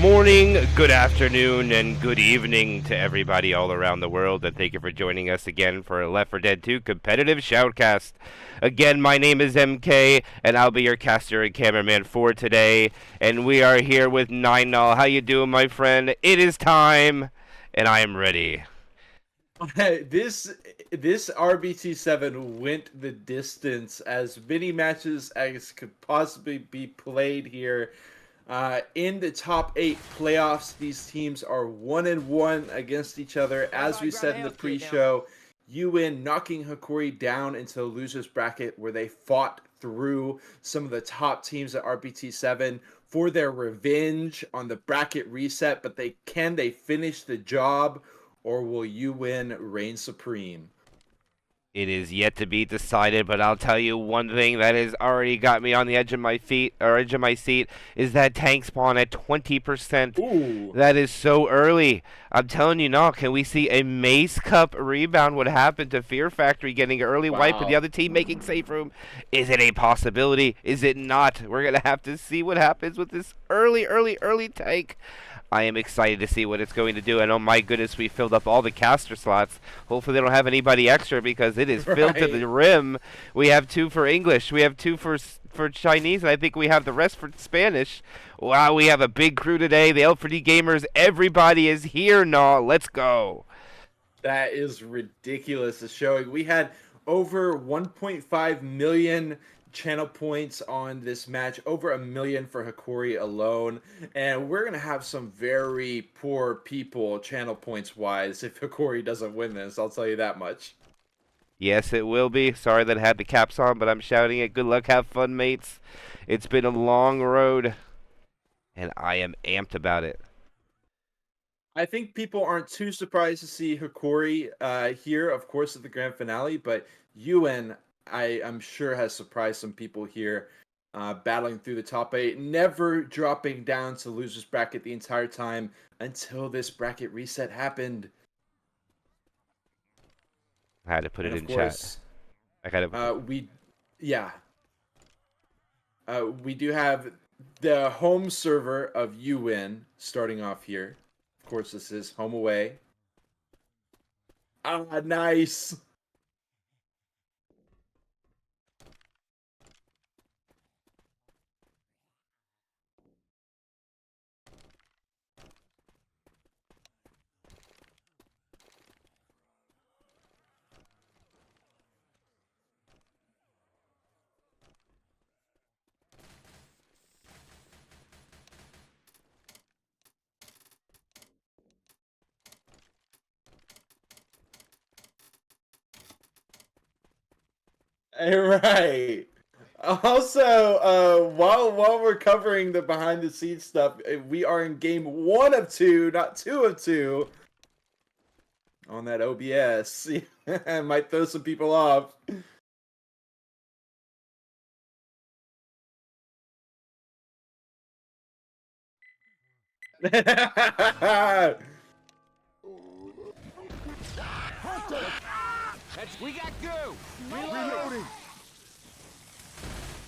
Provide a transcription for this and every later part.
morning, good afternoon, and good evening to everybody all around the world, and thank you for joining us again for a Left 4 Dead 2 competitive shoutcast. Again, my name is MK, and I'll be your caster and cameraman for today, and we are here with Nine Null. How you doing, my friend? It is time, and I am ready. This RBT7 went the distance, as many matches as could possibly be played here. In the top 8 playoffs, these teams are 1-1 against each other. As we said in the pre-show, Uwin knocking Hokori down into the losers bracket, where they fought through some of the top teams at RBT7 for their revenge on the bracket reset. But they finish the job, or will Uwin reign supreme? It is yet to be decided, but I'll tell you one thing that has already got me on the edge of my seat is that tank spawn at 20%. Ooh. That is so early. I'm telling you now, can we see a Mace Cup rebound? What happened to Fear Factory getting an early wipe and the other team making safe room? Is it a possibility? Is it not? We're going to have to see what happens with this early tank. I am excited to see what it's going to do. And oh my goodness, we filled up all the caster slots. Hopefully they don't have anybody extra, because it is filled to the rim. We have 2 for English. We have 2 for Chinese, and I think we have the rest for Spanish. Wow, we have a big crew today. The L4D gamers, everybody is here now. Let's go. That is ridiculous. It's showing we had over 1.5 million channel points on this match, over 1 million for Hokori alone, and we're gonna have some very poor people channel points wise if Hokori doesn't win this. I'll tell you that much. Yes, it will be. Sorry that I had the caps on, but I'm shouting it. Good luck, have fun, mates. It's been a long road, and I am amped about it. I think people aren't too surprised to see Hokori here, of course, at the grand finale, but Uwin, I'm sure, has surprised some people here, battling through the top 8, never dropping down to losers bracket the entire time until this bracket reset happened. I had to put it in chat. I gotta. We do have the home server of Uwin starting off here. Of course, this is home away. Ah, nice. Right. Also, while we're covering the behind the scenes stuff, we are in game 1 of 2, not 2 of 2, on that OBS. Might throw some people off. We got goo! Reloading!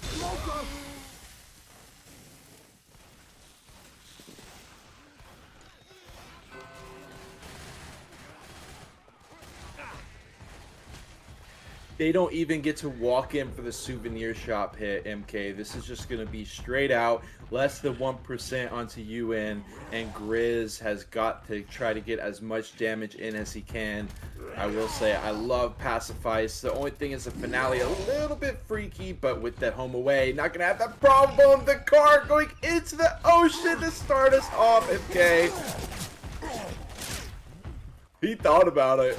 Smoke. They don't even get to walk in for the souvenir shop hit, MK. This is just going to be straight out, less than 1% onto Uwin, and Grizz has got to try to get as much damage in as he can. I will say, I love Pacifice. The only thing is the finale a little bit freaky, but with that home away, not going to have that problem. The car going into the ocean to start us off, MK. He thought about it.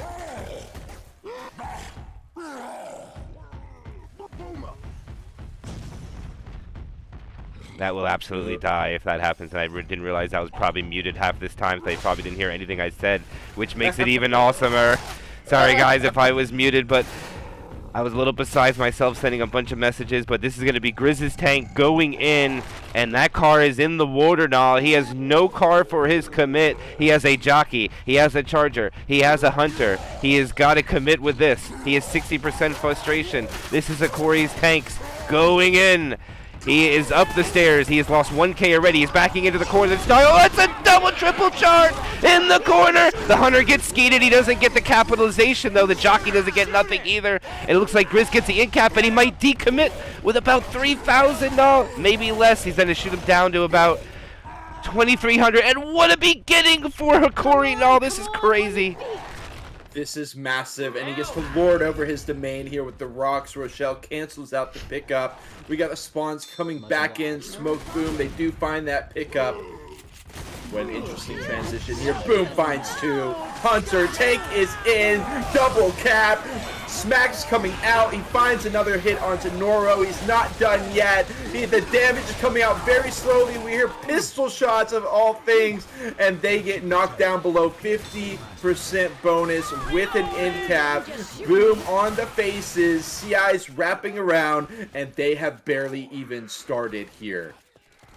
That will absolutely die if that happens, and I didn't realize I was probably muted half this time, so they probably didn't hear anything I said, which makes it even awesomer. Sorry guys if I was muted, but I was a little beside myself sending a bunch of messages, but this is going to be Grizz's tank going in, and that car is in the water now. He has no car for his commit. He has a jockey. He has a charger. He has a hunter. He has got to commit with this. He has 60% frustration. This is Hokori's tanks going in. He is up the stairs. He has lost 1K already. He's backing into the corner. It's a double triple charge in the corner. The Hunter gets skeeted. He doesn't get the capitalization, though. The jockey doesn't get nothing either. It looks like Grizz gets the in cap, and he might decommit with about 3,000. No, maybe less. He's going to shoot him down to about 2,300. And what a beginning for Hokori. No, this is crazy. This is massive, and he gets to lord over his domain here with the rocks. Rochelle cancels out the pickup. We got the spawns coming back in. Smoke, boom. They do find that pickup. What an interesting transition here. Boom finds 2. Hunter, tank is in. Double cap. Smack's coming out. He finds another hit onto Noro. He's not done yet. The damage is coming out very slowly. We hear pistol shots of all things, and they get knocked down below 50% bonus with an end cap. Boom on the faces. CI's wrapping around, and they have barely even started here.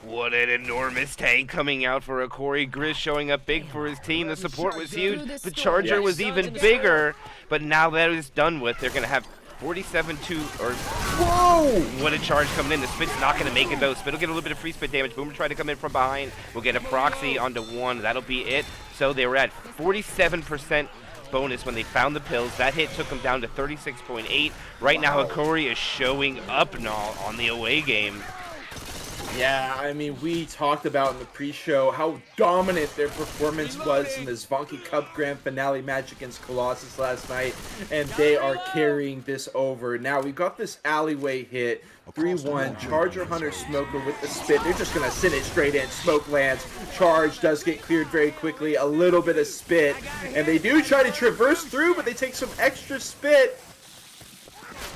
What an enormous tank coming out for Hokori. Grizz showing up big for his team. The support was huge. The charger was even bigger. But now that is done with, they're going to have 47-2, or whoa! What a charge coming in. The Spit's not going to make it, though. Spit will get a little bit of free spit damage. Boomer tried to come in from behind. We'll get a proxy onto 1. That'll be it. So they were at 47% bonus when they found the pills. That hit took them down to 36.8. Right now, Hokori is showing up now on the away game. Yeah, I mean, we talked about in the pre-show how dominant their performance was in the Zvanki Cup Grand Finale match against Colossus last night, and they are carrying this over. Now, we got this alleyway hit, 3-1, Charger, Hunter, Smoker with the spit. They're just going to send it straight in. Smoke lands. Charge does get cleared very quickly. A little bit of spit, and they do try to traverse through, but they take some extra spit.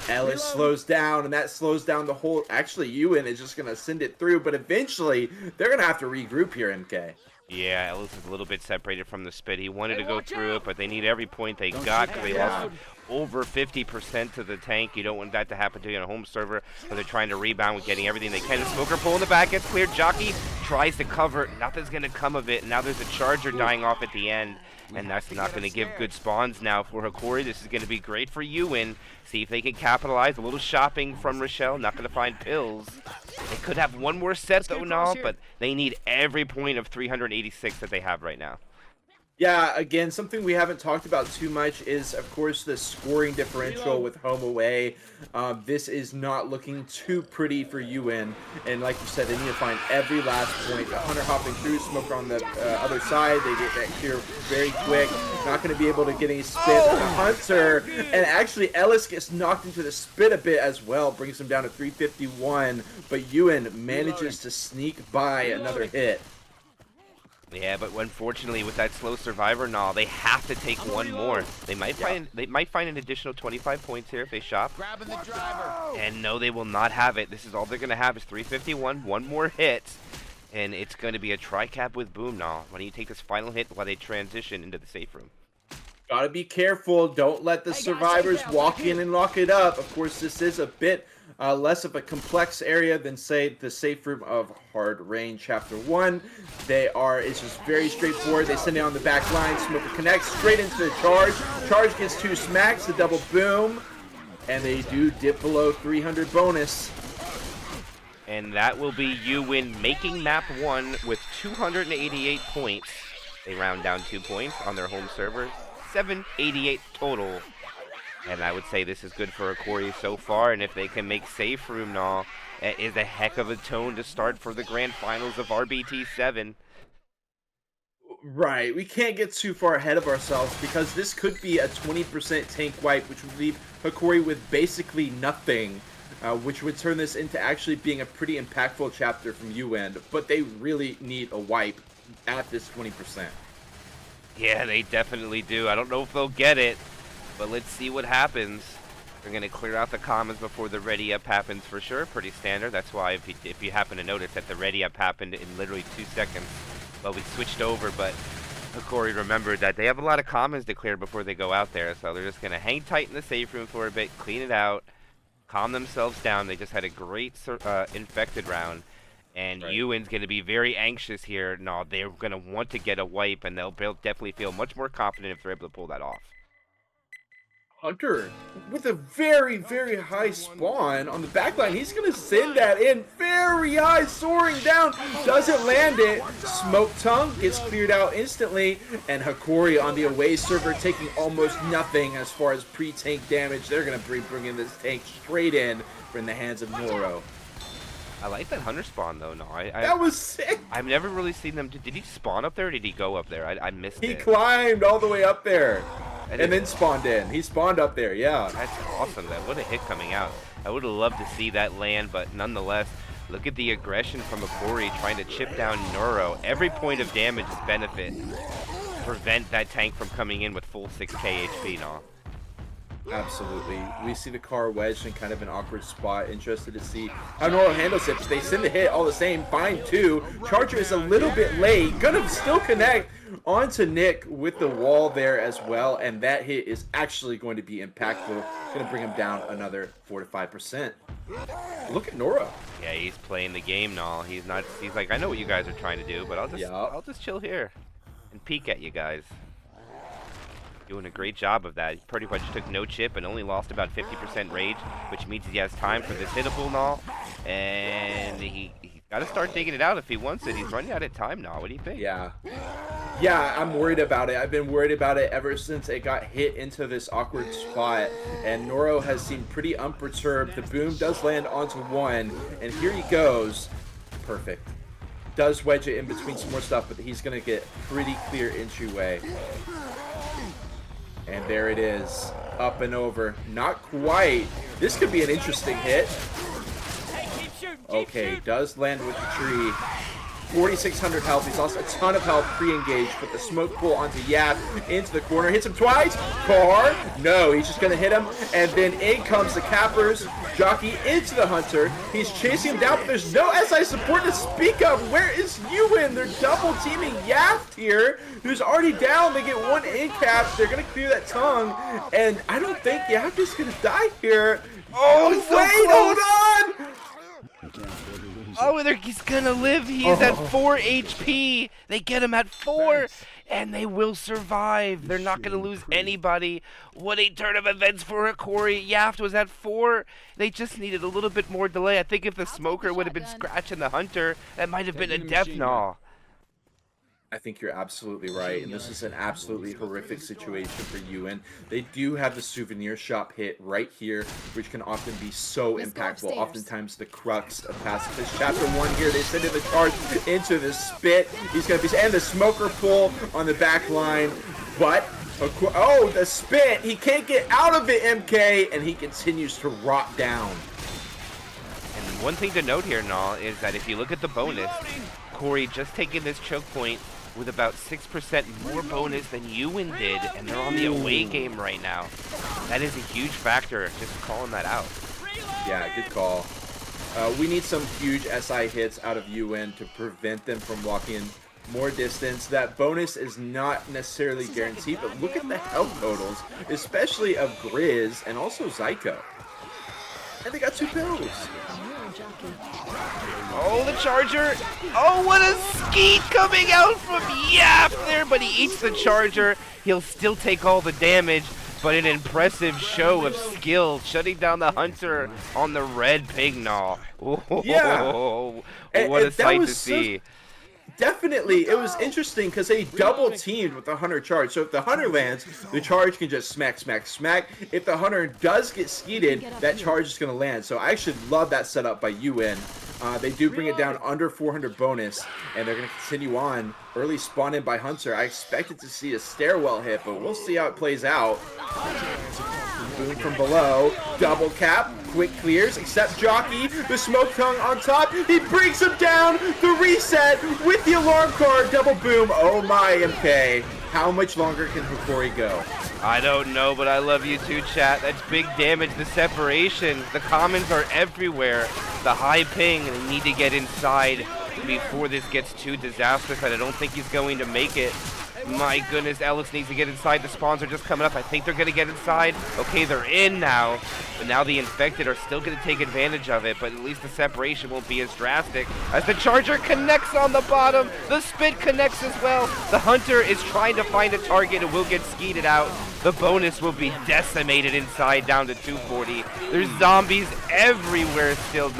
Ellis slows down, and that slows down the whole... Actually, Uwin is just going to send it through, but eventually, they're going to have to regroup here, MK. Yeah, Ellis is a little bit separated from the spit. He wanted to go through it, but they need every point they got because they lost over 50% to the tank. You don't want that to happen to you on a home server, but they're trying to rebound with getting everything they can. The Smoker pull in the back, gets cleared. Jockey tries to cover. Nothing's going to come of it. Now there's a Charger dying off at the end, and that's not going to give good spawns now for Hokori. This is going to be great for Uwin. See if they can capitalize. A little shopping from Rochelle. Not going to find pills. They could have one more set, though, no, but they need every point of 386 that they have right now. Yeah, again, something we haven't talked about too much is, of course, the scoring differential with home away. This is not looking too pretty for Uwin, and like you said, they need to find every last point. Hunter hopping through, Smoker on the other side. They get that clear very quick. Not going to be able to get any spit. The Hunter, and actually Ellis gets knocked into the spit a bit as well, brings him down to 351, but Uwin manages to sneak by another hit. Yeah, but unfortunately, with that slow survivor null, they have to take one more. They might find an additional 25 points here if they shop. And no, they will not have it. This is all they're gonna have is 351, one more hit, and it's going to be a tri-cap with boom null. Why don't you take this final hit while they transition into the safe room? Gotta be careful. Don't let the survivors walk in and lock it up. Of course, this is a bit less of a complex area than, say, the safe room of Hard Rain Chapter 1. It's just very straightforward. They send it on the back line. Smoker connects straight into the charge. Charge gets 2 smacks, the double boom, and they do dip below 300 bonus. And that will be Uwin making map 1 with 288 points. They round down 2 points on their home server. 788 total. And I would say this is good for Hokori so far, and if they can make safe room now, it is a heck of a tone to start for the grand finals of RBT7. Right, we can't get too far ahead of ourselves because this could be a 20% tank wipe, which would leave Hokori with basically nothing, which would turn this into actually being a pretty impactful chapter from Uwin, but they really need a wipe at this 20%. Yeah, they definitely do. I don't know if they'll get it, but let's see what happens. They're going to clear out the commons before the ready up happens for sure. Pretty standard. That's why if you happen to notice that the ready up happened in literally 2 seconds. Well, we switched over, but Hokori remembered that they have a lot of commons to clear before they go out there. So they're just going to hang tight in the safe room for a bit, clean it out, calm themselves down. They just had a great infected round. And right. Uwin's going to be very anxious here. No, they're going to want to get a wipe, and they'll definitely feel much more confident if they're able to pull that off. Hunter with a very, very high spawn on the back line. He's going to send that in very high, soaring down. Doesn't land it. Smoke Tongue gets cleared out instantly. And Hokori on the away server taking almost nothing as far as pre-tank damage. They're going to be bringing this tank straight in the hands of Noro. I like that Hunter spawn, though. No, that was sick. I've never really seen them. Did he spawn up there or did he go up there? I missed it. He climbed all the way up there. And then spawned in. He spawned up there, yeah. That's awesome. What a hit coming out. I would have loved to see that land, but nonetheless, look at the aggression from Hokori trying to chip down Noro. Every point of damage is benefit. Prevent that tank from coming in with full 6k HP now. Absolutely. We see the car wedged in kind of an awkward spot. Interested to see how Noro handles it. But they send the hit all the same. Fine, too. Charger is a little bit late. Gonna still connect onto Nick with the wall there as well. And that hit is actually going to be impactful. Gonna bring him down another 4 to 5%. Look at Noro. Yeah, he's playing the game now. He's like, I know what you guys are trying to do, but I'll just chill here and peek at you guys. Doing a great job of that. He pretty much took no chip and only lost about 50% rage, which means he has time for this hittable now. And he's got to start digging it out if he wants it. He's running out of time now. What do you think? Yeah, I'm worried about it. I've been worried about it ever since it got hit into this awkward spot. And Noro has seemed pretty unperturbed. The boom does land onto one, and here he goes. Perfect. Does wedge it in between some more stuff, but he's going to get pretty clear entryway. And there it is, up and over. Not quite. This could be an interesting hit. Okay, does land with the tree. 4,600 health. He's lost a ton of health pre-engaged. Put the smoke pull onto Yap into the corner. Hits him twice. Car. No, he's just going to hit him. And then in comes the cappers. Jockey into the Hunter. He's chasing him down, but there's no SI support to speak of. Where is Uwin? They're double teaming Yap here, who's already down. They get one in cap. They're going to clear that tongue. And I don't think Yap is going to die here. Oh, wait, hold on. Oh, he's gonna live. He's at 4 HP. They get him at 4, and they will survive. They're not gonna lose anybody. What a turn of events for Hokori. Yaft was at 4. They just needed a little bit more delay. I think if the smoker would have been scratching the Hunter, that might have been a death gnaw. I think you're absolutely right, and this is an absolutely horrific situation for Uwin. They do have the souvenir shop hit right here, which can often be so impactful. Oftentimes the crux of pacifist. Chapter 1 here, they send in the charge into the spit. He's going to be, and the smoker pull on the back line, but oh, the spit! He can't get out of it, MK, and he continues to rot down. And one thing to note here, Naw, is that if you look at the bonus, Corey just taking this choke point with about 6% more bonus than Uwin did, and they're on the away game right now. That is a huge factor, just calling that out. Yeah, good call. We need some huge SI hits out of Uwin to prevent them from walking more distance. That bonus is not necessarily guaranteed, but look at the health totals, especially of Grizz and also Zyko. And they got 2 pills. Oh, the charger. Oh, what a skeet coming out from Yap there, but he eats the charger. He'll still take all the damage, but an impressive show of skill, shutting down the Hunter on the red pig gnaw. Oh, yeah. What a sight to see. Definitely, it was interesting because they double teamed with the Hunter charge. So if the Hunter lands, the charge can just smack, smack, smack. If the Hunter does get skeeted, that charge is going to land. So I actually love that setup by Uwin. They do bring it down under 400 bonus, and they're going to continue on. Early spawn in by Hunter. I expected to see a stairwell hit, but we'll see how it plays out. Boom from below. Double cap. Quick clears. Except Jockey. The smoke tongue on top. He brings him down. The reset with the alarm card. Double boom. Oh my, MK. How much longer can Hokori go? I don't know, but I love you too, chat. That's big damage. The separation. The commons are everywhere. The high ping. They need to get inside before this gets too disastrous, and I don't think he's going to make it. My goodness, Ellis needs to get inside. The spawns are just coming up. I think they're going to get inside. Okay, they're in now. But now the infected are still going to take advantage of it. But at least the separation won't be as drastic. As the charger connects on the bottom. The spit connects as well. The hunter is trying to find a target and will get skeeted out. The bonus will be decimated inside down to 240. There's zombies everywhere still,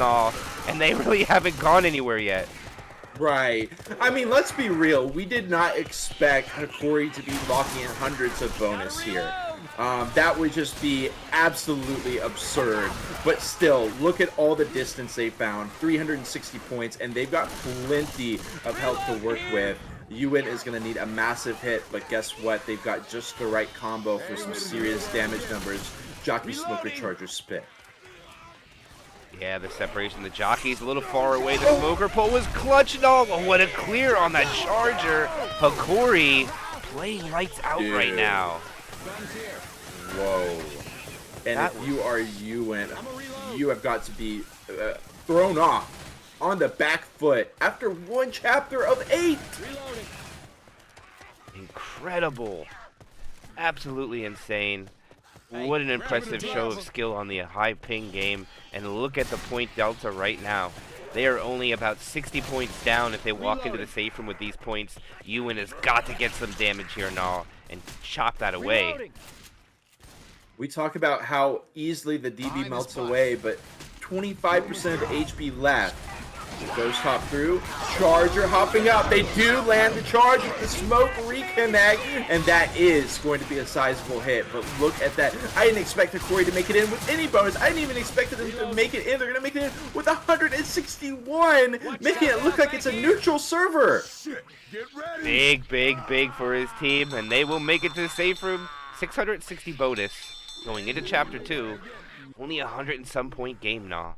and they really haven't gone anywhere yet. Right. I mean, let's be real. We did not expect Hokori to be locking in hundreds of bonus here. That would just be absolutely absurd. But still, look at all the distance they found. 360 points, and they've got plenty of health to work with. Uwin is going to need a massive hit, but guess what? They've got just the right combo for some serious damage numbers. Jockey, Smoker, Charger, Spit. Yeah, the separation. The jockey's a little far away. The smoker pole was clutch. No, what a clear on that charger. Hokori playing lights out right now. Whoa. And if you are Uwin, you have got to be thrown off on the back foot after one chapter of 8. Incredible. Absolutely insane. What an impressive show of skill on the high ping game. And look at the point delta right now. They are only about 60 points down if they walk into the safe room with these points. Uwin has got to get some damage here now and chop that away. We talk about how easily the DB melts away, but 25% of the HP left. Ghost hop through, charger hopping up. They do land the charge with the smoke reconnect, and that is going to be a sizable hit. But look at that. I didn't expect Hokori to make it in with any bonus. I didn't even expect them to make it in. They're going to make it in with 161, making it look like it's a neutral server. Big, big, big for his team, and they will make it to the safe room. 660 bonus going into Chapter 2. Only 100 and some point game now.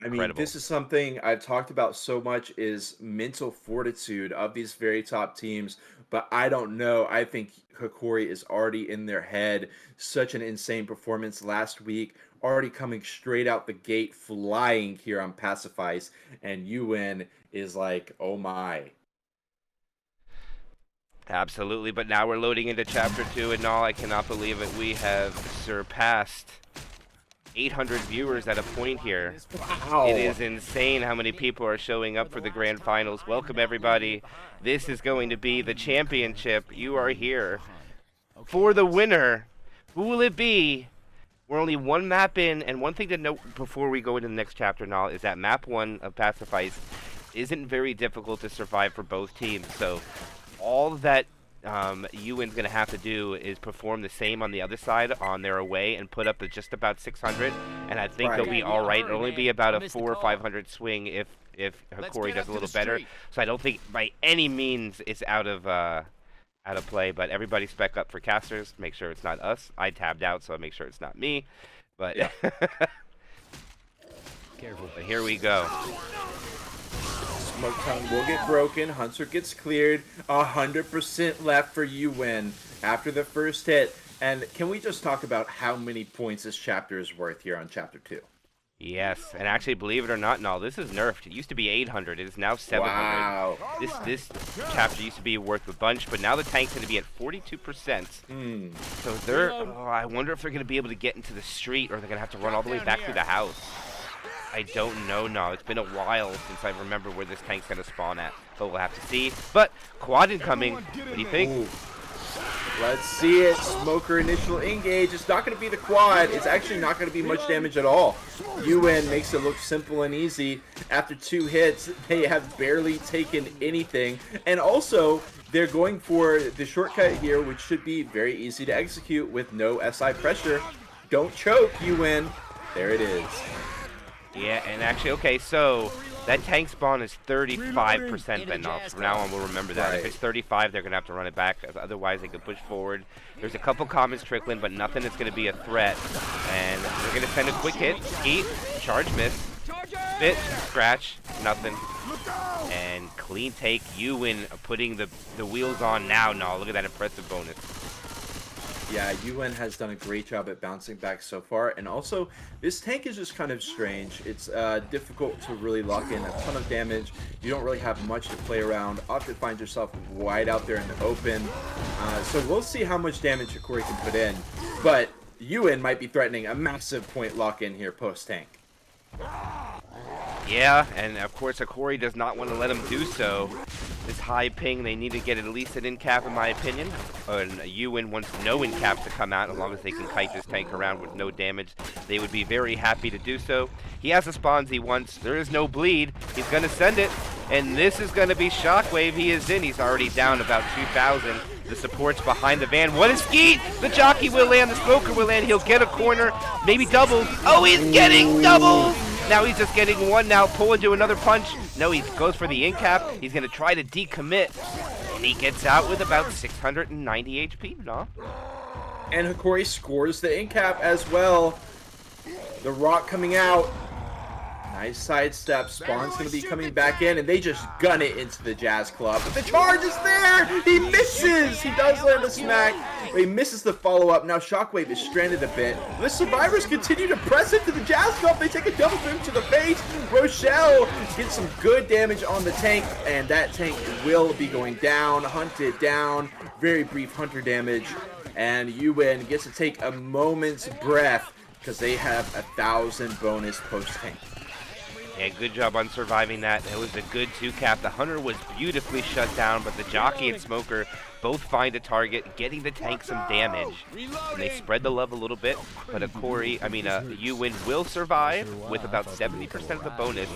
I mean, this is something I've talked about so much, is mental fortitude of these very top teams. But I don't know. I think Hokori is already in their head. Such an insane performance last week. Already coming straight out the gate, flying here on Pacifice. And Uwin is like, oh my. Absolutely. But now we're loading into Chapter 2. And I cannot believe it. We have surpassed 800 viewers at a point here. Wow. It is insane how many people are showing up for the grand finals. Welcome, everybody. This is going to be the championship. You are here for the winner. Who will it be? We're only one map in, and one thing to note before we go into the next chapter now is that map 1 of Pacifice isn't very difficult to survive for both teams. So all that Uwin's going to have to do is perform the same on the other side on their away and put up to just about 600, and I think they'll be all right. It'll only be about a 400 or 500 swing if Hokori does a little better. So I don't think by any means it's out of play, but everybody spec up for casters. Make sure it's not us. I tabbed out, so I make sure it's not me. But yeah. Careful. But here we go. Smoke tongue will get broken. Hunter gets cleared. 100% left for Uwin after the first hit. And can we just talk about how many points this chapter is worth here on Chapter 2? Yes, and actually, believe it or not, this is nerfed. It used to be 800. It is now 700. Wow. This chapter used to be worth a bunch, but now the tank's going to be at 42%. So they're... I wonder if they're going to be able to get into the street, or they're going to have to run all the way back through the house. I don't know, It's been a while since I remember where this tank's going to spawn at, but we'll have to see. But quad incoming. What do you think? Ooh. Let's see it. Smoker initial engage. It's not going to be the quad. It's actually not going to be much damage at all. Uwin makes it look simple and easy. After 2 hits, they have barely taken anything. And also, they're going for the shortcut here, which should be very easy to execute with no SI pressure. Don't choke, Uwin. There it is. Yeah, and actually, okay, so that tank spawn is 35% then off. From now on, we'll remember that. Right. If it's 35, they're going to have to run it back. Otherwise, they can push forward. There's a couple comments trickling, but nothing that's going to be a threat. And we're going to send a quick hit. Skeet, charge miss. Spit, scratch, nothing. And clean take. Uwin putting the wheels on now. Look at that impressive bonus. Yeah, Uwin has done a great job at bouncing back so far, and also this tank is just kind of strange. It's difficult to really lock in a ton of damage. You don't really have much to play around. Often find yourself wide out there in the open. So we'll see how much damage Hokori can put in, but Uwin might be threatening a massive point lock-in here post-tank. Yeah, and of course Hokori does not want to let him do so. This high ping, they need to get at least an in-cap in my opinion. And Uwin wants no in-cap to come out as long as they can kite this tank around with no damage. They would be very happy to do so. He has the spawns he wants. There is no bleed. He's going to send it. And this is going to be Shockwave. He is in. He's already down about 2,000. The support's behind the van. What a skeet! The jockey will land. The smoker will land. He'll get a corner. Maybe doubles. Oh, he's getting doubles! Now he's just getting one now. Pull into another punch. No, he goes for the in-cap. He's going to try to decommit. And he gets out with about 690 HP, no? And Hokori scores the in-cap as well. The rock coming out. Nice sidestep. Spawn's going to be coming back in, and they just gun it into the Jazz Club. But the charge is there! He misses! He does land a smack, but he misses the follow-up. Now Shockwave is stranded a bit. The survivors continue to press into the Jazz Club. They take a double boom to the face. Rochelle gets some good damage on the tank, and that tank will be going down. Hunted down. Very brief hunter damage. And Uwin gets to take a moment's breath because they have 1,000 bonus post-tank. Yeah, good job on surviving that. It was a good 2-cap. The Hunter was beautifully shut down, but the Jockey and Smoker both find a target, getting the tank some damage. And they spread the love a little bit, but Uwin will survive with about 70% of the bonus.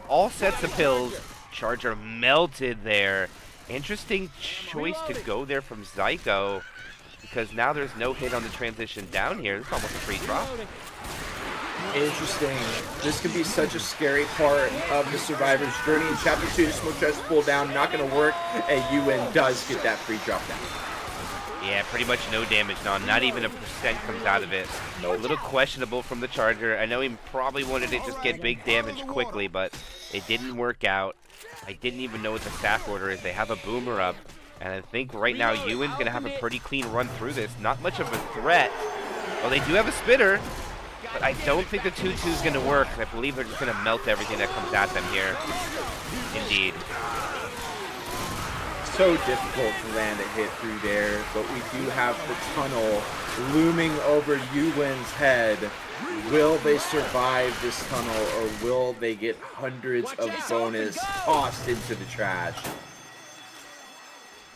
All sets of pills. Charger melted there. Interesting choice to go there from Zyko, because now there's no hit on the transition down here. This is almost a free drop. Interesting. This could be such a scary part of the Survivor's journey. In Chapter 2, the smoke tries to pull down, not going to work, and Uwin does get that free drop down. Yeah, pretty much no damage, not even a percent comes out of it. A little questionable from the Charger. I know he probably wanted to just get big damage quickly, but it didn't work out. I didn't even know what the stack order is. They have a boomer up, and I think right now Uwin's going to have a pretty clean run through this. Not much of a threat. Well, they do have a spitter. But I don't think the 2-2 is going to work. I believe they're just going to melt everything that comes at them here. Indeed. So difficult to land a hit through there, but we do have the tunnel looming over Uwin's head. Will they survive this tunnel, or will they get hundreds of bonus tossed into the trash?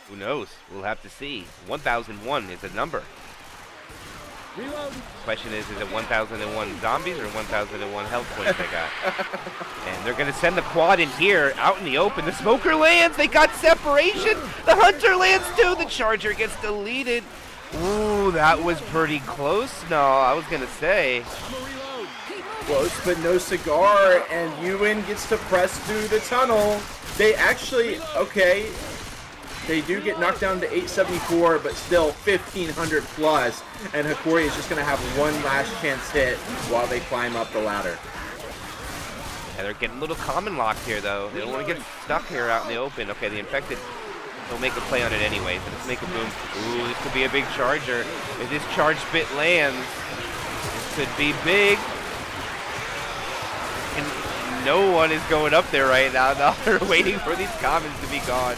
Who knows? We'll have to see. 1001 is a number. Question is it 1001 zombies or 1001 health points they got? And they're going to send the quad in here, out in the open. The smoker lands. They got separation. The hunter lands too. The charger gets deleted. Ooh, that was pretty close. No, I was going to say. Close, but no cigar. And Uwin gets to press through the tunnel. They actually, okay. They do get knocked down to 874, but still 1,500 plus. And Hokori is just going to have one last chance hit while they climb up the ladder. Yeah, they're getting a little common locked here, though. They don't want to get stuck here out in the open. Okay, the infected will make a play on it anyway. So let's make a boom. Ooh, this could be a big charger. If this charge bit lands, this could be big. And no one is going up there right now. Now they're waiting for these commons to be gone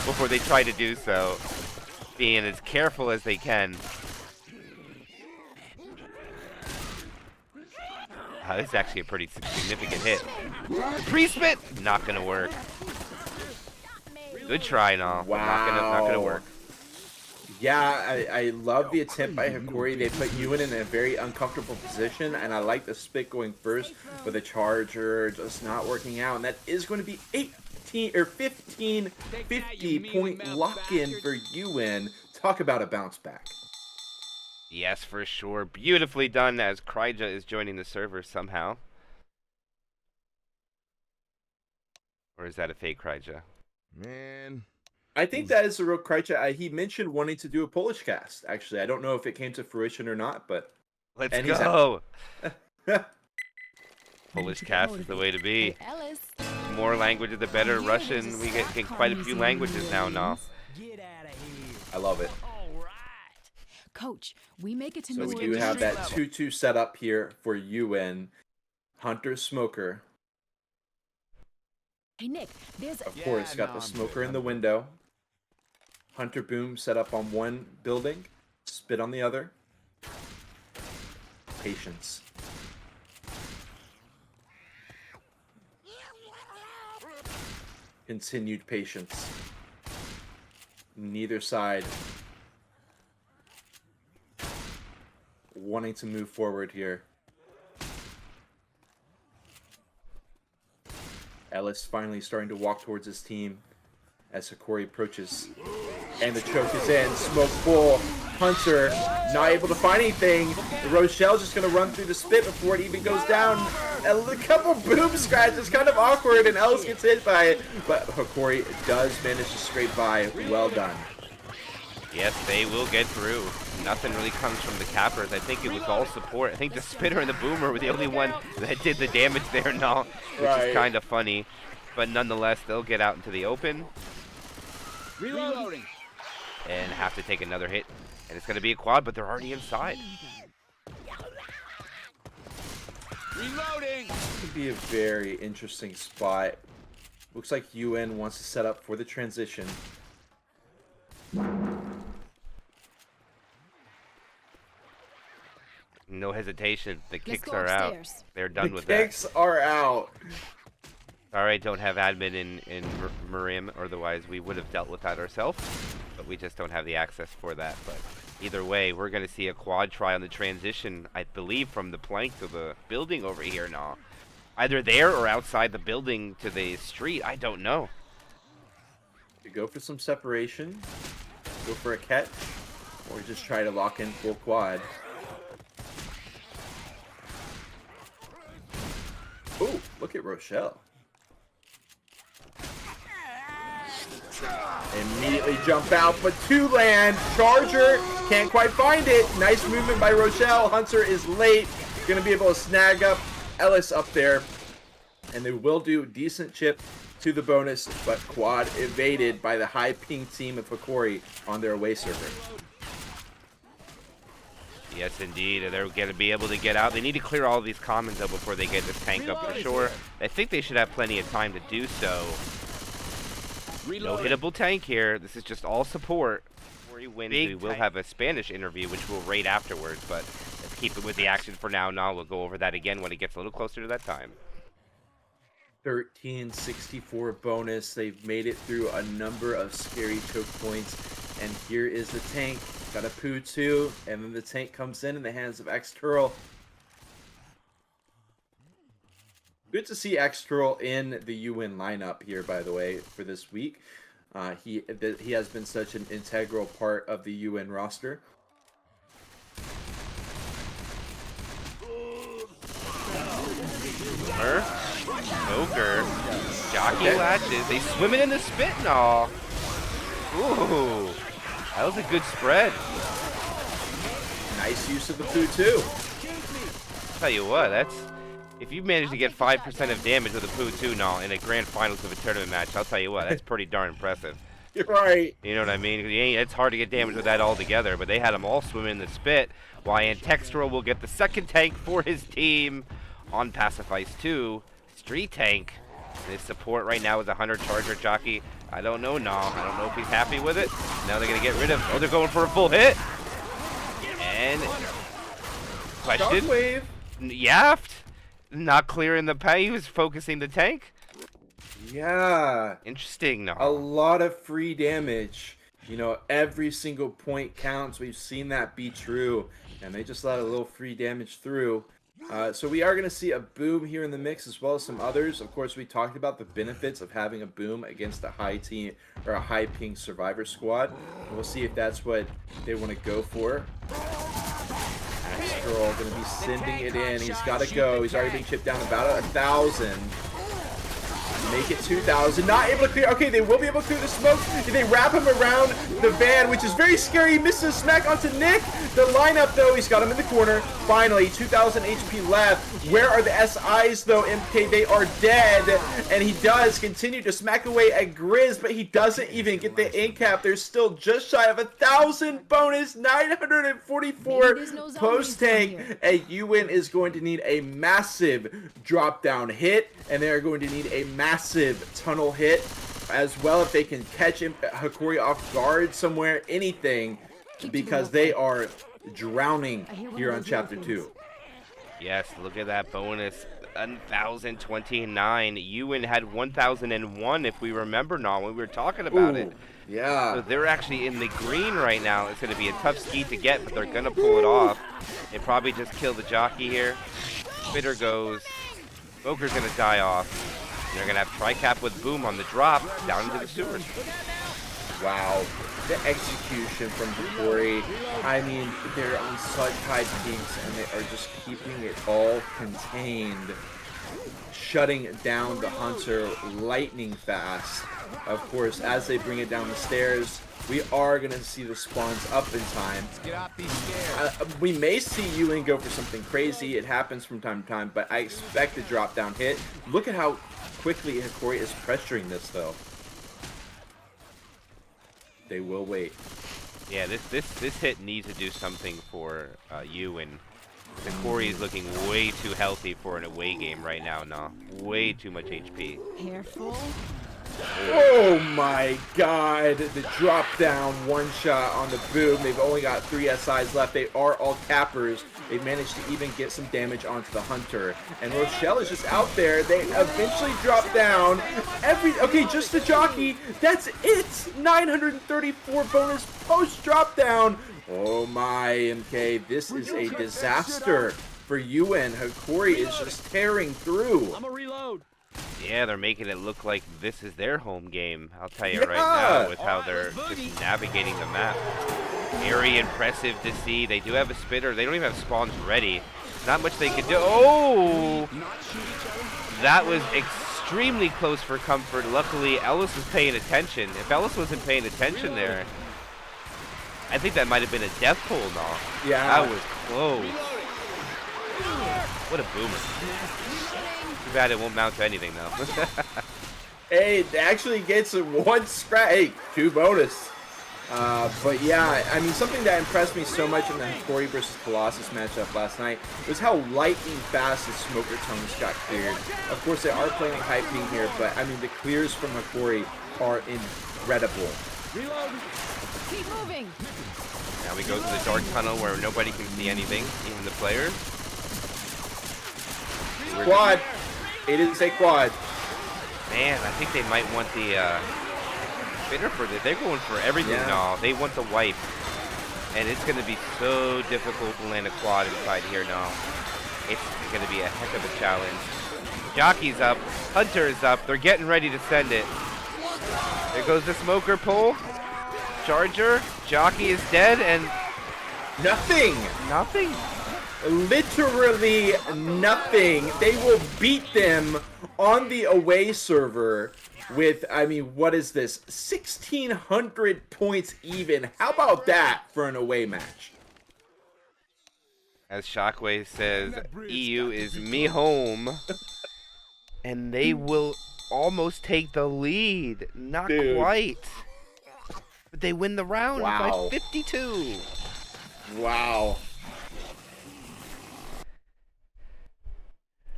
before they try to do so, being as careful as they can. This is actually a pretty significant hit. Pre-spit, not gonna work. Good try and all, but not gonna work. Yeah, I love the attempt by Hokori. They put Uwin in a very uncomfortable position, and I like the spit going first, but the charger just not working out, and that is going to be 50 point lock-in for Uwin. Talk about a bounce back. Yes, for sure. Beautifully done as Kryja is joining the server somehow. Or is that a fake Kryja? Man. I think that is a real Kryja. He mentioned wanting to do a Polish cast, actually. I don't know if it came to fruition or not, but... Let's go! Polish cast is the way to be. More languages, the better. Russian, we get quite a few languages now, no? I love it. Coach, we make it to So we Mr. do have that Level. 2-2 setup here for Uwin. Hunter Smoker. Hey Nick, there's Of course, got the smoker in the window. Hunter Boom set up on one building. Spit on the other. Patience. Continued patience. Neither side wanting to move forward here. Ellis finally starting to walk towards his team as Hokori approaches. And the choke is in. Smoke full. Hunter not able to find anything. Rochelle's just going to run through the spit before it even goes down. A couple boom scratches, kind of awkward, and Ellis gets hit by it. But Hokori does manage to scrape by. Well done. Yes, they will get through. Nothing really comes from the cappers. I think it was all support. I think the spitter and the boomer were the only one that did the damage there now, which is kind of funny. But nonetheless, they'll get out into the open. Reloading. And have to take another hit. And it's going to be a quad, but they're already inside. Reloading. Could be a very interesting spot. Looks like Uwin wants to set up for the transition. No hesitation. The kicks go are out. upstairs. They're done The with kicks are out. Sorry, I don't have admin in Marim, or otherwise we would have dealt with that ourselves. But we just don't have the access for that. But either way, we're going to see a quad try on the transition, I believe, from the plank to the building over here now. Either there or outside the building to the street. I don't know. To go for some separation, go for a catch, or just try to lock in full quad. Ooh, look at Rochelle. Immediately jump out, but two land. Charger can't quite find it. Nice movement by Rochelle. Hunter is late. Gonna be able to snag up Ellis up there. And they will do decent chip to the bonus, but quad evaded by the high ping team of Hokori on their away server. Yes, indeed. They're going to be able to get out. They need to clear all of these commons up before they get this tank up for sure. I think they should have plenty of time to do so. No hittable tank here. This is just all support. Before he wins, we will have a Spanish interview, which we'll rate afterwards, but let's keep it with the action for now. Now we'll go over that again when it gets a little closer to that time. 1364 bonus. They've made it through a number of scary choke points. And here is the tank. Got a poo too. And then the tank comes in the hands of X-Turl. Good to see X-Turl in the Uwin lineup here, by the way, for this week. He has been such an integral part of the Uwin roster. Ogre. Jockey latches. They swimming in the spit and all. Ooh. That was a good spread. Nice use of the poo too. Tell you what, that's... If you manage to get 5% of damage with a poo too now in a grand finals of a tournament match, I'll tell you what, that's pretty darn impressive. You're right. You know what I mean? It's hard to get damage with that all together, but they had them all swimming in the spit. While Textural will get the second tank for his team on Pacifice 2. Street tank. His support right now is a Hunter Charger jockey. I don't know, no. I don't know if he's happy with it. Now they're going to get rid of... Oh, they're going for a full hit. And... Question? Shockwave. Yaft. Not clearing the pay. He was focusing the tank. Yeah. Interesting, no. A lot of free damage. You know, every single point counts. We've seen that be true. And they just let a little free damage through. So we are going to see a boom here in the mix as well as some others. Of course, we talked about the benefits of having a boom against a high team or a high ping survivor squad. And we'll see if that's what they want to go for. Astral going to be sending it in. He's got to go. He's already been chipped down about 1,000. Make it 2,000. Not able to clear. Okay, they will be able to clear the smoke. They wrap him around the van, which is very scary. He misses a smack onto Nick. The lineup, though, he's got him in the corner. Finally, 2,000 HP left. Where are the SIs, though, MK? They are dead. And he does continue to smack away at Grizz, but he doesn't even get the in cap. There's still just shy of 1,000 bonus, 944 post-tank. And Uwin is going to need a massive drop-down hit, and they are going to need a massive tunnel hit as well if they can catch him, Hokori off guard somewhere, anything, because they are drowning here on Chapter 2. Yes, look at that bonus. 1,029. Uwin had 1,001 if we remember now when we were talking about it. Yeah. So they're actually in the green right now. It's going to be a tough ski to get, but they're going to pull it off. They probably just kill the jockey here. Spitter goes. Smoker's going to die off. They're going to have tri-cap with Boom on the drop down into the sewers. Wow. The execution from Hokori. I mean, they're on such high peaks, and they are just keeping it all contained. Shutting down the Hunter lightning fast. Of course, as they bring it down the stairs, we are going to see the spawns up in time. Get off these stairs. We may see Uwin go for something crazy. It happens from time to time, but I expect a drop down hit. Look at how quickly Hokori is pressuring this, though. They will wait. Yeah, this hit needs to do something for Uwin. Hokori is looking way too healthy for an away game right now. No, way too much HP. Careful. Oh my god, the drop down one shot on the Boom. They've only got 3 SIs left. They are all cappers. They've managed to even get some damage onto the Hunter. And Rochelle is just out there. They eventually drop down. Okay, just the jockey. That's it. 934 bonus post drop down. Oh my, MK. This is a disaster for Uwin. Hokori is just tearing through. I'm a reload. Yeah, they're making it look like this is their home game. I'll tell you right now with how they're just navigating the map. Very impressive to see. They do have a spitter. They don't even have spawns ready. Not much they can do. Oh! That was extremely close for comfort. Luckily, Ellis was paying attention. If Ellis wasn't paying attention there, I think that might have been a death pull now. Yeah. That was close. What a boomer. Too bad it won't mount to anything, though. Hey, it actually gets a 1 scratch. Hey, 2 bonus. But yeah, I mean, something that impressed me so much in the Hokori versus Colossus matchup last night was how lightning fast the Smoker Tongues got cleared. Of course, they are playing high ping here, but I mean, the clears from Hokori are incredible. Reload. Keep moving. Now we go to the dark tunnel where nobody can see anything, even the players. Quad. It is a quad. Man, I think they might want the spitter for this. They're going for everything now. They want the wipe. And it's going to be so difficult to land a quad inside here now. It's going to be a heck of a challenge. Jockey's up. Hunter is up. They're getting ready to send it. There goes the smoker pull. Charger. Jockey is dead and... Nothing. Nothing. Literally nothing. They will beat them on the away server with, I mean, what is this? 1,600 points even. How about that for an away match? As Shockwave says, EU is me home. And they will almost take the lead. Not quite. But they win the round by 52. Wow.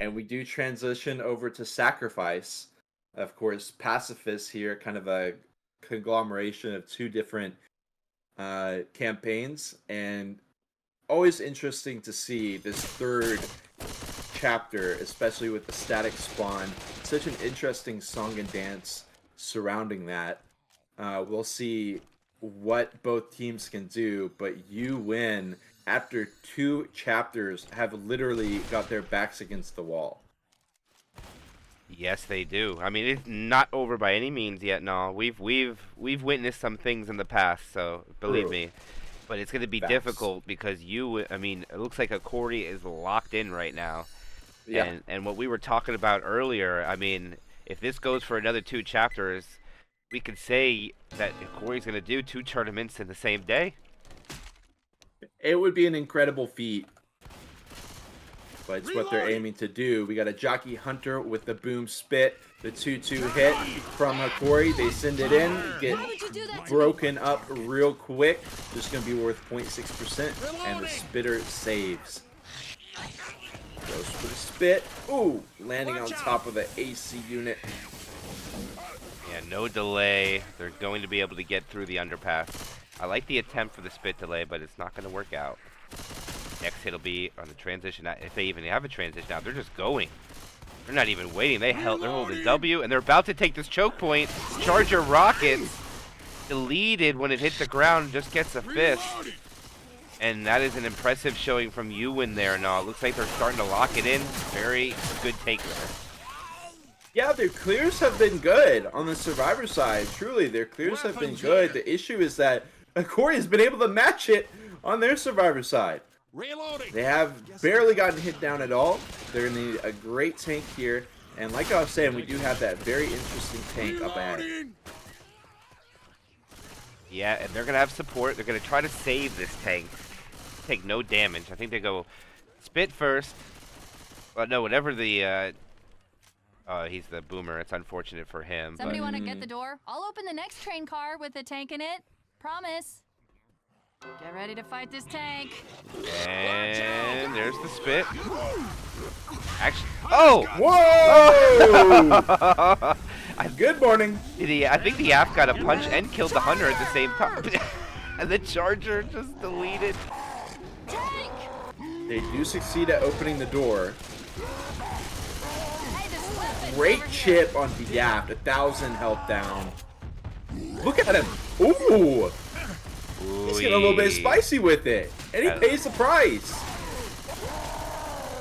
And we do transition over to Sacrifice. Of course, Pacifist here, kind of a conglomeration of 2 different campaigns. And always interesting to see this 3rd chapter, especially with the static spawn. Such an interesting song and dance surrounding that. We'll see what both teams can do, but Uwin, after 2 chapters, have literally got their backs against the wall. Yes, they do. I mean, it's not over by any means yet. No, we've witnessed some things in the past, so believe me. But it's going to be difficult because I mean, it looks like Hokori is locked in right now. Yeah. And what we were talking about earlier, I mean, if this goes for another 2 chapters, we could say that Hokori's going to do 2 tournaments in the same day. It would be an incredible feat. But it's what they're aiming to do. We got a Jockey Hunter with the boom spit. The 2-2 hit from Hokori. They send it in. Get broken up real quick. Just going to be worth 0.6%. And the spitter saves. Goes for the spit. Ooh, landing on top of the AC unit. Yeah, no delay. They're going to be able to get through the underpass. I like the attempt for the spit delay, but it's not going to work out. Next hit will be on the transition. If they even have a transition out, they're just going. They're not even waiting. They're holding W, and they're about to take this choke point. Charger Rockets deleted when it hit the ground, just gets a fist. And that is an impressive showing from Uwin there. No, it looks like they're starting to lock it in. Very good take there. Yeah, their clears have been good on the Survivor side. Truly, their clears have been good. The issue is that Hokori has been able to match it on their Survivor side. They have barely gotten hit down at all. They're going to need a great tank here. And like I was saying, we do have that very interesting tank up ahead. Yeah, and they're going to have support. They're going to try to save this tank. Take no damage. I think they go spit first. Well, no, whatever the... he's the boomer. It's unfortunate for him. Somebody want to get the door? I'll open the next train car with a tank in it. Promise. Get ready to fight this tank. And there's the spit. Actually, oh! Whoa! Good morning. I think the App got a punch and killed the Hunter at the same time. And the Charger just deleted. Tank! They do succeed at opening the door. Hey, this weapon Great over chip on the Yap. 1,000 health down. Look at him. Ooh. He's getting a little bit spicy with it. And he pays the price.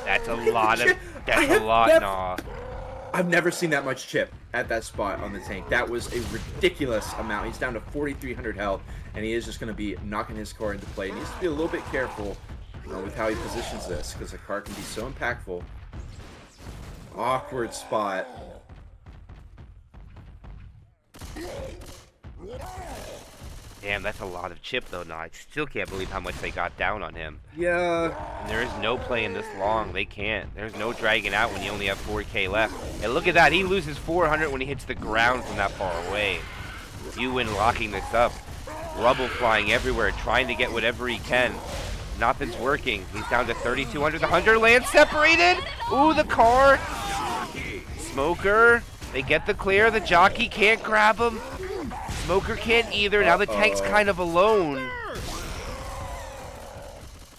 That's a lot of... That's a lot, nah. I've never seen that much chip at that spot on the tank. That was a ridiculous amount. He's down to 4,300 health, and he is just going to be knocking his car into play. He needs to be a little bit careful with how he positions this, because the car can be so impactful. Awkward spot. Damn, that's a lot of chip, though. No, I still can't believe how much they got down on him. Yeah. And there is no playing this long. They can't. There's no dragging out when you only have 4K left. And look at that. He loses 400 when he hits the ground from that far away. Uwin locking this up. Rubble flying everywhere, trying to get whatever he can. Nothing's working. He's down to 3,200. The Hunter lands separated. Ooh, the car. Smoker. They get the clear. The jockey can't grab him. Smoker can't either. Now the tank's kind of alone.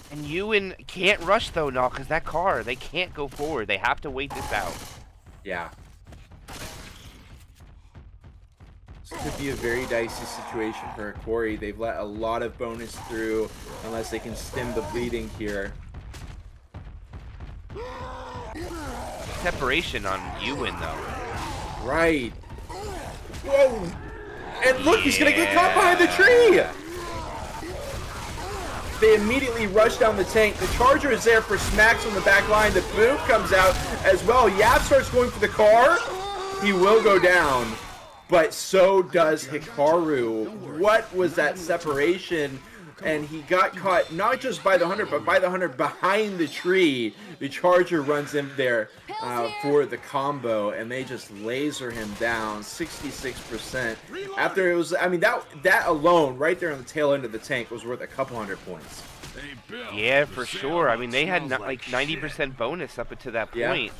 And Uwin can't rush, though, no, because that car, they can't go forward. They have to wait this out. Yeah. This could be a very dicey situation for Hokori. They've let a lot of bonus through unless they can stem the bleeding here. Separation on Uwin, though. Right. Whoa! And look, he's gonna get caught behind the tree! They immediately rush down the tank. The Charger is there for smacks on the back line. The boom comes out as well. Yap starts going for the car. He will go down. But so does Hikaru. What was that separation? And he got caught not just by the Hunter, but by the Hunter behind the tree. The Charger runs in there for the combo, and they just laser him down 66%. After it was, I mean, that alone, right there on the tail end of the tank, was worth a couple hundred points. Yeah, for sure. I mean, they had like 90% bonus up until that point. Yeah.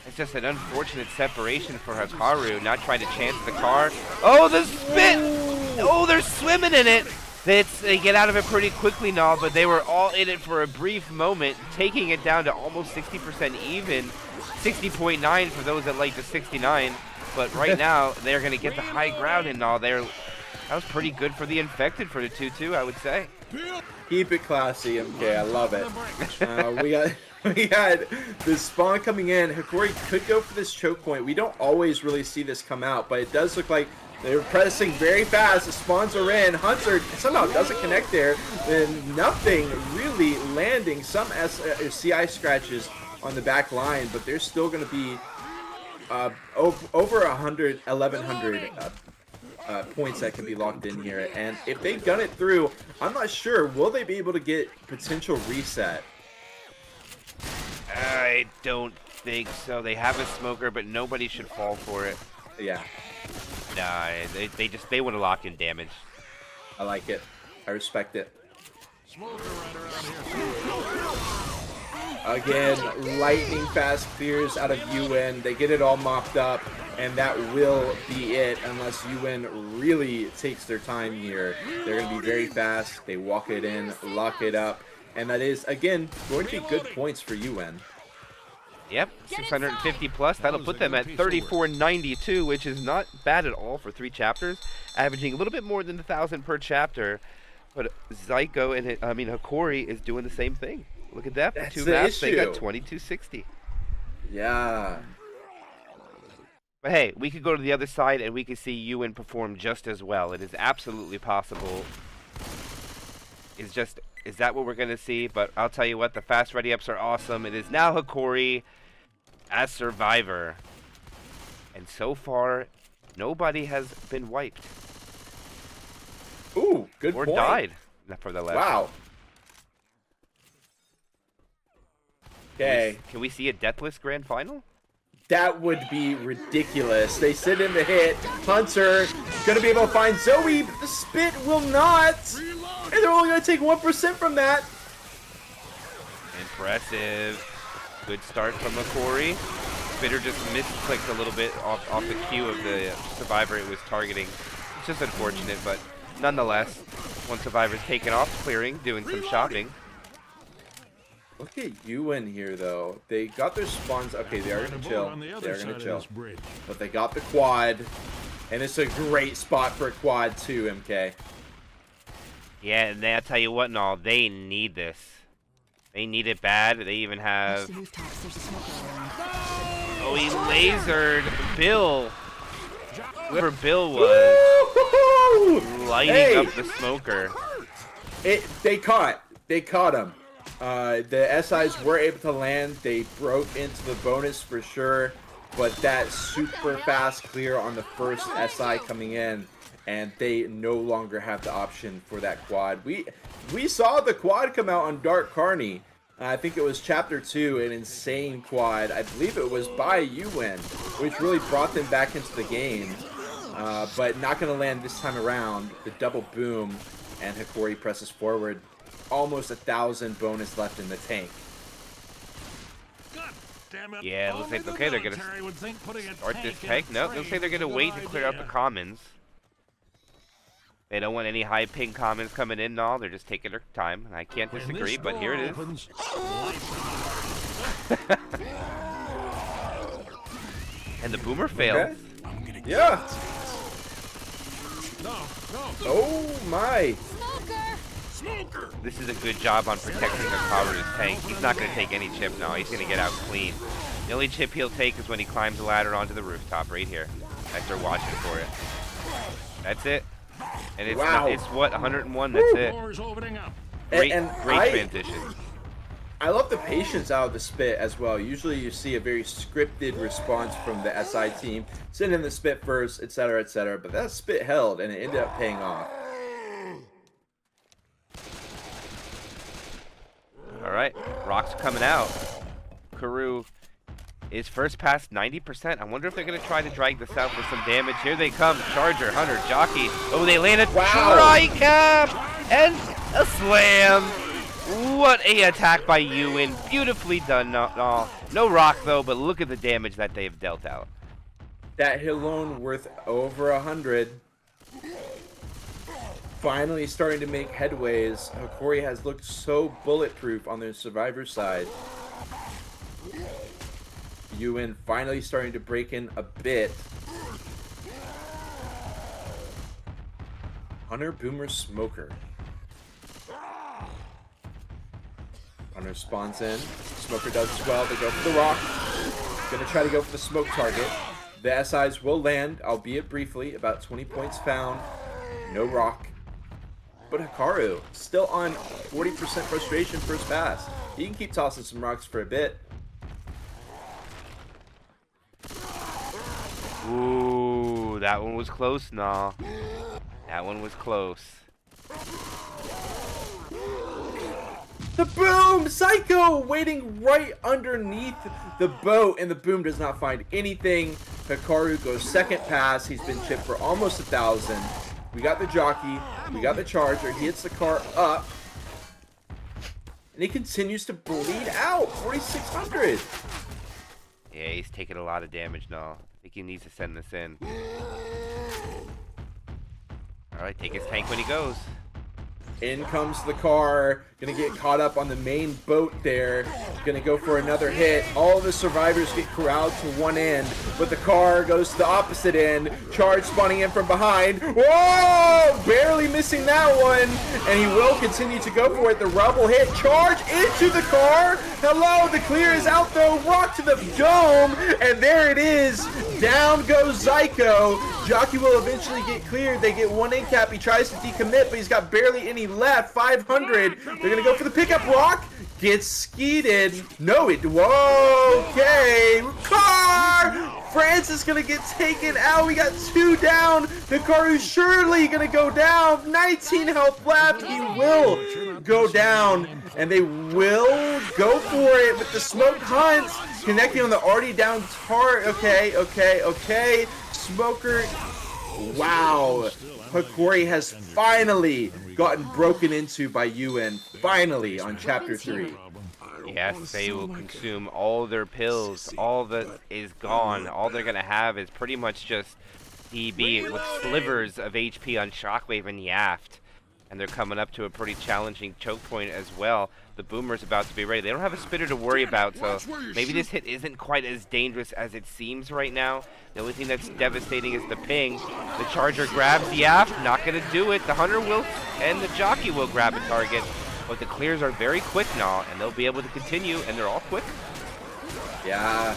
It's just an unfortunate separation for Hikaru, not trying to chance the car. Oh, the spit! Oh, they're swimming in it! They get out of it pretty quickly now, but they were all in it for a brief moment, taking it down to almost 60% even. 60.9 for those that like the 69. But right now, they're going to get the high ground and all. That was pretty good for the Infected for the 2-2, I would say. Keep it classy, MK. I love it. We had the spawn coming in. Hokori could go for this choke point. We don't always really see this come out, but it does look like they're pressing very fast. The spawns are in. Hunter somehow doesn't connect there. And nothing really landing. Some CI scratches on the back line, but there's still going to be over 1,100 points that can be locked in here. And if they gun it through, I'm not sure. Will they be able to get potential reset? I don't think so. They have a smoker, but nobody should fall for it. Yeah. Nah, they want to lock in damage. I like it. I respect it. Again, lightning fast clears out of Uwin. They get it all mopped up, and that will be it unless Uwin really takes their time here. They're going to be very fast. They walk it in, lock it up, and that is, again, going to be good points for Uwin. Yep, 650 plus. That'll put them at 3492, which is not bad at all for 3 chapters, averaging a little bit more than 1,000 per chapter. But Zyko and Hokori is doing the same thing. Look at that. For 2 maps, they got 2260. Yeah. But hey, we could go to the other side and we could see Uwin perform just as well. It is absolutely possible. Is that what we're going to see? But I'll tell you what, the fast ready-ups are awesome. It is now Hokori as survivor. And so far, nobody has been wiped. Ooh, good or point. Or died, for the left. Wow. Okay. Can we see a deathless grand final? That would be ridiculous. They send in the hit. Hunter gonna be able to find Zoe, but the spit will not. And they're only gonna take 1% from that. Impressive. Good start from Hokori. Spitter just misclicked a little bit off the cue of the survivor it was targeting. It's just unfortunate, but nonetheless, one survivor's taken off, clearing, doing some shopping. Look at Uwin here, though. They got their spawns. Okay, they are going to chill. They are going to chill. But they got the quad. And it's a great spot for a quad, too, MK. Yeah, and I'll tell you what and all. They need this. They need it bad. They even have... Oh, he lasered Bill. Whoever Bill was. Lighting up the smoker. They caught him. The SIs were able to land. They broke into the bonus for sure, but that super fast clear on the first SI coming in, and they no longer have the option for that quad. We saw the quad come out on Dark Carney. I think it was Chapter 2, an insane quad. I believe it was by Uwin, which really brought them back into the game. But not going to land this time around. The double boom, and Hokori presses forward. Almost 1,000 bonus left in the tank. Yeah, it looks like, okay, they're going to start this tank. No, they'll say they're going to wait to clear out the commons. They don't want any high ping commons coming in and all. They're just taking their time. And I can't disagree, but here it is. And the boomer failed. Okay. Yeah. Oh my. This is a good job on protecting the Cover's tank. He's not going to take any chip now. He's going to get out clean. The only chip he'll take is when he climbs the ladder onto the rooftop right here. As they're watching for it. That's it. And it's, it's what, 101? That's it. Great transition. I love the patience out of the spit as well. Usually you see a very scripted response from the SI team. Send in the spit first, etc., etc. But that spit held, and it ended up paying off. Alright, rocks coming out. Karu is first past 90%. I wonder if they're going to try to drag this out for some damage. Here they come. Charger, Hunter, Jockey. Oh, they landed Tri-Cap and a slam. What a attack by Uwin. Beautifully done. No rock, though, but look at the damage that they've dealt out. That hit alone worth over 100. Finally starting to make headways. Hokori has looked so bulletproof on their survivor side. Uwin finally starting to break in a bit. Hunter, Boomer, Smoker. Hunter spawns in. Smoker does as well. They go for the rock. Gonna try to go for the smoke target. The SIs will land, albeit briefly. About 20 points found. No rock. But Hikaru, still on 40% frustration first pass. He can keep tossing some rocks for a bit. that one was close, nah. That one was close. The boom! Psycho waiting right underneath the boat, and the boom does not find anything. Hokori goes second pass. He's been chipped for almost 1,000. We got the jockey. We got the charger. He hits the car up. And he continues to bleed out. 4,600. Yeah, he's taking a lot of damage now. I think he needs to send this in. Alright, take his tank when he goes. In comes the car, gonna get caught up on the main boat there, gonna go for another hit. All of the survivors get corralled to one end, but the car goes to the opposite end. Charge spawning in from behind. Whoa! Barely missing that one, and he will continue to go for it. The rubble hit, charge into the car. Hello, the clear is out though. Rock to the dome, and there it is. Down goes Zyko. Jockey will eventually get cleared. They get one in cap. He tries to decommit, but he's got barely any left. 500. They're going to go for the pickup. Rock gets skeeted. No, it. Whoa. Okay. Car. Francis going to get taken out. We got 2 down. The car is surely going to go down. 19 health left. He will go down. And they will go for it with the smoke hunts. Connecting on the already down tar. Okay. Smoker. Wow. Hokori has finally gotten broken into by Uwin. Finally on chapter 3. Yes, they will consume all their pills. All that is gone. All they're going to have is pretty much just DB with slivers of HP on Shockwave and Yaft. And they're coming up to a pretty challenging choke point as well. The Boomer's about to be ready. They don't have a spitter to worry about, so maybe this hit isn't quite as dangerous as it seems right now. The only thing that's devastating is the ping. The Charger grabs Yaft, not going to do it. The Hunter will, and the Jockey will grab a target. But the clears are very quick now, and they'll be able to continue, and they're all quick. Yeah.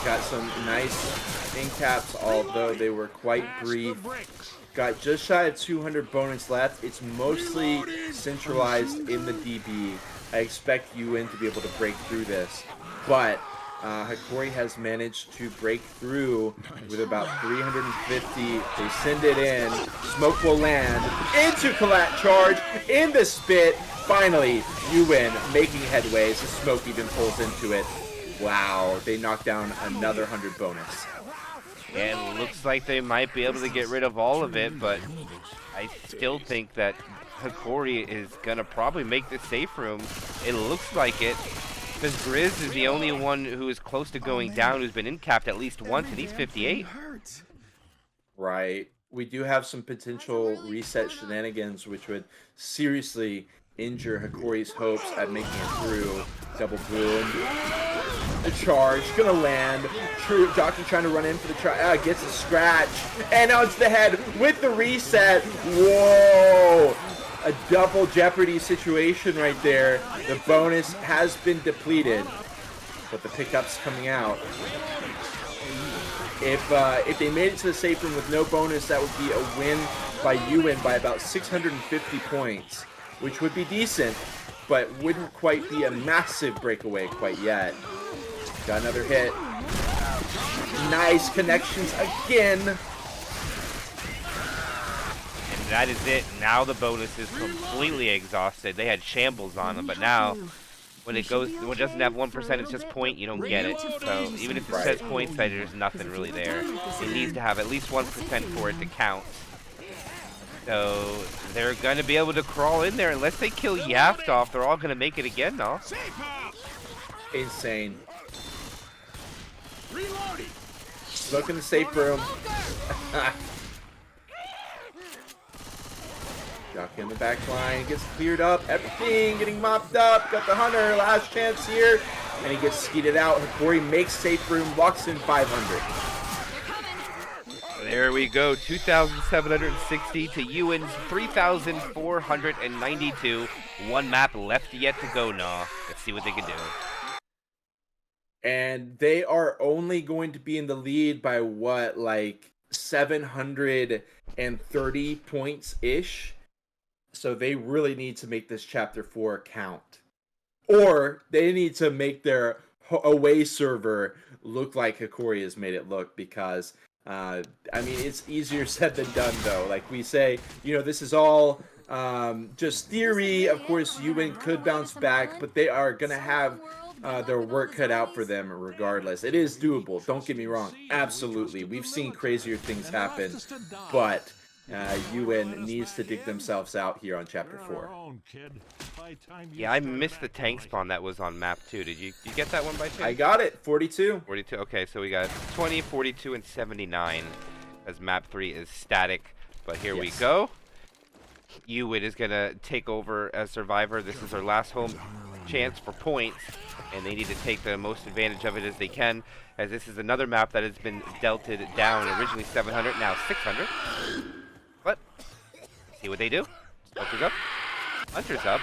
Got some nice in caps, although they were quite brief. Got just shy of 200 bonus left. It's mostly centralized in the DB. I expect Uwin to be able to break through this. But Hokori has managed to break through with about 350. They send it in. Smoke will land into Collat Charge in the spit. Finally, Uwin making headway as the smoke even pulls into it. Wow, they knock down another 100 bonus. And it looks like they might be able to get rid of all of it, but I still think that Hokori is going to probably make the safe room. It looks like it, because Grizz is the only one who is close to going down, who's been in-capped at least once, and he's 58. Right. We do have some potential reset shenanigans, which would seriously injure Hokori's hopes at making it through. Double boom. The charge, gonna land. True Jockey trying to run in for the try. Gets a scratch. And onto the head with the reset. Whoa! A double Jeopardy situation right there. The bonus has been depleted. But the pickup's coming out. If they made it to the safe room with no bonus, that would be a win by Uwin by about 650 points, which would be decent, but wouldn't quite be a massive breakaway quite yet. Got another hit. Nice connections again. And that is it. Now the bonus is completely exhausted. They had shambles on them, but now when it doesn't have 1%, it's just point, you don't get it. So even if it says point side, there's nothing really there. It needs to have at least 1% for it to count. So they're going to be able to crawl in there. Unless they kill Yaft off, they're all going to make it again, though. Insane. Look in the safe room. Jockey in the back line, gets cleared up, everything getting mopped up, got the Hunter, last chance here, and he gets skeeted out. Hokori makes safe room, locks in 500. There we go, 2,760 to Uwin's 3,492. One map left yet to go now. Let's see what they can do. And they are only going to be in the lead by what, like 730 points-ish? So they really need to make this chapter 4 count. Or they need to make their away server look like Hokori has made it look, because I mean, it's easier said than done, though. Like we say, this is all just theory. Of course, Uwin could bounce back, but they are going to have their work cut out for them regardless. It is doable. Don't get me wrong. Absolutely. We've seen crazier things happen, but Uwin needs to dig themselves out here on Chapter 4. Yeah, I missed the tank spawn that was on map 2. Did you get that one by chance? I got it. 42. 42. Okay, so we got 20, 42, and 79 as map 3 is static. But here we go. Uwin is going to take over as survivor. This is our last home chance for points, and they need to take the most advantage of it as they can, as this is another map that has been delted down. Originally 700, now 600. But see what they do. Smoker's up. Hunter's up.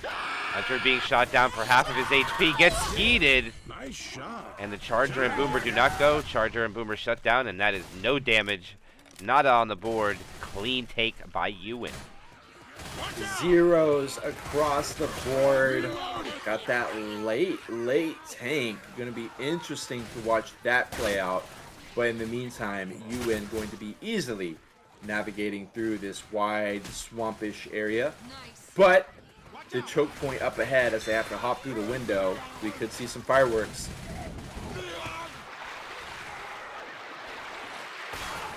Hunter being shot down for half of his HP, gets skeeted. Nice shot. And the Charger and Boomer do not go. Charger and Boomer shut down, and that is no damage. Not on the board. Clean take by Uwin. Zeros across the board. Got that late tank. Going to be interesting to watch that play out. But in the meantime, Uwin going to be easily navigating through this wide swampish area. But the choke point up ahead as they have to hop through the window. We could see some fireworks.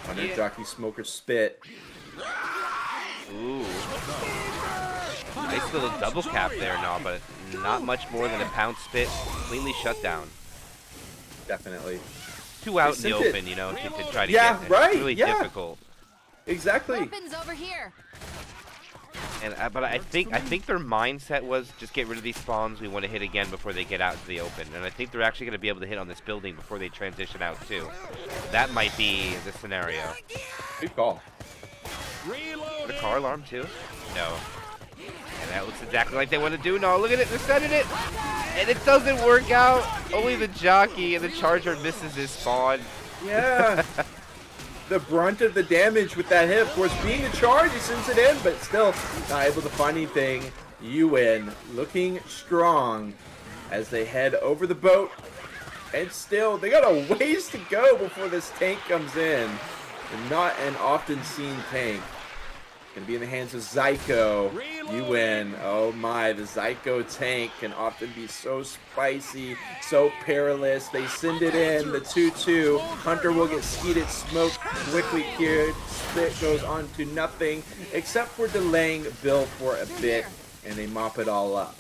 Under jockey smoker spit. Ooh. Nice little double cap there, but not much more than a pound spit. Cleanly shut down. Definitely. 2 out in the open, to try to yeah, get it. right. It's really difficult. Exactly. Weapons over here. And but I think their mindset was just get rid of these spawns. We want to hit again before they get out into the open. And I think they're actually going to be able to hit on this building before they transition out too. That might be the scenario. Good call. The car alarm too? No. And that looks exactly like they want to do. No, look at it. They're setting it. And it doesn't work out. Only the jockey and the Charger misses his spawn. Yeah. The brunt of the damage with that hit, of course, being a charge, he sends it in, but still not able to find anything. Uwin looking strong as they head over the boat. And still, they got a ways to go before this tank comes in. Not an often seen tank. Gonna be in the hands of Zyko. Uwin. Oh my, the Zyko tank can often be so spicy, so perilous. They send it in, the 2-2. Hunter will get skeeted, smoke quickly cured. Spit goes on to nothing, except for delaying Bill for a bit, and they mop it all up.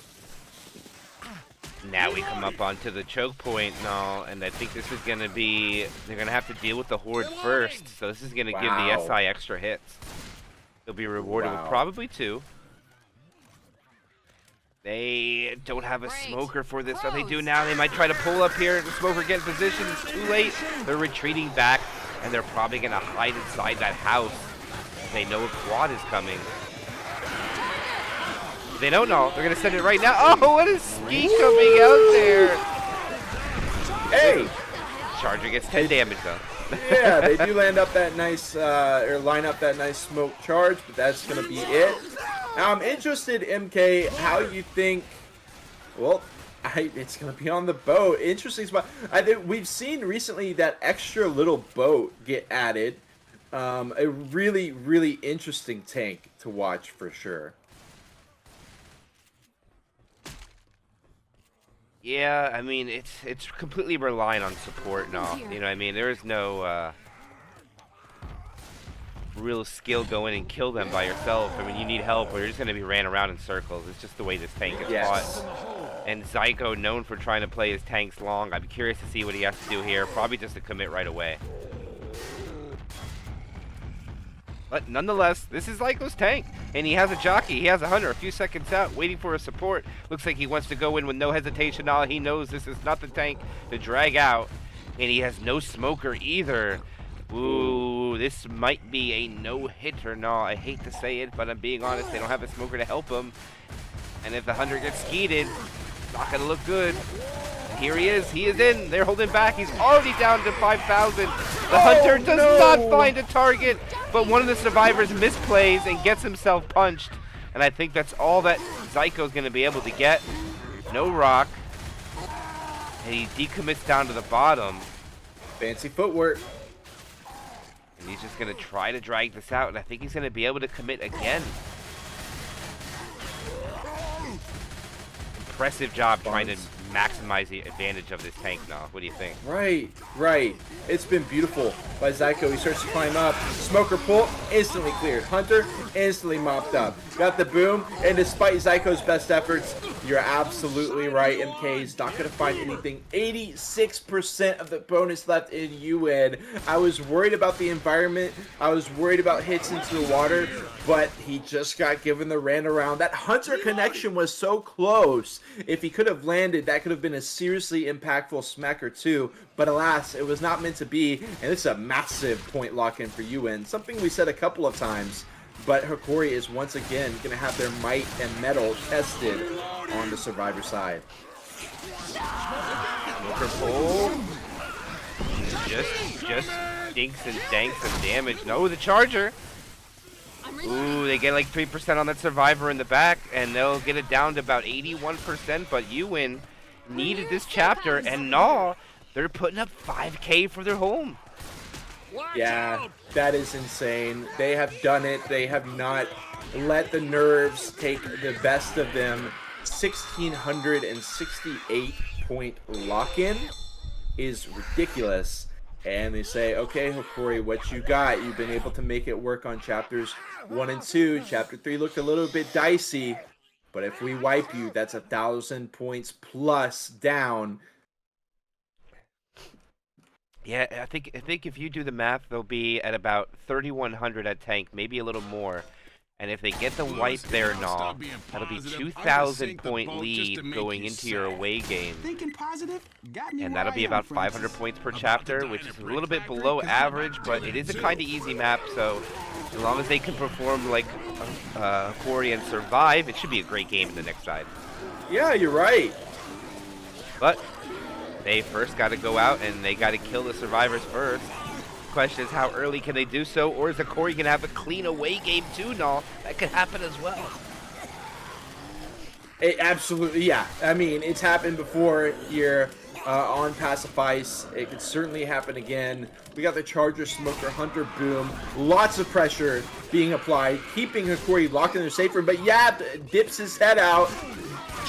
Now we come up onto the choke point, and I think this is going to be, they're going to have to deal with the Horde first, so this is going to give the SI extra hits. They'll be rewarded with probably 2. They don't have a smoker for this. What they do now, they might try to pull up here. The smoker gets in position. It's too late. They're retreating back, and they're probably going to hide inside that house. They know a quad is coming. They don't know. They're going to send it right now. Oh, what is Ski coming out there? Hey! Charger gets 10 damage, though. Yeah, they do land up that nice, or line up that nice smoke charge, but that's going to be it. Now, I'm interested, MK, how you think, well, it's going to be on the boat. Interesting spot. I think we've seen recently that extra little boat get added. A really, really interesting tank to watch for sure. Yeah, I mean, it's completely relying on support now. You know what I mean? There is no real skill go in and kill them by yourself. I mean, you need help or you're just going to be ran around in circles. It's just the way this tank is fought. And Zyko, known for trying to play his tanks long. I'm curious to see what he has to do here. Probably just to commit right away. But nonetheless, this is Zyko's tank. And he has a jockey. He has a hunter a few seconds out waiting for a support. Looks like he wants to go in with no hesitation. Now he knows this is not the tank to drag out. And he has no smoker either. Ooh, this might be a no-hitter. No, I hate to say it, but I'm being honest. They don't have a smoker to help him. And if the hunter gets skeeted, it's not going to look good. Here he is. He is in. They're holding back. He's already down to 5,000. The hunter does not find a target, but one of the survivors misplays and gets himself punched. And I think that's all that Zyko's going to be able to get. No rock. And he decommits down to the bottom. Fancy footwork. And he's just going to try to drag this out, and I think he's going to be able to commit again. Impressive job trying to maximize the advantage of this tank now. What do you think? Right, right. It's been beautiful by Zyko. He starts to climb up. Smoker pull, instantly cleared. Hunter, instantly mopped up. Got the boom, and despite Zyko's best efforts, you're absolutely right. MK is not going to find anything. 86% of the bonus left in Uwin. I was worried about the environment. I was worried about hits into the water, but he just got given the ran around. That Hunter connection was so close. If he could have landed, that could have been a seriously impactful smack or two, but alas, it was not meant to be, and it's a massive point lock-in for Uwin. Something we said a couple of times, but Hokori is once again going to have their might and mettle tested on the Survivor side. Smoker pull. Just dinks and danks of damage. No, the Charger. Ooh, they get like 3% on that Survivor in the back, and they'll get it down to about 81%, but Uwin needed this chapter, and no, they're putting up 5K for their home. Yeah, that is insane. They have done it. They have not let the nerves take the best of them. 1,668 point lock-in is ridiculous. And they say, okay, Hokori, what you got? You've been able to make it work on chapters 1 and 2. Chapter 3 looked a little bit dicey, but if we wipe you, that's 1,000 points plus down. Yeah, I think if you do the math, they'll be at about 3,100 at tank, maybe a little more. And if they get the wipe there, no, that'll be 2,000 point lead going into your away game. And that'll be about 500 points per chapter, which is a little bit below average, but it is a kind of easy map, so as long as they can perform like Hokori and survive, it should be a great game in the next side. Yeah, you're right. But they first got to go out and they got to kill the survivors first. Question is, how early can they do so, or is Hokori gonna have a clean away game too? No, that could happen as well. Absolutely, yeah. I mean, it's happened before here on Pacifice. It could certainly happen again. We got the Charger, Smoker, Hunter, boom. Lots of pressure being applied, keeping Hokori locked in their safe room. But yeah, dips his head out.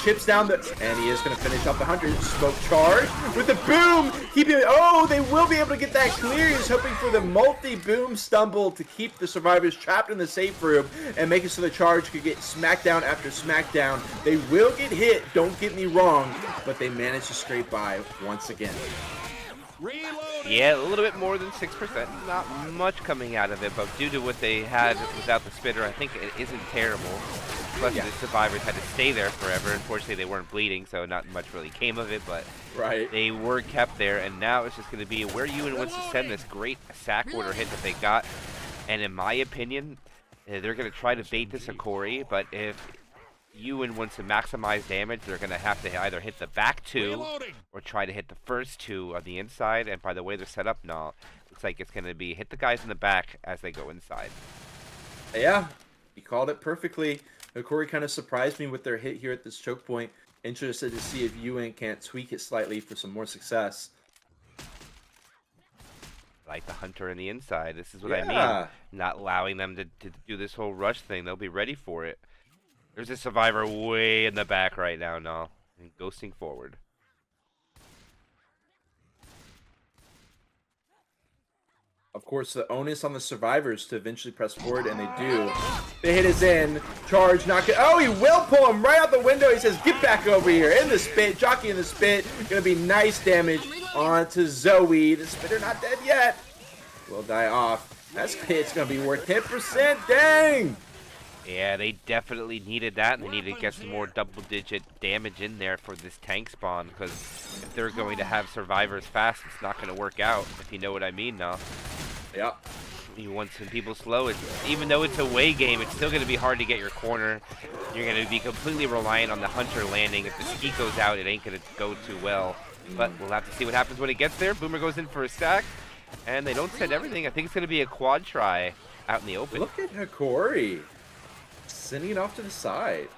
Chips down the, and he is going to finish off the Hunter. Smoke charge with the boom. Keeping it. Oh, they will be able to get that clear. He's hoping for the multi-boom stumble to keep the survivors trapped in the safe room and make it so the charge could get smackdown after smackdown. They will get hit, don't get me wrong, but they managed to scrape by once again. Yeah, a little bit more than 6%. Not much coming out of it, but due to what they had without the spitter, I think it isn't terrible. Plus, the survivors had to stay there forever. Unfortunately, they weren't bleeding, so not much really came of it, but they were kept there, and now it's just going to be where Uwin wants to send this great sack order hit that they got. And in my opinion, they're going to try to bait this Hokori, but if Uwin wants to maximize damage, they're going to have to either hit the back two or try to hit the first two on the inside. And by the way they're set up now, looks like it's going to be hit the guys in the back as they go inside. Yeah, you called it perfectly. Hokori kind of surprised me with their hit here at this choke point. Interested to see if Uwin can't tweak it slightly for some more success. Like the Hunter in the inside. This is what I mean. Not allowing them to do this whole rush thing. They'll be ready for it. There's a survivor way in the back right now, and ghosting forward. Of course, the onus on the survivors to eventually press forward, and they do. The hit is in. Charge, knock it. Oh, he will pull him right out the window. He says, get back over here. In the spit. Jockey in the spit. Going to be nice damage onto Zoe. The spitter not dead yet. Will die off. That's hit's going to be worth 10%. Dang. Yeah, they definitely needed that, and they needed to get some more double-digit damage in there for this tank spawn, because if they're going to have survivors fast, it's not going to work out, if you know what I mean now. Yep. You want some people slow. Even though it's a away game, it's still going to be hard to get your corner. You're going to be completely reliant on the Hunter landing. If the ski goes out, it ain't going to go too well. But we'll have to see what happens when it gets there. Boomer goes in for a stack, and they don't send everything. I think it's going to be a quad try out in the open. Look at Hokori. Sending it off to the side.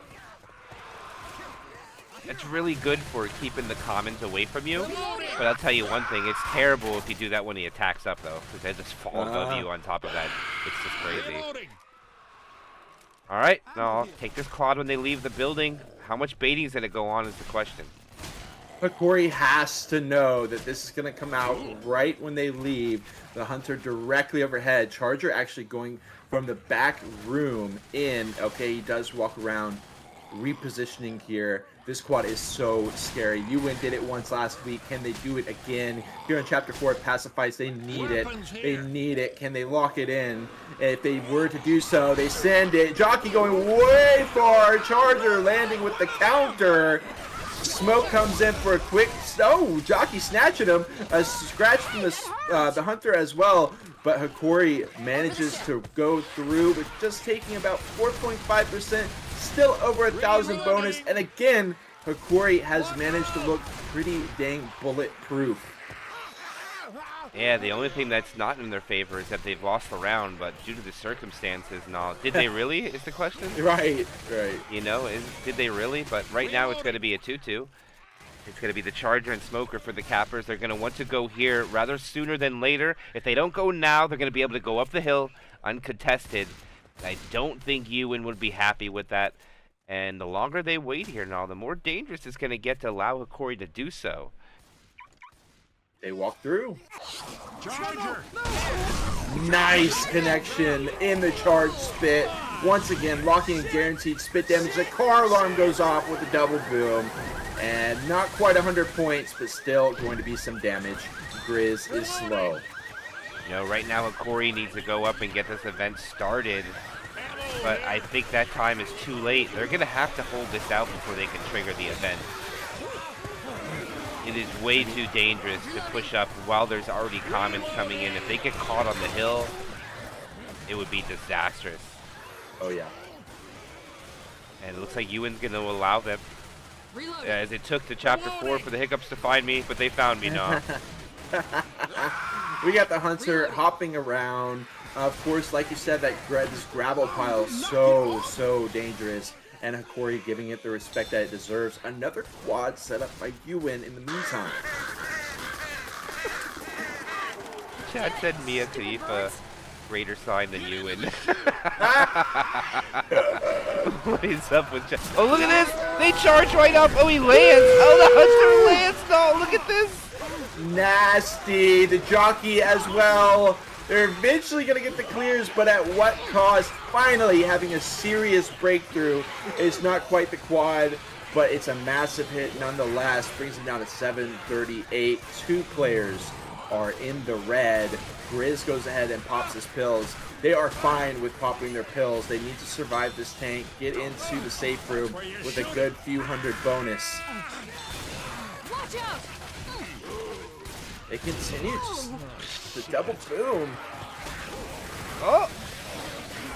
it's really good for keeping the commons away from you. But I'll tell you one thing, it's terrible if you do that when he attacks up, though, because they just fall above you on top of that. It's just crazy. All right, now take this quad when they leave the building. How much baiting is going to go on is the question. Hokori has to know that this is going to come out right when they leave. The Hunter directly overhead. Charger actually going from the back room in. Okay, he does walk around. Repositioning here. This quad is so scary. Uwin did it once last week. Can they do it again? Here in Chapter 4, Pacifies, they need it. They need it. Can they lock it in? If they were to do so, they send it. Jockey going way far. Charger landing with the counter. Smoke comes in for a quick... Oh, Jockey snatching him. A scratch from the Hunter as well. But Hokori manages to go through with just taking about 4.5%. Still over 1,000 bonus. And again, Hokori has managed to look pretty dang bulletproof. Yeah, the only thing that's not in their favor is that they've lost the round, but due to the circumstances and all, did they really, is the question? Right. You know, did they really? But right now it's going to be a 2-2. It's going to be the Charger and Smoker for the Cappers. They're going to want to go here rather sooner than later. If they don't go now, they're going to be able to go up the hill uncontested. I don't think Uwin would be happy with that. And the longer they wait here now, the more dangerous it's going to get to allow Hokori to do so. They walk through. Charger. Nice connection in the charge spit. Once again, locking in guaranteed spit damage. The car alarm goes off with a double boom. And not quite 100 points, but still going to be some damage. Grizz is slow. You know, right now Hokori needs to go up and get this event started. But I think that time is too late. They're going to have to hold this out before they can trigger the event. It is way too dangerous to push up while there's already commons coming in. If they get caught on the hill, it would be disastrous. Oh, yeah. And it looks like Uwin's going to allow them. As it took to Chapter 4 for the hiccups to find me, but they found me now. We got the Hunter hopping around. Of course, like you said, that this gravel pile is so dangerous. And Hokori giving it the respect that it deserves. Another quad set up by Uwin in the meantime. Chad said Mia Khalifa greater sign than Uwin. What is up with Chad? Oh, look at this! They charge right up! Oh, he lands! Oh, the Hunter lands! No, look at this! Nasty! The jockey as well. They're eventually going to get the clears, but at what cost? Finally having a serious breakthrough. It's not quite the quad, but it's a massive hit nonetheless. Brings them down to 738. Two players are in the red. Grizz goes ahead and pops his pills. They are fine with popping their pills. They need to survive this tank, get into the safe room with a good few hundred bonus. Watch out! They continue to double boom. Oh!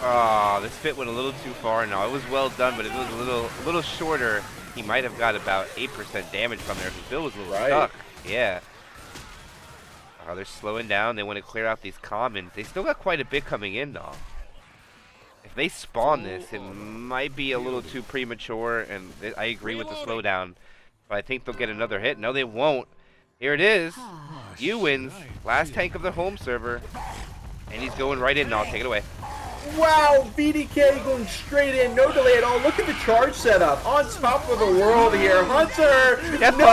Oh, this fit went a little too far now. It was well done, but if it was a little shorter, he might have got about 8% damage from there. His bill was a little stuck. Yeah. Oh, they're slowing down. They want to clear out these commons. They still got quite a bit coming in, though. If they spawn this, it might be a little too premature, and I agree with the slowdown. But I think they'll get another hit. No, they won't. Here it is. Uwin's last tank of the home server. And he's going right in now. Take it away. Wow, VDK going straight in, no delay at all. Look at the charge setup. On top of the world here. Hunter! He's in the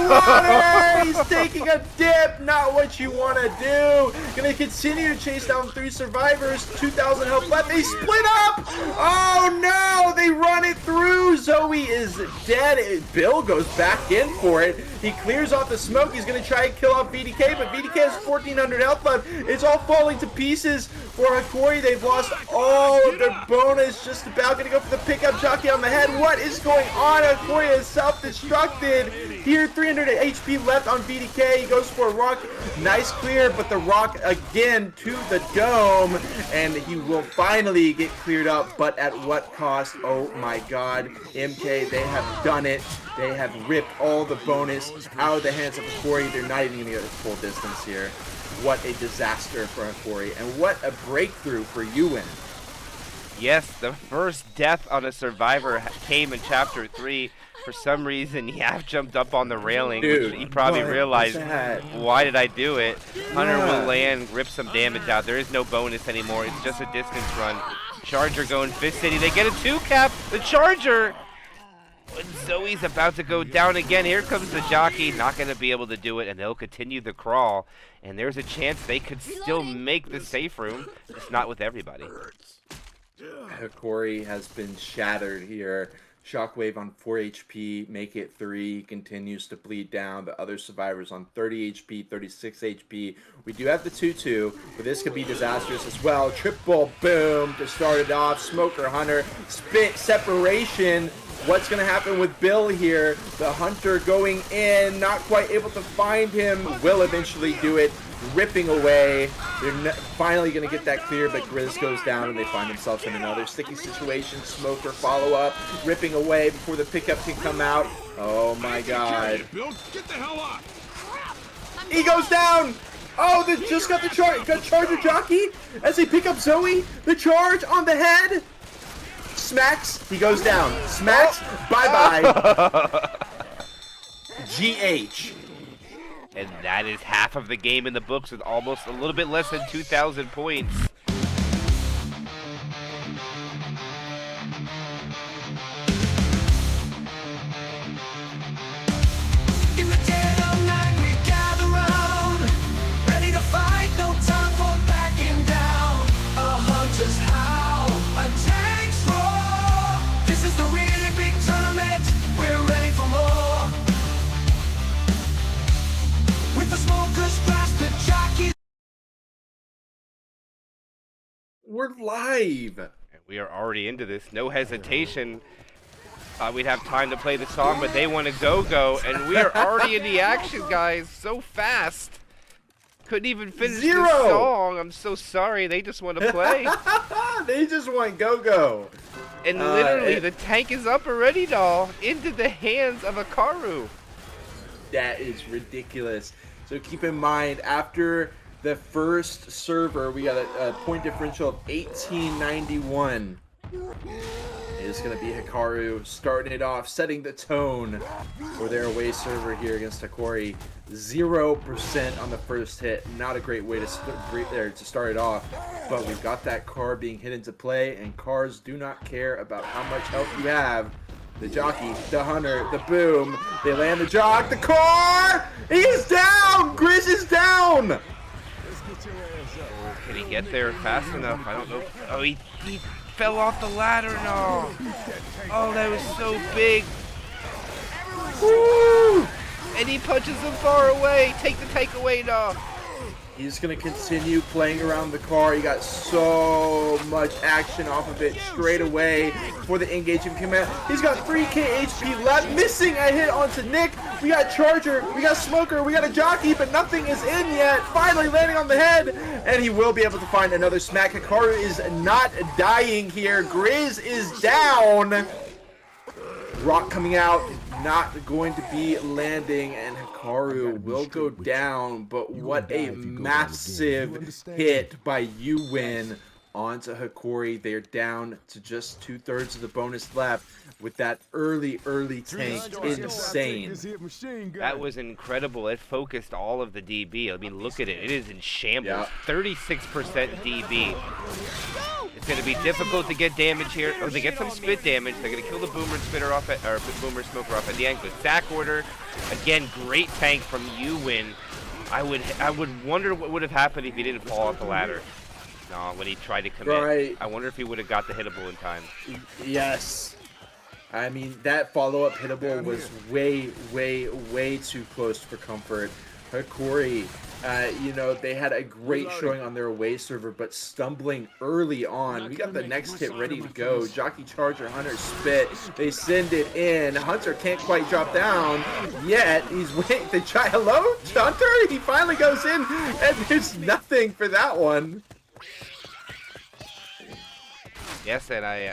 water! He's taking a dip! Not what you want to do. Gonna continue to chase down 3 survivors. 2,000 health left. They split up! Oh no! They run it through! Zoe is dead. Bill goes back in for it. He clears off the smoke. He's gonna try and kill off VDK, but VDK has 1,400 health left. It's all falling to pieces for Hokori. They've lost all of their bonus. Just about going to go for the pickup jockey on the head. What is going on? Hokori is self-destructed. Here, 300 HP left on VDK. He goes for a rock. Nice clear, but the rock again to the dome. And he will finally get cleared up, but at what cost? Oh my god. MK, they have done it. They have ripped all the bonus out of the hands of Hokori. They're not even going to get a full distance here. What a disaster for Hokori, and what a breakthrough for Uwin. Yes, the first death on a survivor came in Chapter 3. For some reason, Yap jumped up on the railing, Dude, which he probably what realized, was that? why did I do it? Hunter will Yeah. land, rip some damage out. There is no bonus anymore. It's just a distance run. Charger going Fist City. They get a 2-cap. The Charger! When Zoe's about to go down again, here comes the jockey. Not going to be able to do it, and they'll continue the crawl. And there's a chance they could still make the safe room. Just not with everybody. Hokori has been shattered here. Shockwave on 4 HP, make it 3, continues to bleed down. The other survivors on 30 HP, 36 HP. We do have the 2-2, but this could be disastrous as well. Triple boom to start it off. Smoker Hunter, spit separation. What's going to happen with Bill here? The Hunter going in, not quite able to find him. Will eventually do it, ripping away. They're finally going to get that clear, but Grizz goes down and they find themselves in another sticky situation. Smoker follow-up, ripping away before the pickup can come out. Oh my god. Bill, get the hell up! He goes down! Oh, they just got the Charger jockey as they pick up Zoe. The charge on the head. Smacks, he goes down. Smacks, bye-bye. GH. And that is half of the game in the books with almost a little bit less than 2,000 points. In the dead of night we gather round, ready to fight, no time for backing down. A hunter's howl, a tank's roar. This is the really big tournament, we're ready for more. With the smokers grasp the jockey. We're live. And we are already into this. No hesitation. We'd have time to play the song, but they want to go, and we are already in the action, guys. So fast. Couldn't even finish the song. I'm so sorry. They just want to play. They just want go-go. And literally, the tank is up already, doll. Into the hands of Hokori. That is ridiculous. So keep in mind, after the first server, we got a point differential of 1891. It's going to be Hokori starting it off, setting the tone for their away server here against Hokori. 0% on the first hit. Not a great way to start it off. But we've got that car being hit into play, and cars do not care about how much health you have. The jockey, the hunter, the boom. They land the jock, the car! He's down! Grizz is down! Can he get there fast enough? I don't know. Oh, he fell off the ladder and all. Oh, that was so big. Woo! And he punches him far away. Take the takeaway, dog. He's going to continue playing around the car. He got so much action off of it straight away before the engagement came out. He's got 3k HP left, missing a hit onto Nick. We got Charger, we got Smoker, we got a jockey, but nothing is in yet. Finally landing on the head, and he will be able to find another smack. Hokori is not dying here. Grizz is down. Rock coming out, not going to be landing, and Hokori will go down, but what a massive hit by Uwin onto Hokori. They are down to just 2/3 of the bonus left with that early tank. Insane. That was incredible. It focused all of the DB. I mean, look at it. It is in shambles. 36% DB. It's going to be difficult to get damage here. Oh, they get some spit damage. They're going to kill the boomer and spitter off at, or boomer smoker off at the end. Good sack order. Again, great tank from Uwin. I would wonder what would have happened if he didn't fall off the ladder. No, when he tried to commit. Right. I wonder if he would have got the hittable in time. Yes. I mean, that follow-up hittable was way too close for comfort. Hokori, you know, they had a great showing on their away server, but stumbling early on. We got the next hit ready to go. Jockey Charger, Hunter spit. They send it in. Hunter can't quite drop down yet. He's waiting. They try. Hello, Hunter? He finally goes in, and there's nothing for that one. Yes, and I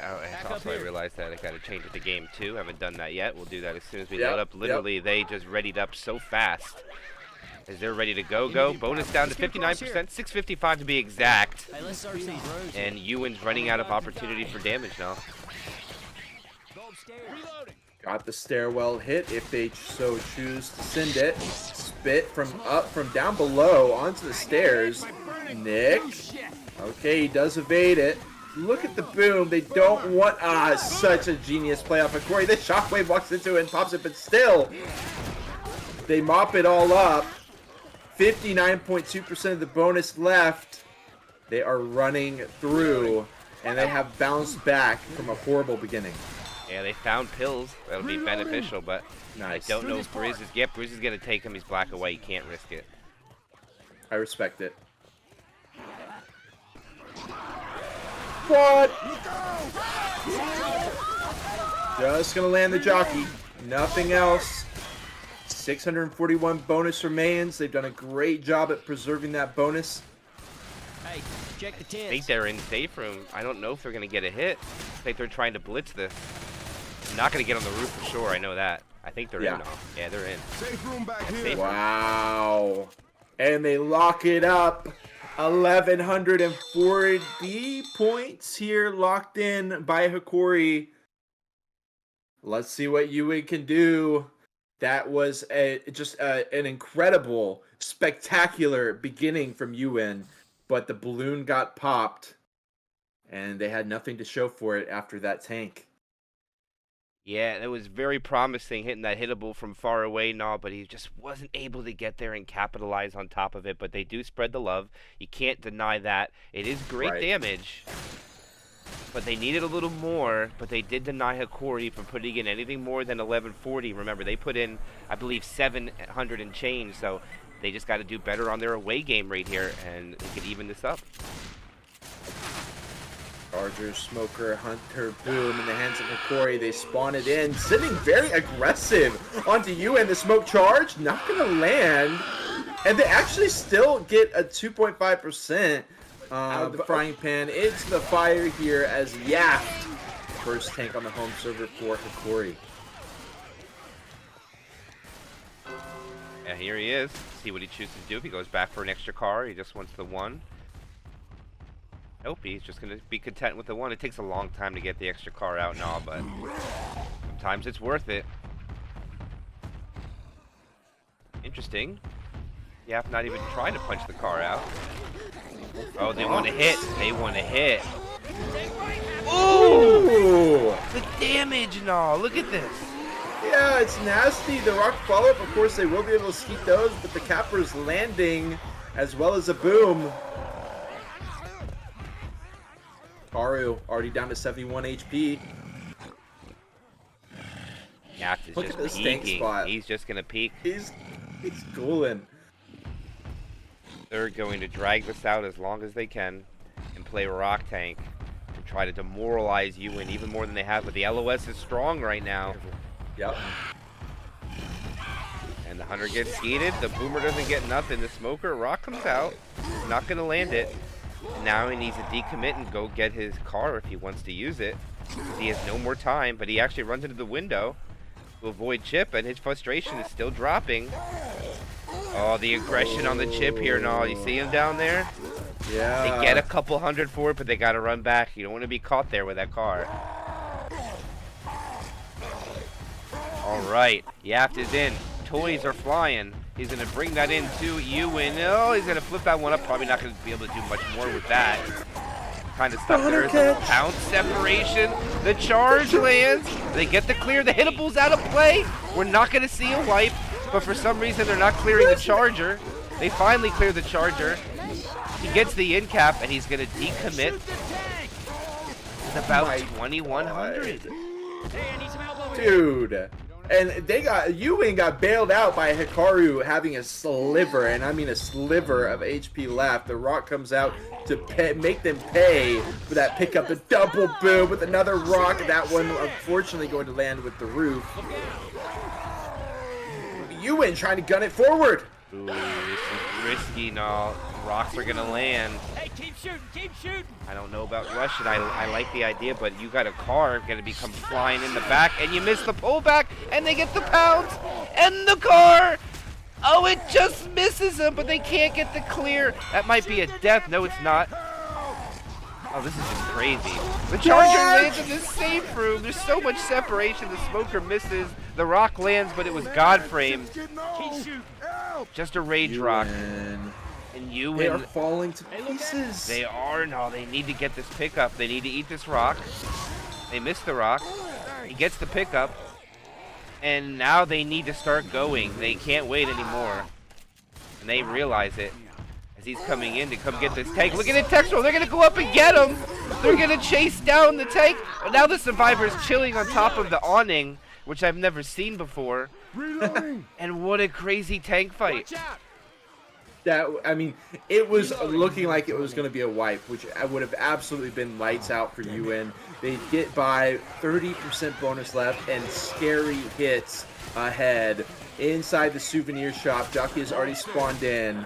realized that I got to change it to game 2. Haven't done that yet. We'll do that as soon as we load up. Literally, they just readied up so fast. As they're ready to go. Bonus down to 59%, 655 to be exact. Hey, let's start seeing bros. And Uwin's running out of opportunity for damage now. Got the stairwell hit if they so choose to send it. Spit from down below onto the stairs. Nick. Okay, he does evade it. Look at the boom. They don't want such a genius play off of Hokori. The shockwave walks into it and pops it, but still they mop it all up. 59.2% of the bonus left. They are running through, and they have bounced back from a horrible beginning. Yeah, they found pills. That'll be beneficial, but Nice. I don't know if Grizz is... Yep, Grizz is going to take him. He's black away. You can't risk it. I respect it. What? Just gonna land the jockey. Nothing else. 641 bonus remains. They've done a great job at preserving that bonus. Hey, check the I think tents. they're in safe room. I don't know if they're going to get a hit. I think they're trying to blitz this. I'm not going to get on the roof for sure. I know that. I think they're in now. Yeah, they're in. Safe room back Safe here. room. Wow. And they lock it up. 1,140 points here locked in by Hokori. Let's see what Uwin can do. That was just an incredible, spectacular beginning from Uwin, but the balloon got popped, and they had nothing to show for it after that tank. Yeah, it was very promising hitting that hittable from far away, but he just wasn't able to get there and capitalize on top of it. But they do spread the love. You can't deny that. It is great damage, but they needed a little more. But they did deny Hokori from putting in anything more than 1140. Remember, they put in, I believe, 700 and change. So they just got to do better on their away game right here, and they could even this up. Charger, Smoker, Hunter, Boom in the hands of Hokori. They spawn it in, sitting very aggressive onto Uwin. The smoke charge, not going to land. And they actually still get a 2.5% the frying pan into the fire here as Yaft, first tank on the home server for Hokori. Yeah, here he is. See what he chooses to do. If he goes back for an extra car, he just wants the one. Nope, he's just going to be content with the one. It takes a long time to get the extra car out now, but sometimes it's worth it. Interesting. Yap not even trying to punch the car out. Oh, they want to hit. They want to hit. Ooh! The damage, no. Look at this. Yeah, it's nasty. The rock follow-up, of course, they will be able to skeet those, but the capper's landing as well as a boom. Karu already down to 71 HP. Yap is Look just at this tank peeking. spot. He's just going to peek. He's cooling. They're going to drag this out as long as they can and play rock tank and try to demoralize Uwin even more than they have. But the LOS is strong right now. Yep. And the Hunter gets skeeted. The Boomer doesn't get nothing. The Smoker rock comes out. He's not going to land it. Now he needs to decommit and go get his car if he wants to use it. He has no more time, but he actually runs into the window to avoid chip, and his frustration is still dropping. Oh, the aggression on the chip here, no. You see him down there? Yeah. They get a couple hundred for it, but they got to run back. You don't want to be caught there with that car. All right, Yaft is in. Toys are flying. He's going to bring that in to Uwin. Oh, he's going to flip that one up. Probably not going to be able to do much more with that. Kind of stuck there. The pound separation. The charge lands. They get the clear. The hittable's out of play. We're not going to see a wipe, but for some reason they're not clearing the charger. They finally clear the charger. He gets the in cap, and he's going to decommit. It's about 2,100. Hey, I need some help over here. Dude. And Uwin got bailed out by Hikaru having a sliver, and I mean a sliver of HP left. The rock comes out to make them pay for that pickup. The double boom with another rock. That one unfortunately going to land with the roof. Uwin trying to gun it forward. Ooh, this is risky now. Rocks are going to land. Hey, keep shooting, keep shooting. I don't know about rushing. I like the idea, but you got a car going to become flying in the back, and you miss the pullback, and they get the pounds, and the car. Oh, it just misses him, but they can't get the clear. That might be a death. No, it's not. Oh, this is just crazy. The Charger lands in the safe room. There's so much separation. The Smoker misses. The rock lands, but it was God framed. Just a rage rock. And Uwin, they are falling to pieces. They are. No, they need to get this pickup. They need to eat this rock. They missed the rock. He gets the pickup. And now they need to start going. They can't wait anymore. And they realize it as he's coming in to come get this tank. Look at it, Textual. They're going to go up and get him. They're going to chase down the tank. But now the Survivor's chilling on top of the awning, which I've never seen before. And what a crazy tank fight. It was looking like it was going to be a wipe, which would have absolutely been lights out for Uwin. They get by 30% bonus left and scary hits ahead. Inside the souvenir shop, Jockey has already spawned in.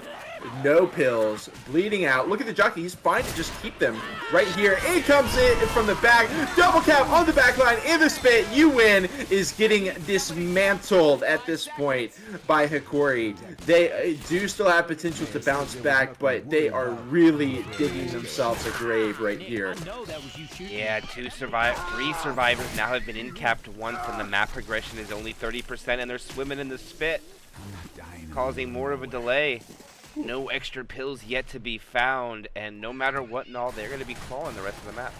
No pills, bleeding out. Look at the Jockey. He's fine to just keep them right here. In comes it from the back. Double cap on the back line in the spit. Uwin is getting dismantled at this point by Hokori. They do still have potential to bounce back, but they are really digging themselves a grave right here. Yeah, three survivors now have been in-capped once, and the map progression is only 30%, and they're swimming in the spit, causing more of a delay. No extra pills yet to be found, and no matter what and all, they're going to be clawing the rest of the map.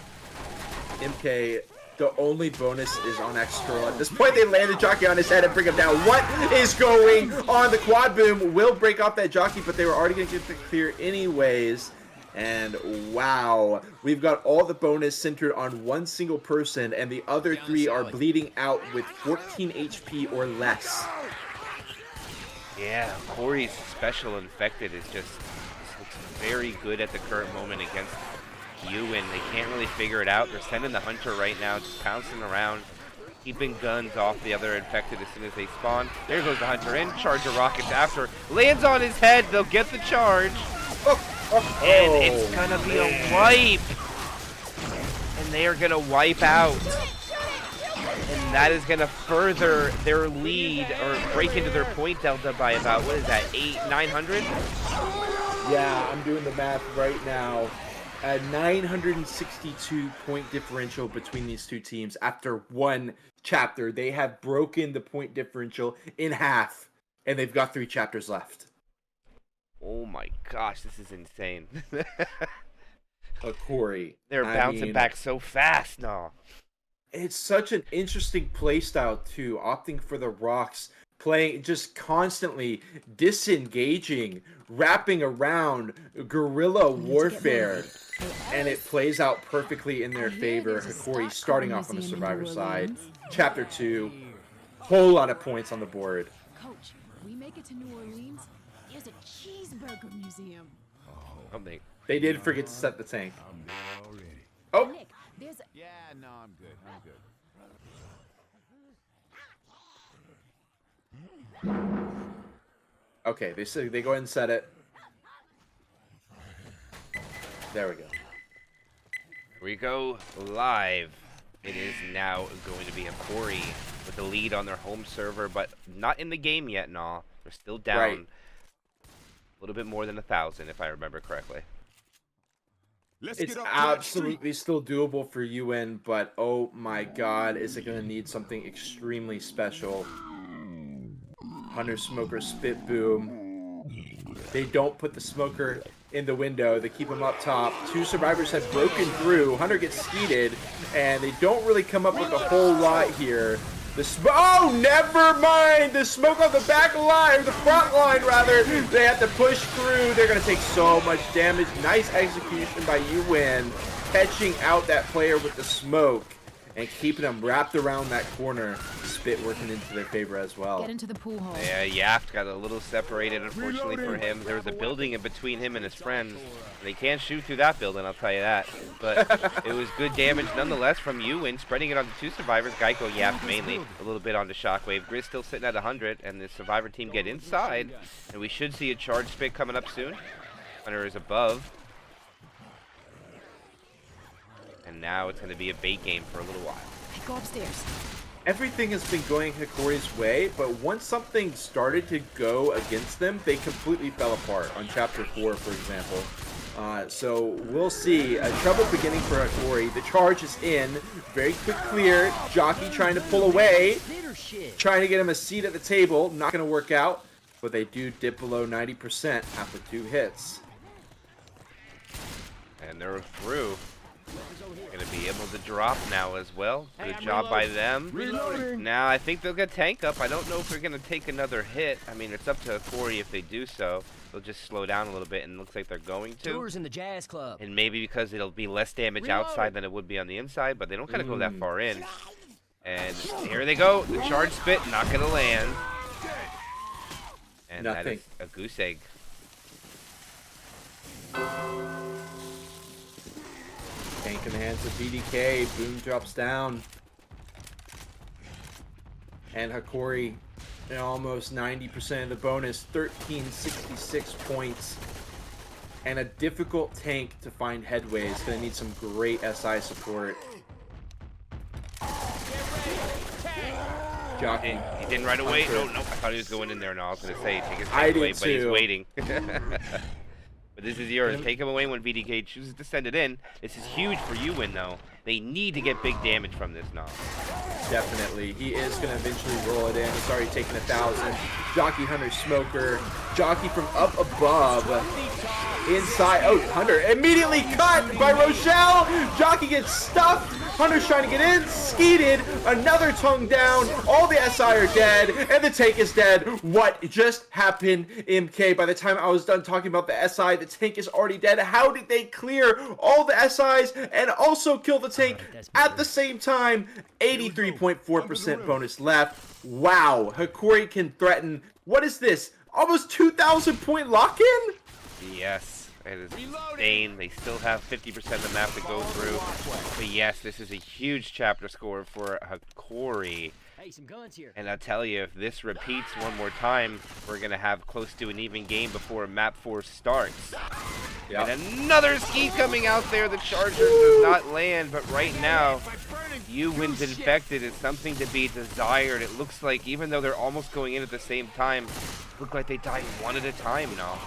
MK, the only bonus is on extra. At this point, they land the Jockey on his head and bring him down. What is going on? The quad boom will break off that Jockey, but they were already going to get the clear anyways. And wow, we've got all the bonus centered on one single person, and the other three are bleeding out with 14 HP or less. Yeah, Corey's special infected is just looks very good at the current moment against Uwin. They can't really figure it out. They're sending the Hunter right now, just pouncing around, keeping guns off the other infected as soon as they spawn. There goes the Hunter in, charge of rockets after, lands on his head. They'll get the charge, and it's gonna be a wipe, and they are gonna wipe out. And that is going to further their lead, or break into their point delta by about, what is that, 900? Yeah, I'm doing the math right now. A 962 point differential between these two teams after one chapter. They have broken the point differential in half, and they've got 3 chapters left. Oh my gosh, this is insane. Hokori. They're bouncing back so fast now. It's such an interesting playstyle too, opting for the rocks, playing just constantly disengaging, wrapping around, guerrilla warfare, and it plays out perfectly in their favor. Hokori starting off on the survivor side. Chapter 2, whole lot of points on the board. Coach, we make it to New Orleans, there's a cheeseburger museum. Something. They did forget to set the tank. Oh. Nick, there's a... Yeah, no, I'm good. Okay, they go ahead and set it. There we go. Here we go live. It is now going to be Hokori with the lead on their home server, but not in the game yet, no. They're still down. Right. A little bit more than 1,000, if I remember correctly. It's absolutely still doable for Uwin, but oh my god, is it going to need something extremely special. Hunter Smoker Spit Boom. They don't put the Smoker in the window. They keep him up top. 2 survivors have broken through. Hunter gets skeeted, and they don't really come up with a whole lot here. Oh, never mind! The smoke on the back line, or the front line, rather. They have to push through. They're going to take so much damage. Nice execution by Uwin, catching out that player with the smoke and keeping them wrapped around that corner. Spit working into their favor as well. Get into the pool hole. Yeah, Yaft got a little separated, unfortunately for him. There was a building in between him and his friends. They can't shoot through that building, I'll tell you that. But it was good damage nonetheless from Uwin, spreading it onto 2 survivors. Geico, Yaft mainly, a little bit onto Shockwave. Grizz still sitting at 100, and the survivor team get inside. And we should see a charge spit coming up soon. Hunter is above. And now it's going to be a bait game for a little while. Go upstairs. everything has been going Hokori's way, but once something started to go against them, they completely fell apart on Chapter 4, for example. So we'll see. Trouble beginning for Hokori. The charge is in. Very quick clear. Jockey trying to pull away. Trying to get him a seat at the table. Not going to work out. But they do dip below 90% after 2 hits. And they're through. Going to be able to drop now as well. Good job by them. Now I think they'll get tank up. I don't know if they're going to take another hit. I mean, it's up to Hokori if they do so. They'll just slow down a little bit, and it looks like they're going to. Tours in the Jazz Club. And maybe because it'll be less damage outside than it would be on the inside, but they don't kind of go that far in. And here they go. The charge spit, not going to land. And that is a goose egg. Tank in the hands of BDK. Boom drops down. And Hokori, almost 90% of the bonus. 1366 points. And a difficult tank to find headway. It's going to need some great SI support. Jockey. He didn't right away. No, I thought he was going in there. No, I was going to say take his tank away, but he's waiting. But this is yours. Take him away when VDK chooses to send it in. This is huge for Uwin, though. They need to get big damage from this now. Definitely. He is going to eventually roll it in. He's already taken 1,000. Jockey, Hunter, Smoker. Jockey from up above. Inside. Oh, Hunter immediately cut by Rochelle. Jockey gets stuffed. Hunter's trying to get in. Skeeted. Another tongue down. All the SI are dead. And the tank is dead. What just happened, MK? By the time I was done talking about the SI, the tank is already dead. How did they clear all the SIs and also kill the tank at the same time? 83.4% bonus left. Wow. Hokori can threaten. What is this? Almost 2,000 point lock-in? Yes. It is insane. They still have 50% of the map to go through. But yes, this is a huge chapter score for Hokori. Hey, some guns here. And I'll tell you, if this repeats one more time, we're going to have close to an even game before map 4 starts. Yep. And another ski coming out there. The Charger does not land, but right now, Uwin's infected is something to be desired. It looks like, even though they're almost going in at the same time, look like they die one at a time now.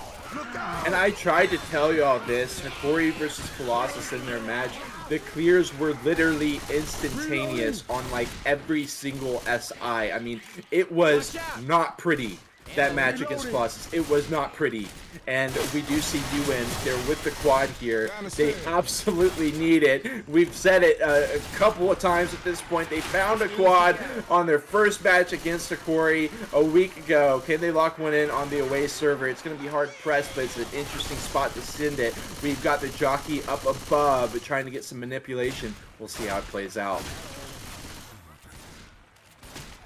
And I tried to tell you all this. Hokori versus Colossus in their match, the clears were literally instantaneous on like every single SI. I mean, it was not pretty. That match against Colossus, it was not pretty. And we do see Uwin, they're with the quad here. They absolutely need it. We've said it a couple of times at this point. They found a quad on their first match against Hokori a week ago. Can they lock one in on the away server? It's going to be hard pressed, but it's an interesting spot to send it. We've got the Jockey up above trying to get some manipulation. We'll see how it plays out.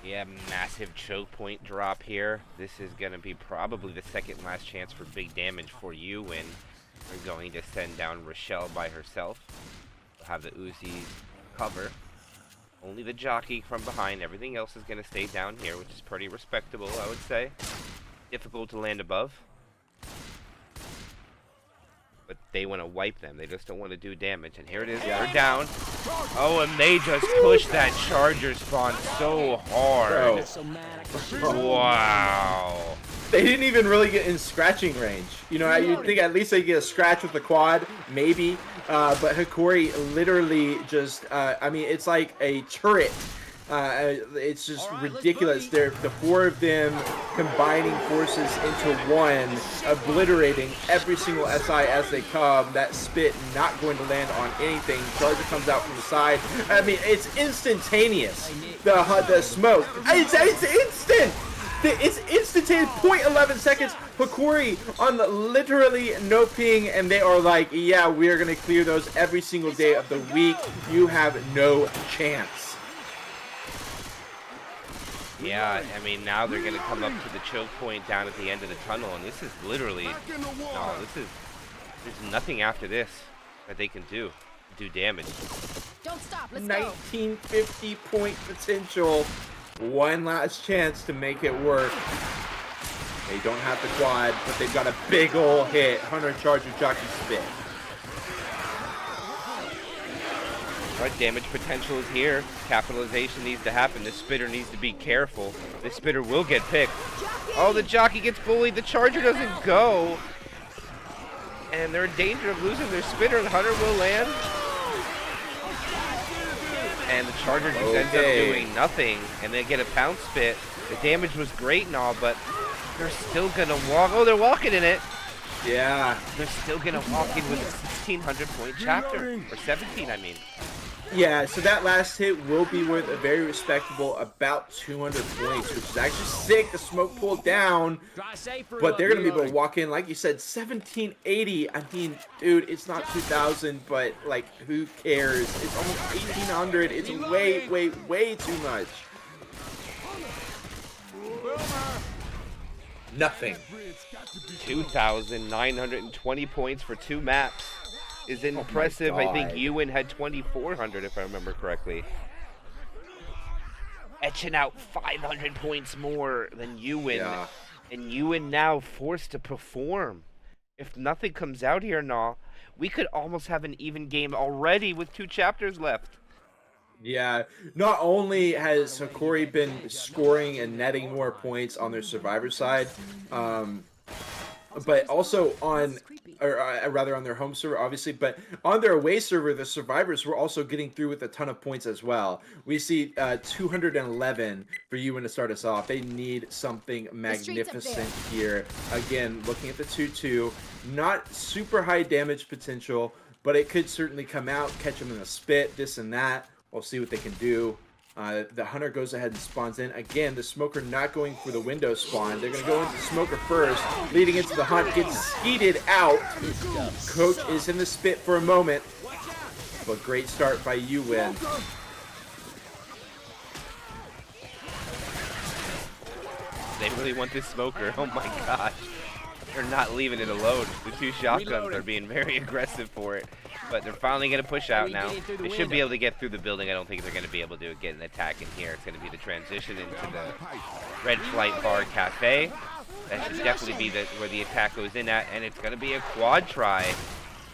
Yeah, massive choke point drop here. This is going to be probably the second last chance for big damage for Uwin. We're going to send down Rochelle by herself. We'll have the Uzis cover. Only the Jockey from behind. Everything else is going to stay down here, which is pretty respectable, I would say. Difficult to land above. But they want to wipe them. They just don't want to do damage. And here it is. They're down. Oh, and they just pushed that Charger spawn so hard. Wow. They didn't even really get in scratching range. You know, you'd think at least they get a scratch with the quad, maybe. But Hokori literally just, I mean, it's like a turret. It's just ridiculous. They're the 4 of them combining forces into one, obliterating every single SI as they come. That spit not going to land on anything. Charger comes out from the side. I mean, it's instantaneous. The smoke. It's instant. It's instantaneous. 0.11 seconds. Hokori on literally no ping, and they are like, yeah, we are going to clear those every single day of the week. You have no chance. Yeah, I mean, now they're going to come up to the choke point down at the end of the tunnel, and this is literally, no, there's nothing after this that they can do damage. Don't stop, let's 1950 point potential. One last chance to make it work. They don't have the quad, but they've got a big ol' hit. Hunter Charger Jockey spit. Right, damage potential is here. Capitalization needs to happen. This spitter needs to be careful. This spitter will get picked. Oh, the jockey gets bullied. The charger doesn't go. And they're in danger of losing their spitter. The hunter will land. And the charger just ends up doing nothing. And they get a pound spit. The damage was great and all, but they're still going to walk. Oh, they're walking in it. Yeah. They're still going to walk in with a 1,600 point chapter. Or 17, I mean. Yeah, so that last hit will be worth a very respectable about 200 points, which is actually sick. The smoke pulled down, but they're going to be able to walk in, like you said, 1,780. I mean, dude, it's not 2,000, but, like, who cares? It's almost 1,800. It's way, way, way too much. Nothing. 2,920 points for 2 maps is impressive. I think Uwin had 2,400 if I remember correctly. Etching out 500 points more than Uwin. Yeah. And Uwin now forced to perform. If nothing comes out here now, we could almost have an even game already with 2 chapters left. Yeah, not only has Hokori been scoring and netting more points on their survivor side, but also on, or rather on their home server, obviously, but on their away server, the survivors were also getting through with a ton of points as well. We see 211 for Uwin to start us off. They need something magnificent here. Again, looking at the 2-2, not super high damage potential, but it could certainly come out, catch them in a spit, this and that. We'll see what they can do. The hunter goes ahead and spawns in. Again, the smoker not going for the window spawn. They're going to go into smoker first, leading into the hunt, gets skeeted out. Coach is in the spit for a moment, but great start by Uwin. They really want this smoker. Oh my gosh. They're not leaving it alone. The 2 shotguns are being very aggressive for it. But they're finally going to push out now. They should be able to get through the building. I don't think they're going to be able to get an attack in here. It's going to be the transition into the Red Flight Bar Cafe. That should definitely be where the attack goes in at. And it's going to be a quad try.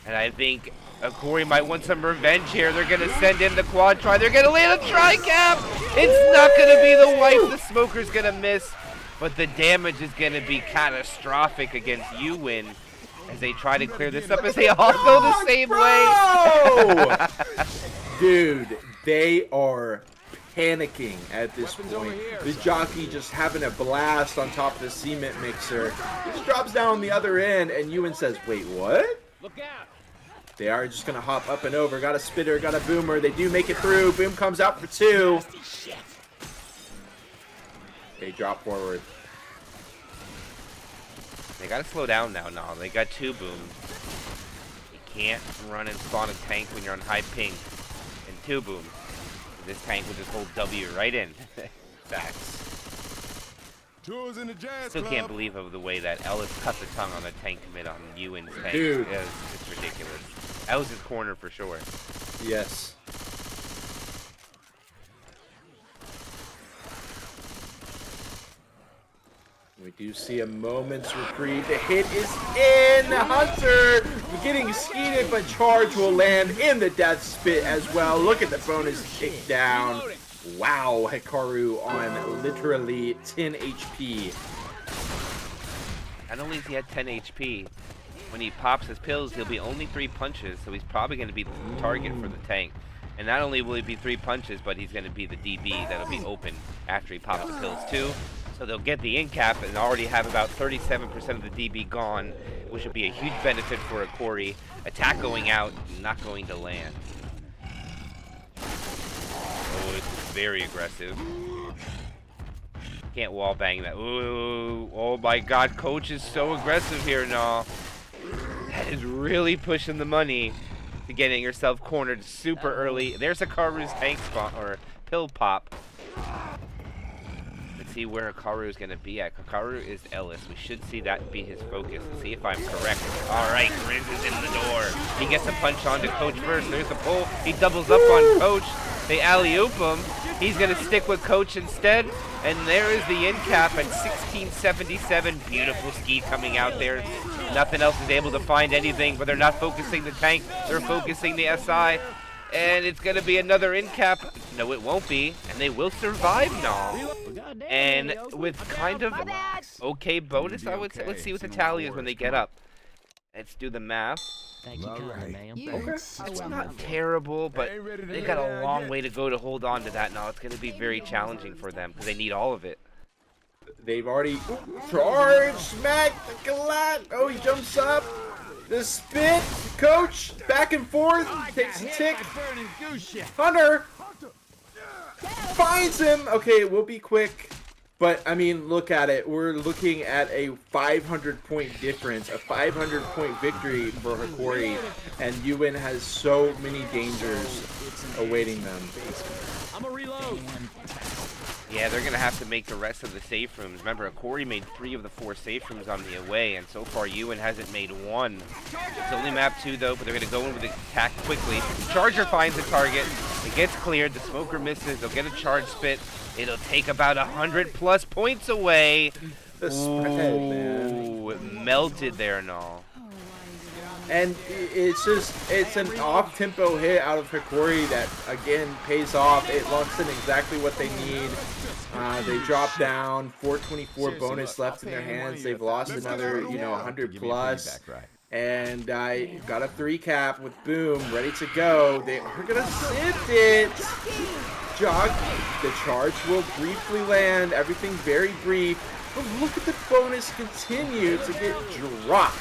And I think Hokori might want some revenge here. They're going to send in the quad try. They're going to land a tri-cap. It's not going to be the wipe. The smoker's going to miss. But the damage is going to be catastrophic against Uwin as they try to clear this up as they all go the same way. Dude, they are panicking at this point. The jockey just having a blast on top of the cement mixer. Just drops down on the other end, and Uwin says, wait, what? Look out. They are just going to hop up and over. Got a spitter, got a boomer. They do make it through. Boom comes out for 2. They drop forward. They gotta slow down now. They got 2 booms. You can't run and spawn a tank when you're on high ping. And 2 booms. This tank will just hold W right in. Facts. Still can't believe of the way that Ellis cut the tongue on the tank mid on Uwin's tank. Dude. It's ridiculous. Ellis' corner for sure. Yes. We do see a moment's reprieve. The hit is in. Hunter getting skeeted, but charge will land in the death spit as well. Look at the bonus kick down. Wow, Hikaru on literally 10 HP. Not only is he at 10 HP, when he pops his pills, he'll be only 3 punches, so he's probably going to be the target for the tank. And not only will he be 3 punches, but he's going to be the DB that'll be open after he pops the pills too. So they'll get the in cap and already have about 37% of the DB gone, which will be a huge benefit for Hokori. Attack going out, not going to land. Oh, it's very aggressive. Can't wall bang that. Ooh, oh my god, Coach is so aggressive here now. That is really pushing the money to getting yourself cornered super early. There's Hikaru's tank spot or pill pop. Let's see where Hikaru is going to be at. Hikaru is Ellis. We should see that be his focus. Let's see if I'm correct. All right, Grizz is in the door. He gets a punch onto Coach first. There's a pull. He doubles up on Coach. They alley-oop him. He's going to stick with Coach instead. And there is the end cap at 1677. Beautiful ski coming out there. Nothing else is able to find anything, but they're not focusing the tank. They're focusing the SI. And it's going to be another in cap. No, it won't be. And they will survive now. And with kind of okay bonus, I would say. Let's see what the tally is when they get up. Let's do the math. Thank you kindly, ma'am. It's not terrible, but they've got a long way to go to hold on to that now. It's going to be very challenging for them because they need all of it. They've already charged, smack the collat. Oh, he jumps up. The spit, coach, back and forth, takes a tick. Hunter finds him. Okay, we'll be quick. But, I mean, look at it. We're looking at a 500-point difference, a 500-point victory for Hokori. And Uwin has so many dangers awaiting them. I'm a reload. Yeah, they're going to have to make the rest of the safe rooms. Remember, Hokori made 3 of the 4 safe rooms on the away, and so far Uwin hasn't made 1. It's only map 2, though, but they're going to go in with the attack quickly. Charger finds the target. It gets cleared. The smoker misses. They'll get a charge spit. It'll take about 100+ points away. The spread, man. It melted there and all. And it's an off-tempo hit out of Hokori that, again, pays off. It locks in exactly what they need. They drop down, 424 bonus left in their hands. They've lost another, 100+. And I got a 3 cap with Boom, ready to go. They are going to sift it. The charge will briefly land. Everything very brief. But look at the bonus continue to get dropped.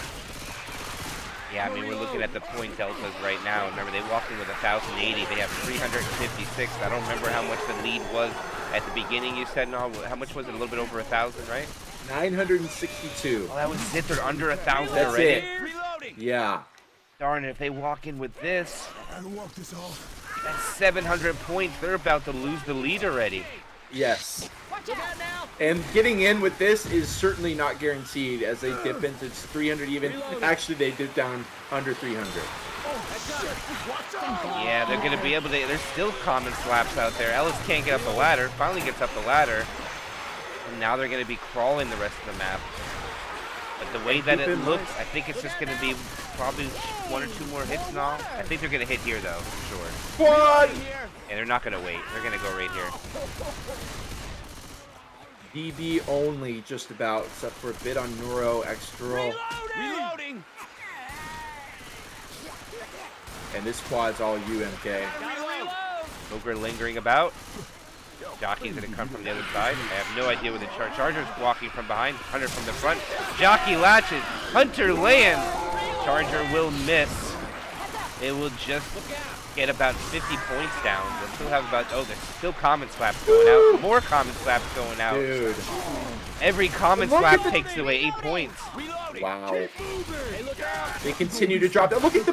Yeah, I mean, we're looking at the point deltas right now. Remember, they walked in with 1,080. They have 356. I don't remember how much the lead was at the beginning. You said, no, how much was it? A little bit over 1,000, right? 962. Oh, that was it. They're under 1,000 That's already. it. Yeah. Darn it, if they walk in with this, that's 700 points. They're about to lose the lead already. Yes. And getting in with this is certainly not guaranteed as they dip into 300 even. Actually, they dip down under 300. Yeah, they're going to be able to. There's still common slaps out there. Ellis can't get up the ladder. Finally gets up the ladder. And now they're going to be crawling the rest of the map. But the way that it looks, I think it's just going to be probably 1 or 2 more hits now. I think they're going to hit here, though, for sure. What? And they're not going to wait. They're going to go right here. DB only, just about, except for a bit on Neuro, extra. Reloading. And this quad's all UMK. Ogre lingering about. Jockey's going to come from the other side. I have no idea where the Charger's walking from behind. Hunter from the front. Jockey latches. Hunter lands. Charger will miss. It will just get about 50 points down. They'll still have about, there's still common slaps going out. More common slaps going out. Dude. Every common slap takes away 8 points. Wow. They continue to drop. Look at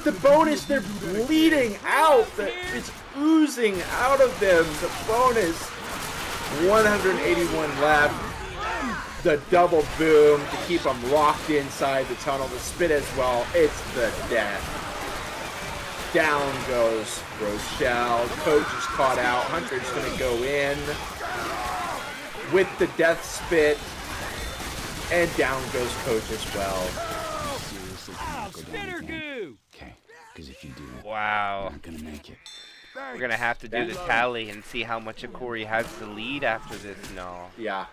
the bonus. They're bleeding out. It's oozing out of them. The bonus. 181 left. The double boom to keep them locked inside the tunnel. The spit as well. It's the death. Down goes Rochelle. Coach is caught out. Hunter's going to go in with the death spit. And down goes Coach as well. Spitter goo. Okay, because if you do, Wow. you're not gonna make it. We're going to have to do the tally and see how much Hokori has the lead after this now. Yeah.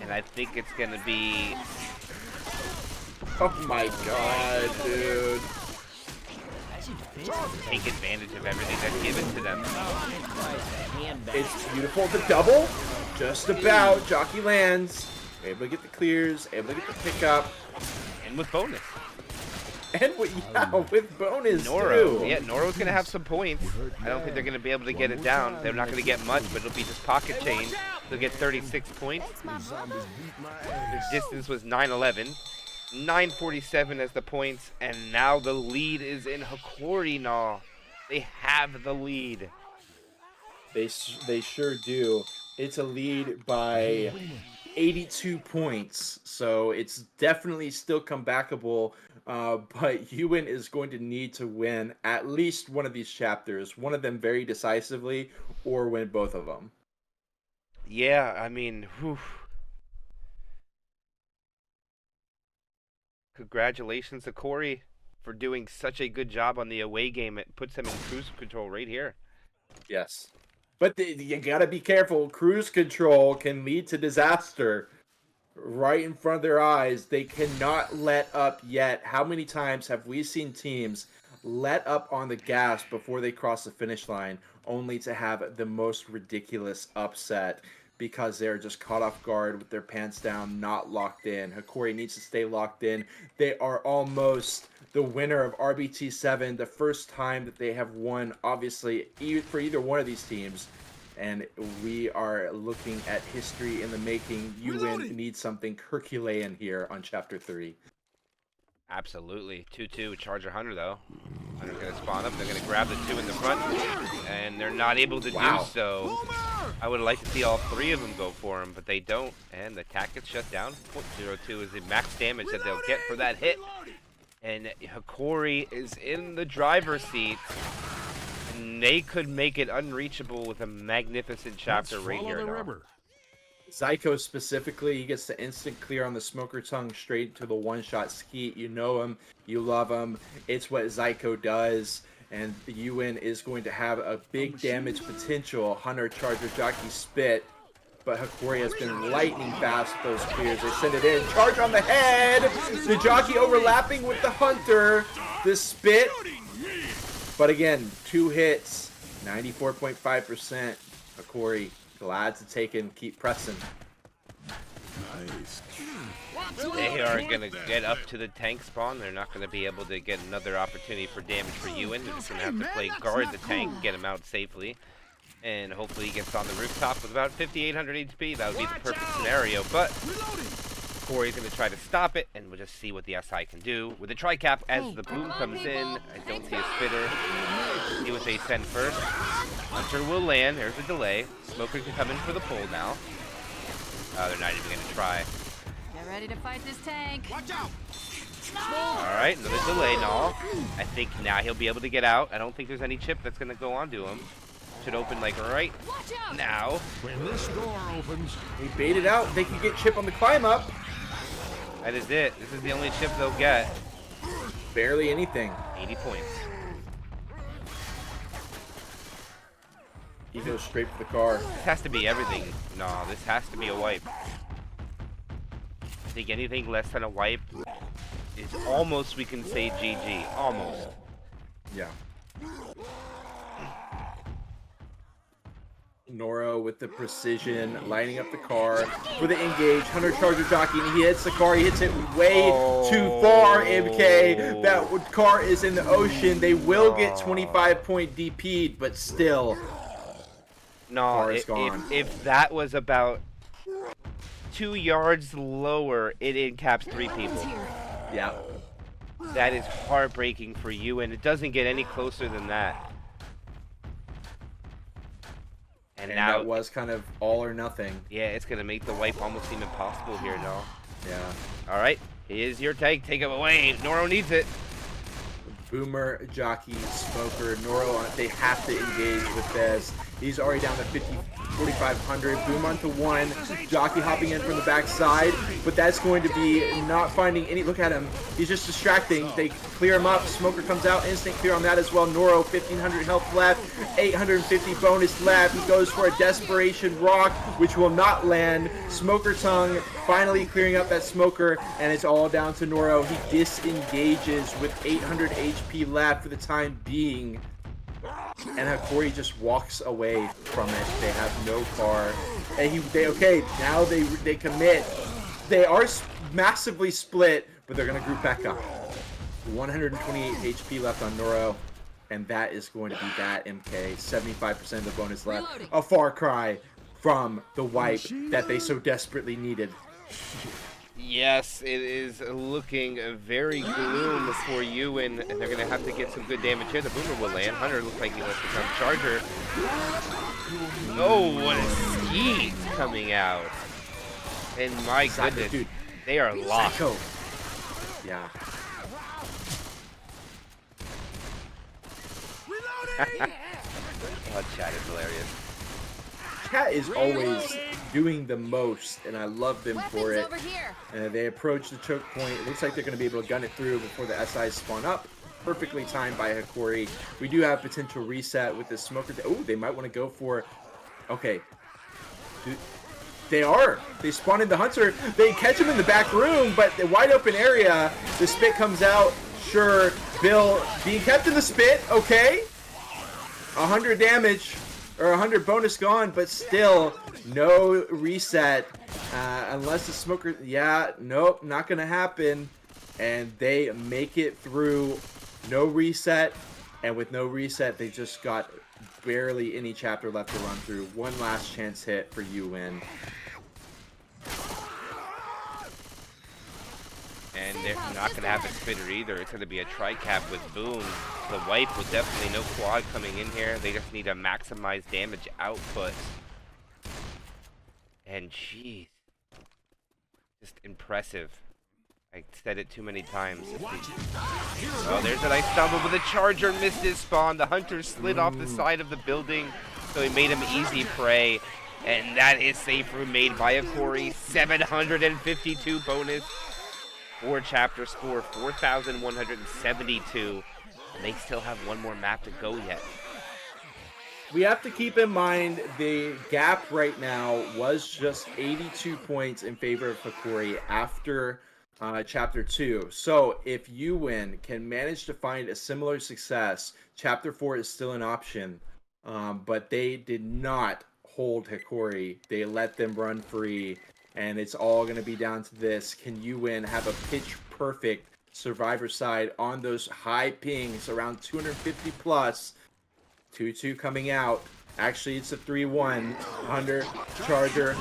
And I think it's going to be... Oh my god, dude. take advantage of everything that's given to them. It's beautiful. The double. Just about. Jockey lands. Able to get the clears. Able to get the pickup. And with bonus. And with bonus, Noro. too. Yeah, Noro's going to have some points. I don't think they're going to be able to get it down. They're not going to get much, but it'll be just pocket change. They'll get 36 points. The distance was 9:11. 9:47 as the points, and now the lead is in Hokori now. They have the lead. They sure do. It's a lead by 82 points, so it's definitely still comebackable. But Uwin is going to need to win at least one of these chapters, one of them very decisively, or win both of them. Yeah, I mean, whew. Congratulations to Hokori for doing such a good job on the away game. It puts them in cruise control right here. Yes. But you gotta be careful. Cruise control can lead to disaster right in front of their eyes. They cannot let up yet. How many times have we seen teams let up on the gas before they cross the finish line, only to have the most ridiculous upset because they're just caught off guard with their pants down, not locked in? Hokori needs to stay locked in. They are almost the winner of RBT7, the first time that they have won, obviously, for either one of these teams. And we are looking at history in the making. Uwin needs something Herculean here on Chapter 3. Absolutely. 2-2, Charger Hunter, though. Hunter's going to spawn up. They're going to grab the 2 in the front, and they're not able to do so. I would like to see all 3 of them go for him, but they don't. And the attack gets shut down. 0.02 is the max damage that they'll get for that hit. And Hokori is in the driver's seat. And they could make it unreachable with a magnificent chapter right here. Zyko specifically, he gets the instant clear on the Smoker Tongue straight to the one-shot skeet. You know him, you love him. It's what Zyko does. And Uwin is going to have a big damage potential. Hunter, Charger, Jockey, Spit. But Hokori has been lightning fast with those clears. They send it in. Charge on the head. The Jockey overlapping with the Hunter. The Spit. But again, 2 hits. 94.5%. Hokori, glad to take him. Keep pressing. Nice. They are going to get up to the tank spawn. They're not going to be able to get another opportunity for damage for Uwin. They're just going to have to play guard the tank, get him out safely. And hopefully he gets on the rooftop with about 5,800 HP. That would be the perfect scenario. But Corey's going to try to stop it, and we'll just see what the SI can do. With the tri-cap, as the boom comes in, I don't see a spitter. See what they send first. Hunter will land. There's a delay. Smoker can come in for the pull now. They're not even going to try. Get ready to fight this tank. Watch out! Alright, another delay now. I think now he'll be able to get out. I don't think there's any chip that's going to go onto him. Should open like right now. When this door opens, He baited out. They can get Chip on the climb up. That is it. This is the only chip they'll get. Barely anything. 80 points. He goes straight for the car. This has to be everything. No, this has to be a wipe. I think anything less than a wipe is almost, we can say, GG. Almost. Yeah. Noro with the precision, lining up the car for the engage. Hunter, Charger, Jockey, and he hits the car. He hits it way too far, MK. That car is in the ocean. They will get 25-point DP'd, but still. No, gone. if that was about 2 yards lower, it encaps 3 people. Yeah. That is heartbreaking for you, and it doesn't get any closer than that. And now that was kind of all or nothing. Yeah, it's going to make the wipe almost seem impossible here, no? Yeah. All right, here's your tank. Take him away. Noro needs it. Boomer, Jockey, Smoker, Noro, they have to engage with this. He's already down to 4,500. Boom onto 1. Jockey hopping in from the backside, but that's going to be not finding any. Look at him. He's just distracting. They clear him up. Smoker comes out. Instant clear on that as well. Noro, 1,500 health left. 850 bonus left. He goes for a desperation rock, which will not land. Smoker Tongue finally clearing up that Smoker, and it's all down to Noro. He disengages with 800 HP left for the time being. And Hokori just walks away from it. They have no car. And now they commit. They are massively split, but they're going to group back up. 128 HP left on Noro. And that is going to be that, MK. 75% of the bonus left. A far cry from the wipe that they so desperately needed. Yes, it is looking very gloom for you, and they're going to have to get some good damage here. The Boomer will land. Hunter looks like he wants to come. Charger. Oh, what a skeet coming out. And my goodness, dude. They are locked. Zyko. Yeah. Oh, chat is hilarious. Chat is always doing the most, and I love them for Weapons it. over here. They approach the choke point. It looks like they're going to be able to gun it through before the SIs spawn up. perfectly timed by Hokori. We do have potential reset with the smoker. Oh, they might want to go for... Okay. They are. They spawn in the hunter. They catch him in the back room, but the wide open area, the spit comes out. Sure, Bill being kept in the spit. Okay. 100 damage, or 100 bonus gone, but still no reset. Unless the smoker... Yeah, nope, not going to happen. And they make it through. No reset. And with no reset, they just got barely any chapter left to run through. One last chance hit for Uwin. And they're not going to have a spitter either. It's going to be a tri-cap with Boom. The wipe with definitely no quad coming in here. They just need to maximize damage output. And jeez. Just impressive. I said it too many times. Oh, there's a nice stumble, but the charger missed his spawn. The hunter slid off the side of the building, so he made him easy prey. And that is safe room made by Hokori. 752 bonus. 4 chapter score, 4,172. And they still have one more map to go yet. We have to keep in mind the gap right now was just 82 points in favor of Hokori after Chapter 2. So if Uwin can manage to find a similar success, Chapter 4 is still an option. But they did not hold Hokori. They let them run free. And it's all going to be down to this. Can Uwin have a pitch-perfect survivor side on those high pings around 250 plus? 2-2 coming out. Actually, it's a 3-1. Hunter, Charger,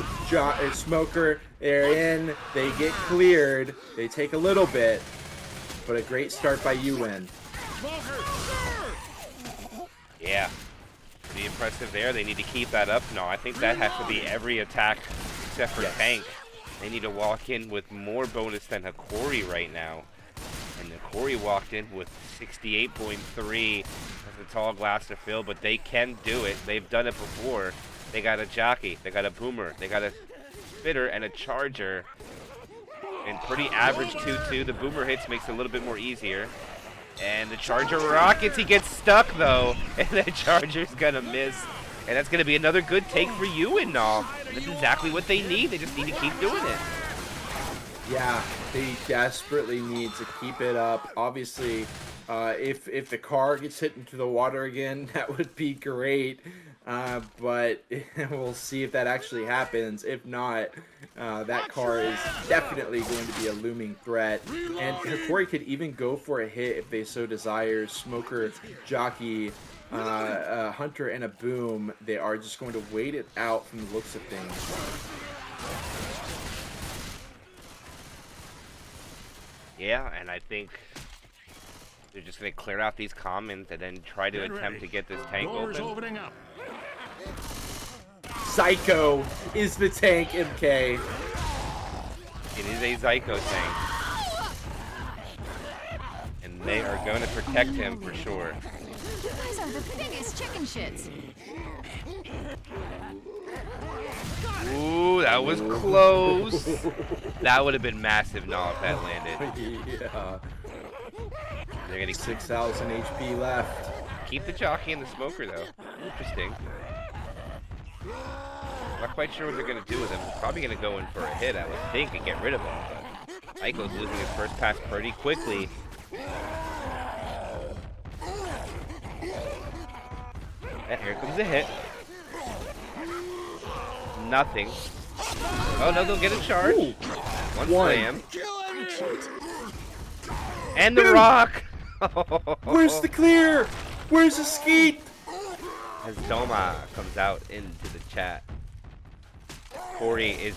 Smoker. They're in. They get cleared. They take a little bit. But a great start by Uwin. Yeah. Pretty impressive there. They need to keep that up. No, I think that has to be every attack except for Tank. They need to walk in with more bonus than Hokori right now. And Hokori walked in with 68.3 as a tall glass to fill, but they can do it. They've done it before. They got a jockey, they got a boomer, they got a spitter and a charger. And pretty average 2-2. The boomer hits makes it a little bit more easier. And the charger rockets, he gets stuck though. And the charger's gonna miss. And that's gonna be another good take for Uwin now. That's exactly what they need. They just need to keep doing it. Yeah, they desperately need to keep it up. Obviously, if the car gets hit into the water again, that would be great. But we'll see if that actually happens. If not, that car is definitely going to be a looming threat. And Hokori could even go for a hit if they so desire. Smoker, Jockey, Hunter, and a Boom. They are just going to wait it out from the looks of things. Yeah, and I think they're just going to clear out these commons and then try to attempt to get this tank open. Psycho is the tank, MK. It is a Zyko tank. And they are going to protect him for sure. You guys are the biggest chicken shits. Ooh, that was close. That would have been massive, no, if that landed. Yeah. They're going to 6,000 HP left. keep the jockey and the smoker, though. Interesting. Not quite sure what they're going to do with him. They're probably going to go in for a hit, I would think, and get rid of him. But Aiko's losing his first pass pretty quickly. And here comes the hit. Nothing. Oh no, they'll get a charge. Ooh. One slam. And the rock! Where's the clear? Where's the skeet? As Doma comes out into the chat. Corey is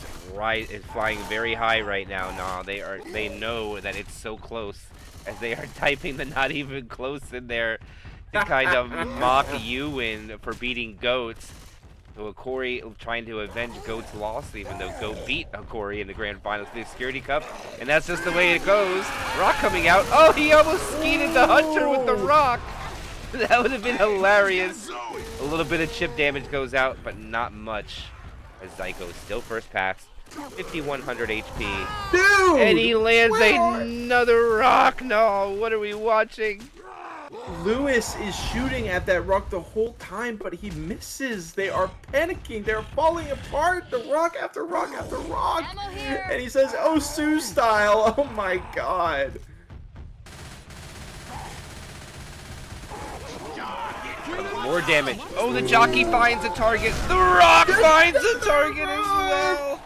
flying very high right now. No, they know that it's so close as they are typing the not even close in there to kind of mock Uwin for beating Goats. So Hokori trying to avenge Goat's loss, even though Goat beat Hokori in the grand finals of the Security Cup. And that's just the way it goes. Rock coming out. Oh, he almost skeeted the Hunter with the rock. That would have been hilarious. A little bit of chip damage goes out, but not much. As Zyko still first pass. 5,100 HP. Dude! And he lands another rock. No, what are we watching? Lewis is shooting at that rock the whole time, but he misses. They are panicking. They're falling apart. The rock after rock after rock. Ammo here. And he says, "Oh, Sue style." Oh my god. More damage. Oh, the jockey finds a target. The rock finds a target as well.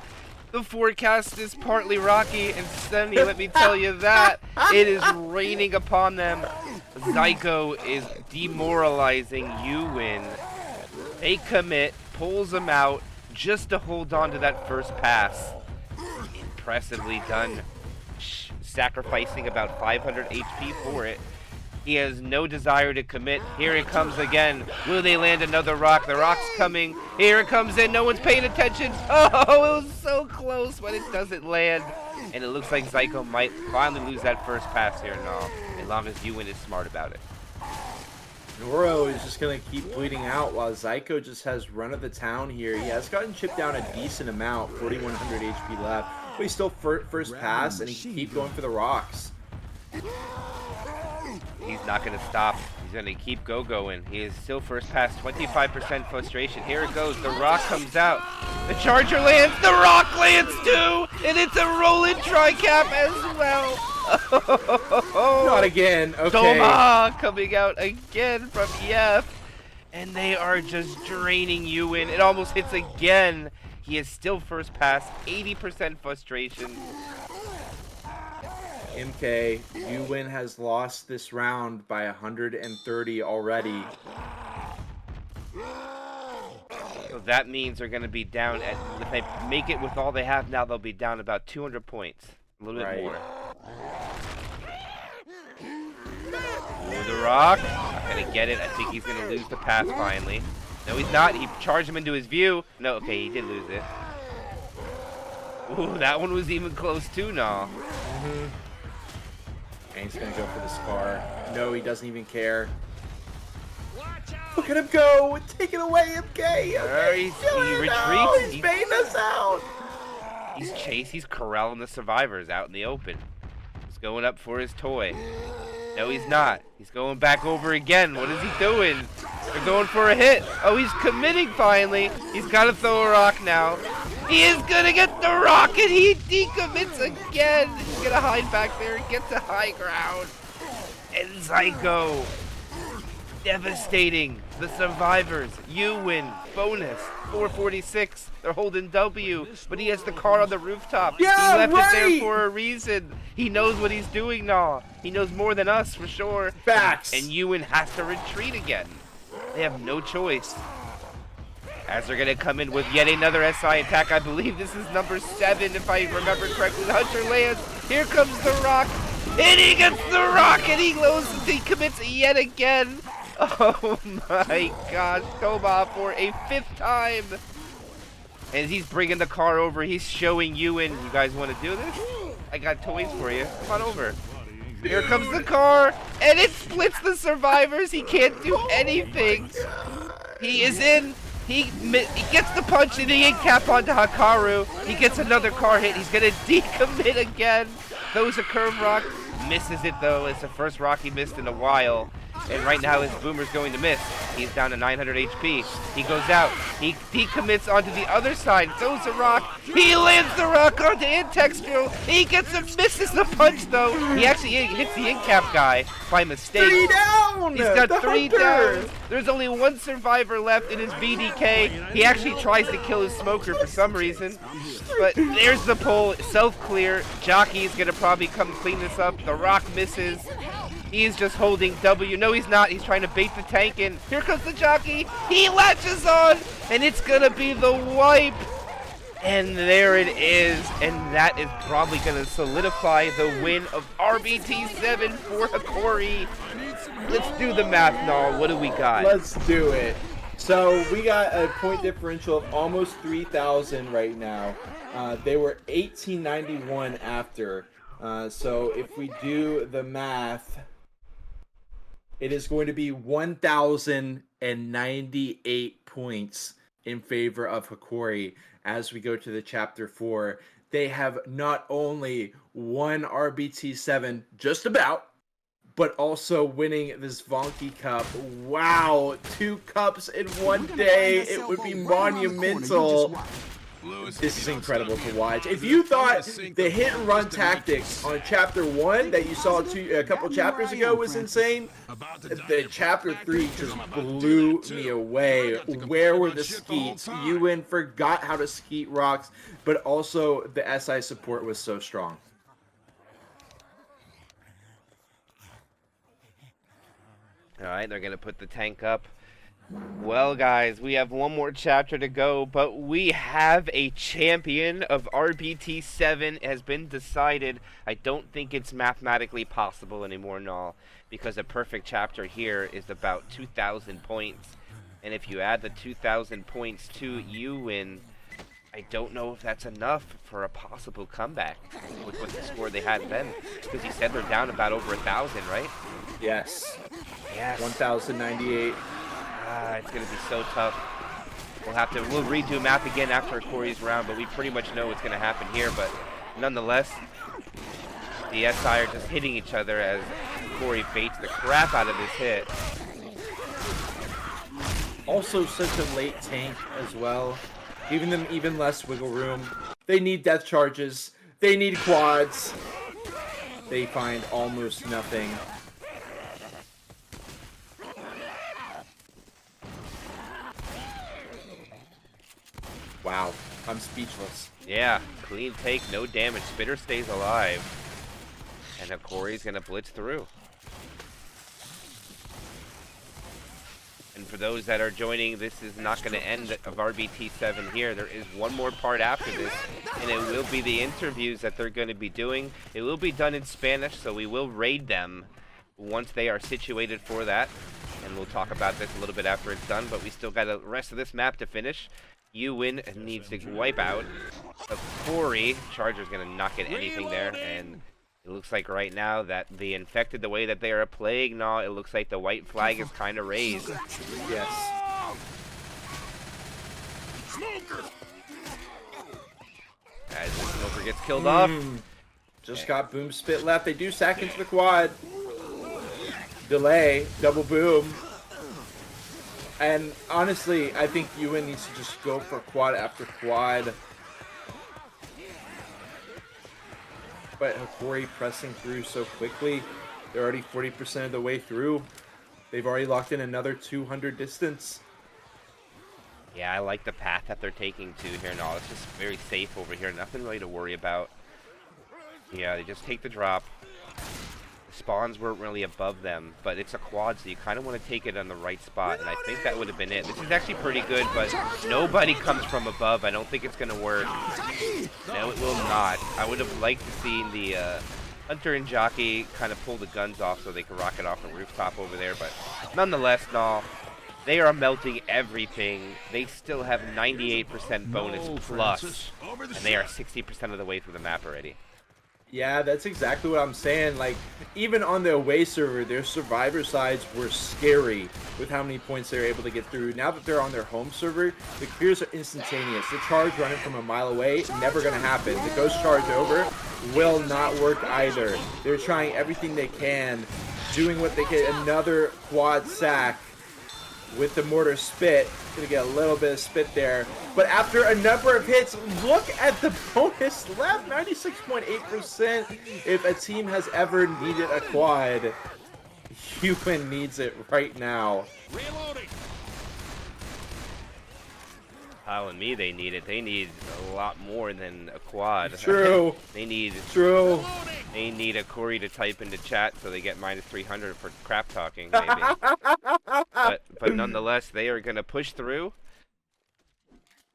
The forecast is partly rocky, and Sunny, let me tell you that. It is raining upon them. Zyko is demoralizing Uwin. They commit, pulls him out just to hold on to that first pass. Impressively done, sacrificing about 500 HP for it. He has no desire to commit. Here it comes again. Will they land another rock? The rock's coming. Here it comes in. No one's paying attention. Oh, it was so close, but it doesn't land. And it looks like Zyko might finally lose that first pass here now, as long as Uwin is smart about it. Noro is just going to keep bleeding out while Zyko just has run of the town here. He has gotten chipped down a decent amount, 4,100 HP left. But he's still first pass, and he can keep going for the rocks. He's not going to stop. He's going to keep going. He is still first pass, 25% frustration. Here it goes. The rock comes out. The charger lands. The rock lands too. And it's a rolling tri-cap as well. Not again. Okay. Toma coming out again from EF. And they are just draining Uwin. It almost hits again. He is still first pass, 80% frustration. MK, Uwin has lost this round by 130 already. So that means they're going to be down at, if they make it with all they have now, they'll be down about 200 points. A little bit more. Ooh, the rock. Not going to get it. I think he's going to lose the pass finally. No, he's not. He charged him into his view. No, okay, he did lose it. Ooh, that one was even close too, no. And he's gonna go for the scar. No, he doesn't even care. Look at him go! Take it away, MK! He retreats. He's baiting us out! He's corralling the survivors out in the open. He's going up for his toy. No, he's not. He's going back over again. What is he doing? They're going for a hit. Oh, he's committing finally. He's got to throw a rock now. He is going to get the rock, and he decommits again. He's going to hide back there and get to high ground. And Zyko, devastating the survivors. Uwin, bonus, 446. They're holding W, but he has the car on the rooftop. Yeah, he left right. it there for a reason. He knows what he's doing now. He knows more than us for sure. Facts. And Uwin has to retreat again. They have no choice. As they're going to come in with yet another SI attack. I believe this is number 7, if I remember correctly. The Hunter lands. Here comes the rock. And he gets the rock, and he commits yet again. Oh my gosh. Toma for a 5th time. And he's bringing the car over. He's showing Uwin, you guys want to do this? I got toys for you. Come on over. Here comes the car, and it splits the survivors. He can't do anything. He is in. He gets the punch and the ink cap onto Hokori. He gets another car hit. He's going to decommit again. Throws a curve rock. Misses it, though. It's the first rock he missed in a while. And right now his boomer's going to miss. He's down to 900 HP. He goes out. He decommits onto the other side. Throws a rock. He lands the rock onto Intextral. He gets and misses the punch, though. He actually hits the in-cap guy by mistake. 3 down! He's got the 3 Hunter. down. There's only 1 survivor left in his VDK. He actually tries to kill his smoker for some reason. But there's the pull. Self-clear. Jockey's going to probably come clean this up. The rock misses. He's just holding W. No, he's not. He's trying to bait the tank in. Here comes the jockey. He latches on, and it's going to be the wipe. And there it is. And that is probably going to solidify the win of RBT7 for Hokori. Let's do the math, Nall. What do we got? Let's do it. So we got a point differential of almost 3,000 right now. They were 1891 after. So if we do the math, it is going to be 1,098 points in favor of Hokori as we go to the Chapter 4. They have not only won RBT7 just about, but also winning this Vonky Cup. Wow, 2 cups in one day. It would be monumental. This is incredible to watch. If you thought the hit and run tactics on chapter 1 that you saw a couple chapters ago was insane, the chapter 3 just blew me away. Where were the skeets? Uwin forgot how to skeet rocks, but also the SI support was so strong. All right, they're going to put the tank up. Well, guys, we have one more chapter to go, but we have a champion of RBT7. It has been decided. I don't think it's mathematically possible anymore, Null, because a perfect chapter here is about 2,000 points. And if you add the 2,000 points to Uwin, I don't know if that's enough for a possible comeback with what the score they had then. Because you said they're down about over 1,000, right? Yes. Yes. 1,098. It's going to be so tough. We'll redo map again after Hokori's round, but we pretty much know what's going to happen here. But nonetheless, the SI are just hitting each other as Hokori baits the crap out of this hit. Also such a late tank as well, giving them even less wiggle room. They need death charges. They need quads. They find almost nothing. Wow, I'm speechless. Yeah, clean take, no damage. Spitter stays alive. And Hokori's going to blitz through. And for those that are joining, this is not going to end of RBT7 here. There is one more part after this, and it will be the interviews that they're going to be doing. It will be done in Spanish, so we will raid them once they are situated for that. And we'll talk about this a little bit after it's done, but we still got the rest of this map to finish. Uwin needs to wipe out. Hokori, Charger's going to not get anything there, and it looks like right now that the infected, the way that they are playing now, it looks like the white flag is kind of raised. Yes. As the Smoker gets killed off. Just got boom spit left. They do sack into the quad. Delay, double boom. And honestly, I think Uwin needs to just go for quad after quad. But Hokori pressing through so quickly. They're already 40% of the way through. They've already locked in another 200 distance. Yeah, I like the path that they're taking to here now. It's just very safe over here. Nothing really to worry about. Yeah, they just take the drop. The spawns weren't really above them, but it's a quad, so you kind of want to take it on the right spot, and I think that would have been it. This is actually pretty good, but nobody comes from above. I don't think it's going to work. No, it will not. I would have liked to see the Hunter and Jockey kind of pull the guns off so they could rocket off the rooftop over there, but nonetheless, no. They are melting everything. They still have 98% bonus plus, and they are 60% of the way through the map already. Yeah, that's exactly what I'm saying. Like, even on the away server, their survivor sides were scary with how many points they were able to get through. Now that they're on their home server, the clears are instantaneous. The charge running from a mile away, never going to happen. The ghost charge over will not work either. They're trying everything they can, doing what they can. Another quad sack with the mortar spit. Gonna get a little bit of spit there. But after a number of hits, look at the bonus left, 96.8%. If a team has ever needed a quad, Uwin needs it right now. Reloading. Kyle and me, they need it. They need a lot more than a quad. True. They need Hokori to type into chat so they get minus 300 for crap talking, maybe. but nonetheless, they are going to push through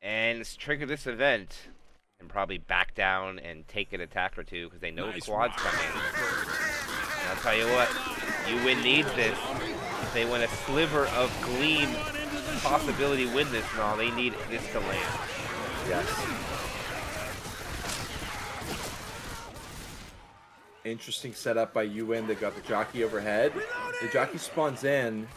and trigger this event and probably back down and take an attack or two because they know the quad's coming. And I'll tell you what, Uwin needs this. If they want a sliver of gleam possibility win this and all, they need this to land. Yes. Interesting setup by Uwin. They've got the jockey overhead. The jockey spawns in.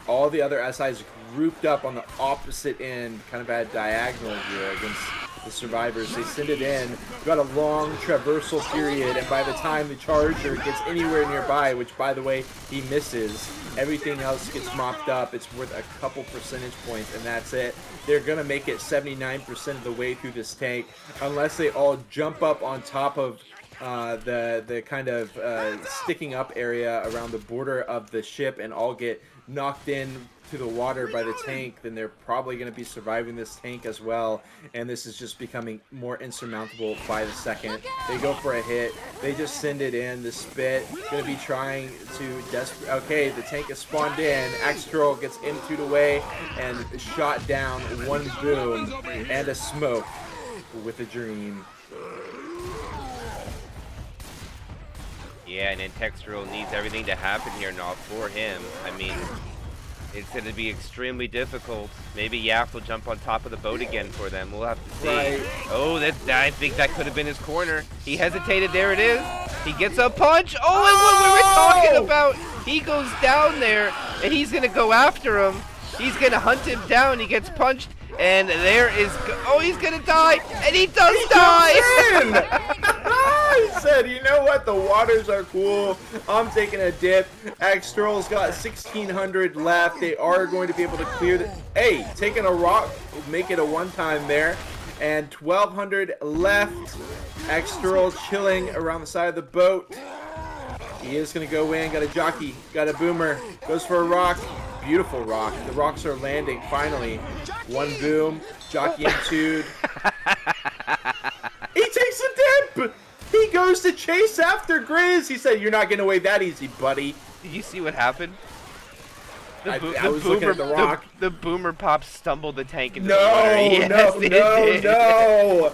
All the other SIs grouped up on the opposite end, kind of at diagonal here against the survivors. They send it in. We've got a long traversal period, and by the time the charger gets anywhere nearby, which by the way he misses, everything else gets mopped up. It's worth a couple percentage points, and that's it. They're gonna make it 79% of the way through this tank, unless they all jump up on top of the kind of sticking up area around the border of the ship and all get knocked in to the water by the tank. Then they're probably going to be surviving this tank as well, and this is just becoming more insurmountable by the second. They go for a hit, they just send it in. The spit going to be trying to okay, the tank is spawned in. Axtroll gets into the way and shot down. One boom and a smoke with a dream. Yeah, and then Textural needs everything to happen here not for him. I mean, it's going to be extremely difficult. Maybe Yaf will jump on top of the boat again for them. We'll have to see. Right. Oh, I think that could have been his corner. He hesitated. There it is. He gets a punch. Oh, and what we were talking about. He goes down there, and he's going to go after him. He's going to hunt him down. He gets punched, and there is... Oh, he's going to die, and he does die! He said, you know what, the waters are cool, I'm taking a dip. Axtroll's got 1,600 left. They are going to be able to clear the... Hey, taking a rock, make it a one-time there. And 1,200 left. Axtroll chilling around the side of the boat. He is going to go in, got a jockey, got a boomer, goes for a rock. Beautiful rock. The rocks are landing, finally. One boom, jockey and two. He takes a dip! He goes to chase after Grizz. He said, you're not getting away that easy, buddy. Did you see what happened? I was looking at the rock. The boomer pop stumbled the tank into No, the water. Yes, no.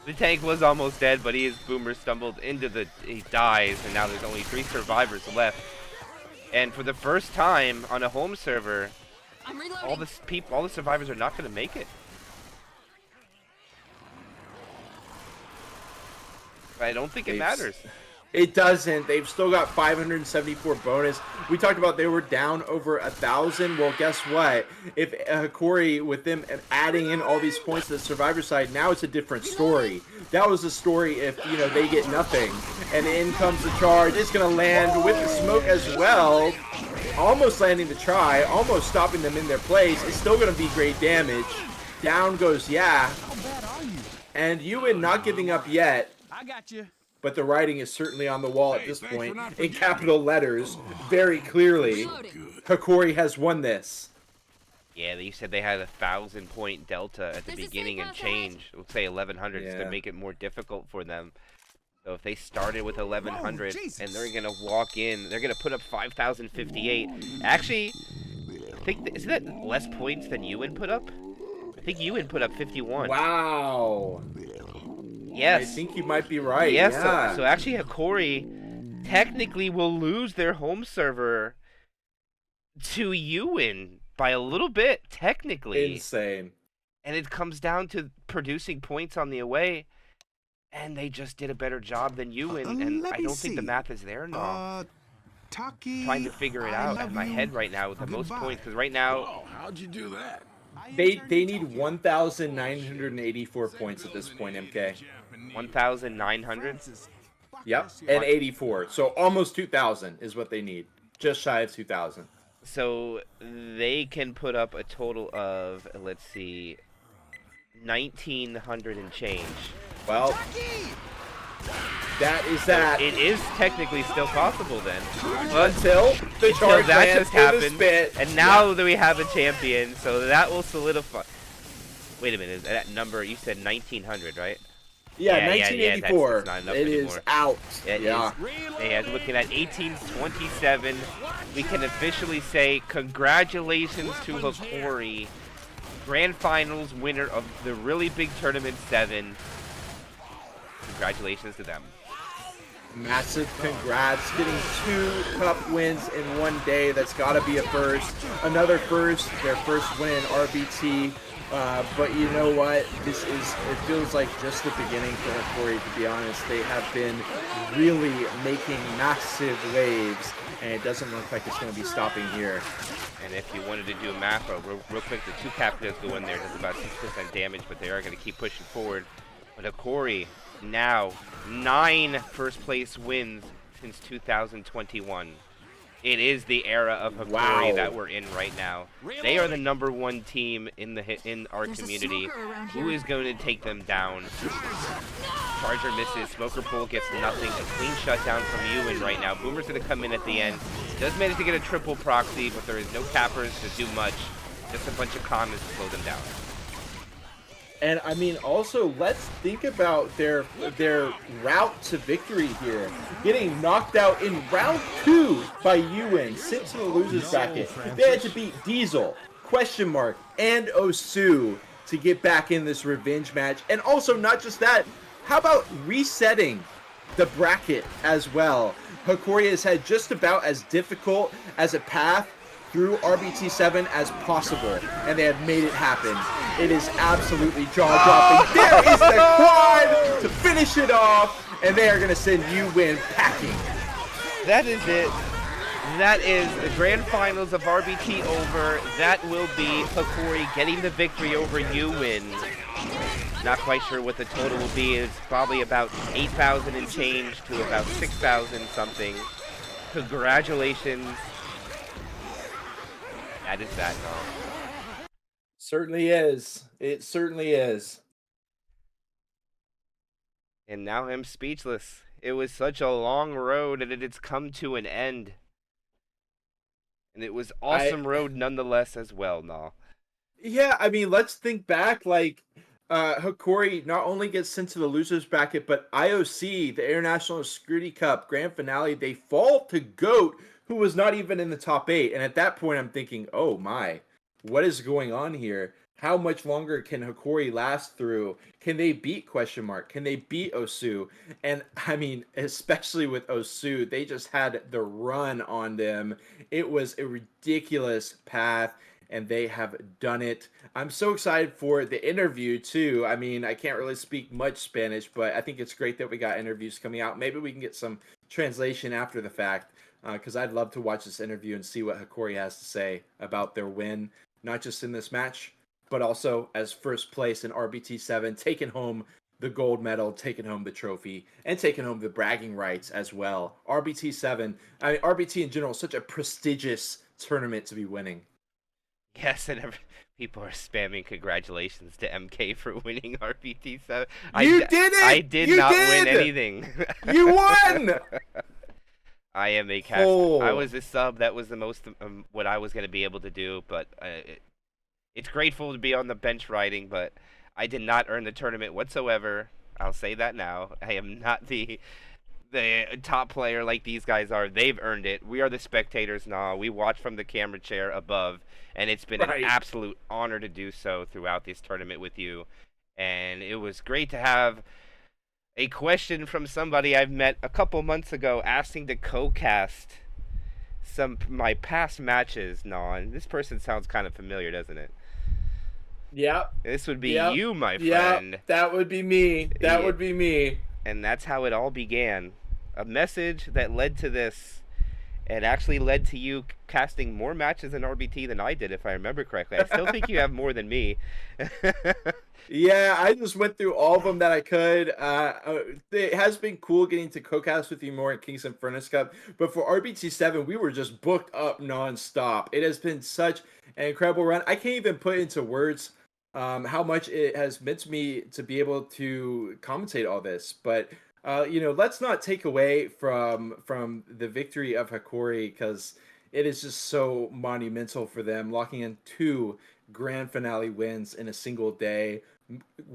The tank was almost dead, but his boomer stumbled into the... He dies, and now there's only 3 survivors left. And for the first time on a home server, all the survivors are not going to make it. I don't think it matters. It doesn't. They've still got 574 bonus. We talked about they were down over 1,000. Well, guess what? If Hokori, with them adding in all these points to the survivor side, now it's a different story. That was the story if, you know, they get nothing. And in comes the charge. It's going to land with the smoke as well. Almost landing the try. Almost stopping them in their place. It's still going to be great damage. Down goes Yeah. And Uwin not giving up yet. I got you. But the writing is certainly on the wall at this point, in capital letters, very clearly. Hokori has won this. Yeah, you said they had a 1,000-point delta at the beginning and change. Let's say 1,100 is going to make it more difficult for them. So if they started with 1,100 and they're going to walk in, they're going to put up 5,058. Actually, I think isn't that less points than Uwin put up? I think Uwin put up 51. Wow. Yes. I think you might be right. Yes, Yeah. so actually Hokori technically will lose their home server to Uwin by a little bit, technically. Insane. And it comes down to producing points on the away, and they just did a better job than Uwin, and I don't think the math is there now. Trying to figure it out in my head right now with the most points, because right now... Oh, how'd you do that? They need 1,984 points at this point, MK. 1,900? Yep, and 84. So almost 2,000 is what they need. Just shy of 2,000. So they can put up a total of, let's see, 1,900 and change. Well, that is that. It is technically still possible then. Until the charge that lands just through the happened, spit. and now that we have a champion, so that will solidify. Wait a minute, that number, you said 1,900, right? Yeah, 1984. That's not enough it anymore. is out. It yeah. is. Yeah, looking at 1827, we can officially say congratulations to Hokori, Grand Finals winner of the really big tournament 7. Congratulations to them. Massive congrats. Getting 2 cup wins in one day. That's got to be a first. Another first. Their first win in RBT. But you know what? It feels like just the beginning for Hokori, to be honest. They have been really making massive waves, and it doesn't look like it's going to be stopping here. And if you wanted to do a macro, real quick, the 2 cap does go in there, does about 6% damage, but they are going to keep pushing forward. But Hokori, now 9 first place wins since 2021. It is the era of Hokori that we're in right now. They are the #1 team in our community. Who is going to take them down? Charger misses. Smoker Pool gets nothing. A clean shutdown from Uwin right now. Boomer's going to come in at the end. Does manage to get a triple proxy, but there is no cappers to do much. Just a bunch of commons to slow them down. And I mean, also, let's think about their route to victory here. Getting knocked out in round 2 by Uwin, sent to the losers bracket. They had to beat Diesel, Question Mark, and Osu to get back in this revenge match. And also, not just that, how about resetting the bracket as well? Hokori has had just about as difficult as a path through RBT7 as possible, and they have made it happen. It is absolutely jaw-dropping. There is the quad to finish it off, and they are going to send Uwin packing. That is it. That is the grand finals of RBT over. That will be Hokori getting the victory over Uwin. Not quite sure what the total will be. It's probably about 8,000 and change to about 6,000 something. Congratulations. That is that, no. Certainly is. It certainly is. And now I'm speechless. It was such a long road, and it's come to an end. And it was awesome road nonetheless as well, no. Yeah, I mean, let's think back, like, Hokori not only gets sent to the losers bracket, but IOC, the International Security Cup Grand Finale, they fall to GOAT, who was not even in the top 8. And at that point, I'm thinking, oh my, what is going on here? How much longer can Hokori last through? Can they beat Question Mark? Can they beat Osu? And I mean, especially with Osu, they just had the run on them. It was a ridiculous path, and they have done it. I'm so excited for the interview, too. I mean, I can't really speak much Spanish, but I think it's great that we got interviews coming out. Maybe we can get some translation after the fact, because I'd love to watch this interview and see what Hokori has to say about their win, not just in this match, but also as first place in RBT7, taking home the gold medal, taking home the trophy, and taking home the bragging rights as well. RBT7, I mean, RBT in general, such a prestigious tournament to be winning. Yes, and people are spamming congratulations to MK for winning RBT7. You did it! I did not win anything. You won! I am a cast. Oh. I was a sub. That was the most what I was going to be able to do, but it's grateful to be on the bench riding, but I did not earn the tournament whatsoever. I'll say that now. I am not the top player like these guys are. They've earned it. We are the spectators now. We watch from the camera chair above, and it's been an absolute honor to do so throughout this tournament with you. And it was great to have a question from somebody I've met a couple months ago asking to co-cast my past matches. No, and this person sounds kind of familiar, doesn't it? Yep. This would be you, my friend. Yep, that would be me. That would be me. And that's how it all began. A message that led to this, and actually led to you casting more matches in RBT than I did, if I remember correctly. I still think you have more than me. Yeah, I just went through all of them that I could. It has been cool getting to co-cast with you more in Kingston Furnace Cup, but for RBT7, we were just booked up non-stop. It has been such an incredible run. I can't even put into words how much it has meant to me to be able to commentate all this, but let's not take away from the victory of Hokori, because it is just so monumental for them, locking in 2 grand finale wins in a single day,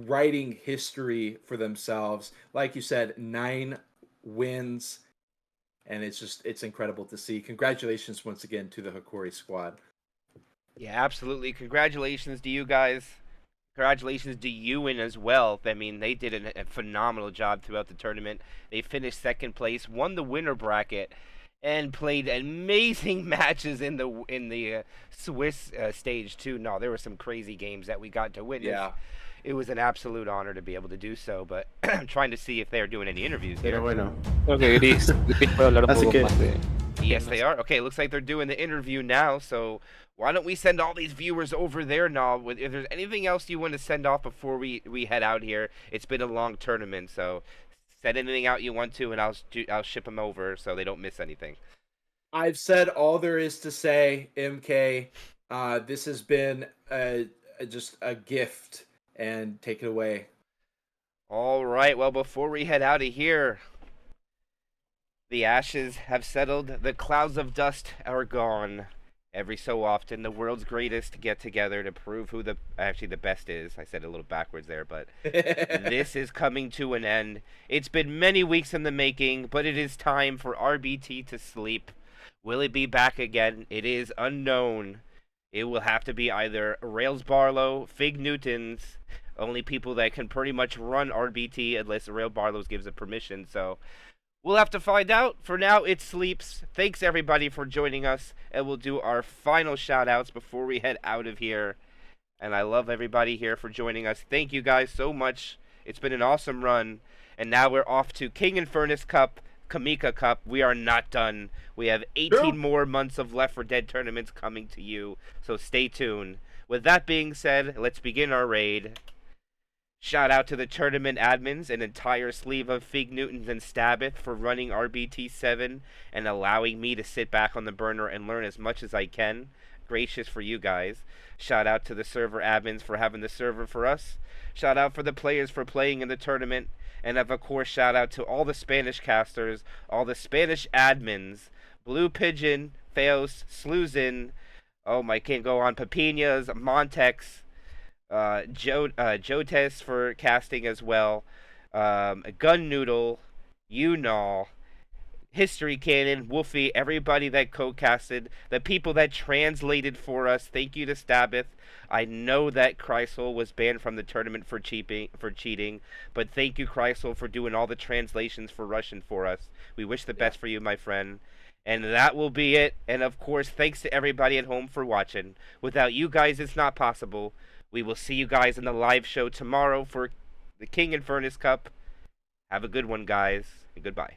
writing history for themselves. Like you said, 9 wins, and it's incredible to see. Congratulations once again to the Hokori squad. Yeah, absolutely. Congratulations to you guys. Congratulations to Uwin as well. I mean, they did a phenomenal job throughout the tournament. They finished 2nd place, won the winner bracket, and played amazing matches in the Swiss stage too. No, there were some crazy games that we got to witness. Yeah. It was an absolute honor to be able to do so, but I'm trying to see if they're doing any interviews here. Pero bueno, creo que Gris puede hablar un poco más de Yes, they are. Okay, looks like they're doing the interview now, so why don't we send all these viewers over there now? If there's anything else you want to send off before we head out here, it's been a long tournament, so send anything out you want to, and I'll ship them over so they don't miss anything. I've said all there is to say, MK. This has been just a gift, and take it away. All right, well, before we head out of here, the ashes have settled, the clouds of dust are gone. Every so often, the world's greatest get together to prove who the best is. I said it a little backwards there, but this is coming to an end. It's been many weeks in the making, but it is time for RBT to sleep. Will it be back again? It is unknown. It will have to be either Rails Barlow, Fig Newtons, only people that can pretty much run RBT unless Rail Barlows gives it permission, so we'll have to find out. For now, it sleeps. Thanks, everybody, for joining us, and we'll do our final shout-outs before we head out of here. And I love everybody here for joining us. Thank you guys so much. It's been an awesome run. And now we're off to King and Furnace Cup, Kamika Cup. We are not done. We have 18 more months of Left 4 Dead tournaments coming to you, so stay tuned. With that being said, let's begin our raid. Shout out to the tournament admins, an entire sleeve of Fig Newtons and Stabbith for running RBT7 and allowing me to sit back on the burner and learn as much as I can. Gracious for you guys. Shout out to the server admins for having the server for us. Shout out for the players for playing in the tournament. And of course, shout out to all the Spanish casters, all the Spanish admins, Blue Pigeon, Feos, Sluzin, can't go on, Papinas, Montex, Jotes for casting as well, Gun Noodle, Unal, History Cannon, Wolfie, everybody that co-casted, the people that translated for us. Thank you to Stabbith. I know that Chrysal was banned from the tournament for cheating, but thank you, Chrysal, for doing all the translations for Russian for us. We wish the best for you, my friend. And that will be it. And of course, thanks to everybody at home for watching. Without you guys, it's not possible. We will see you guys in the live show tomorrow for the King and Furnace Cup. Have a good one, guys, and goodbye.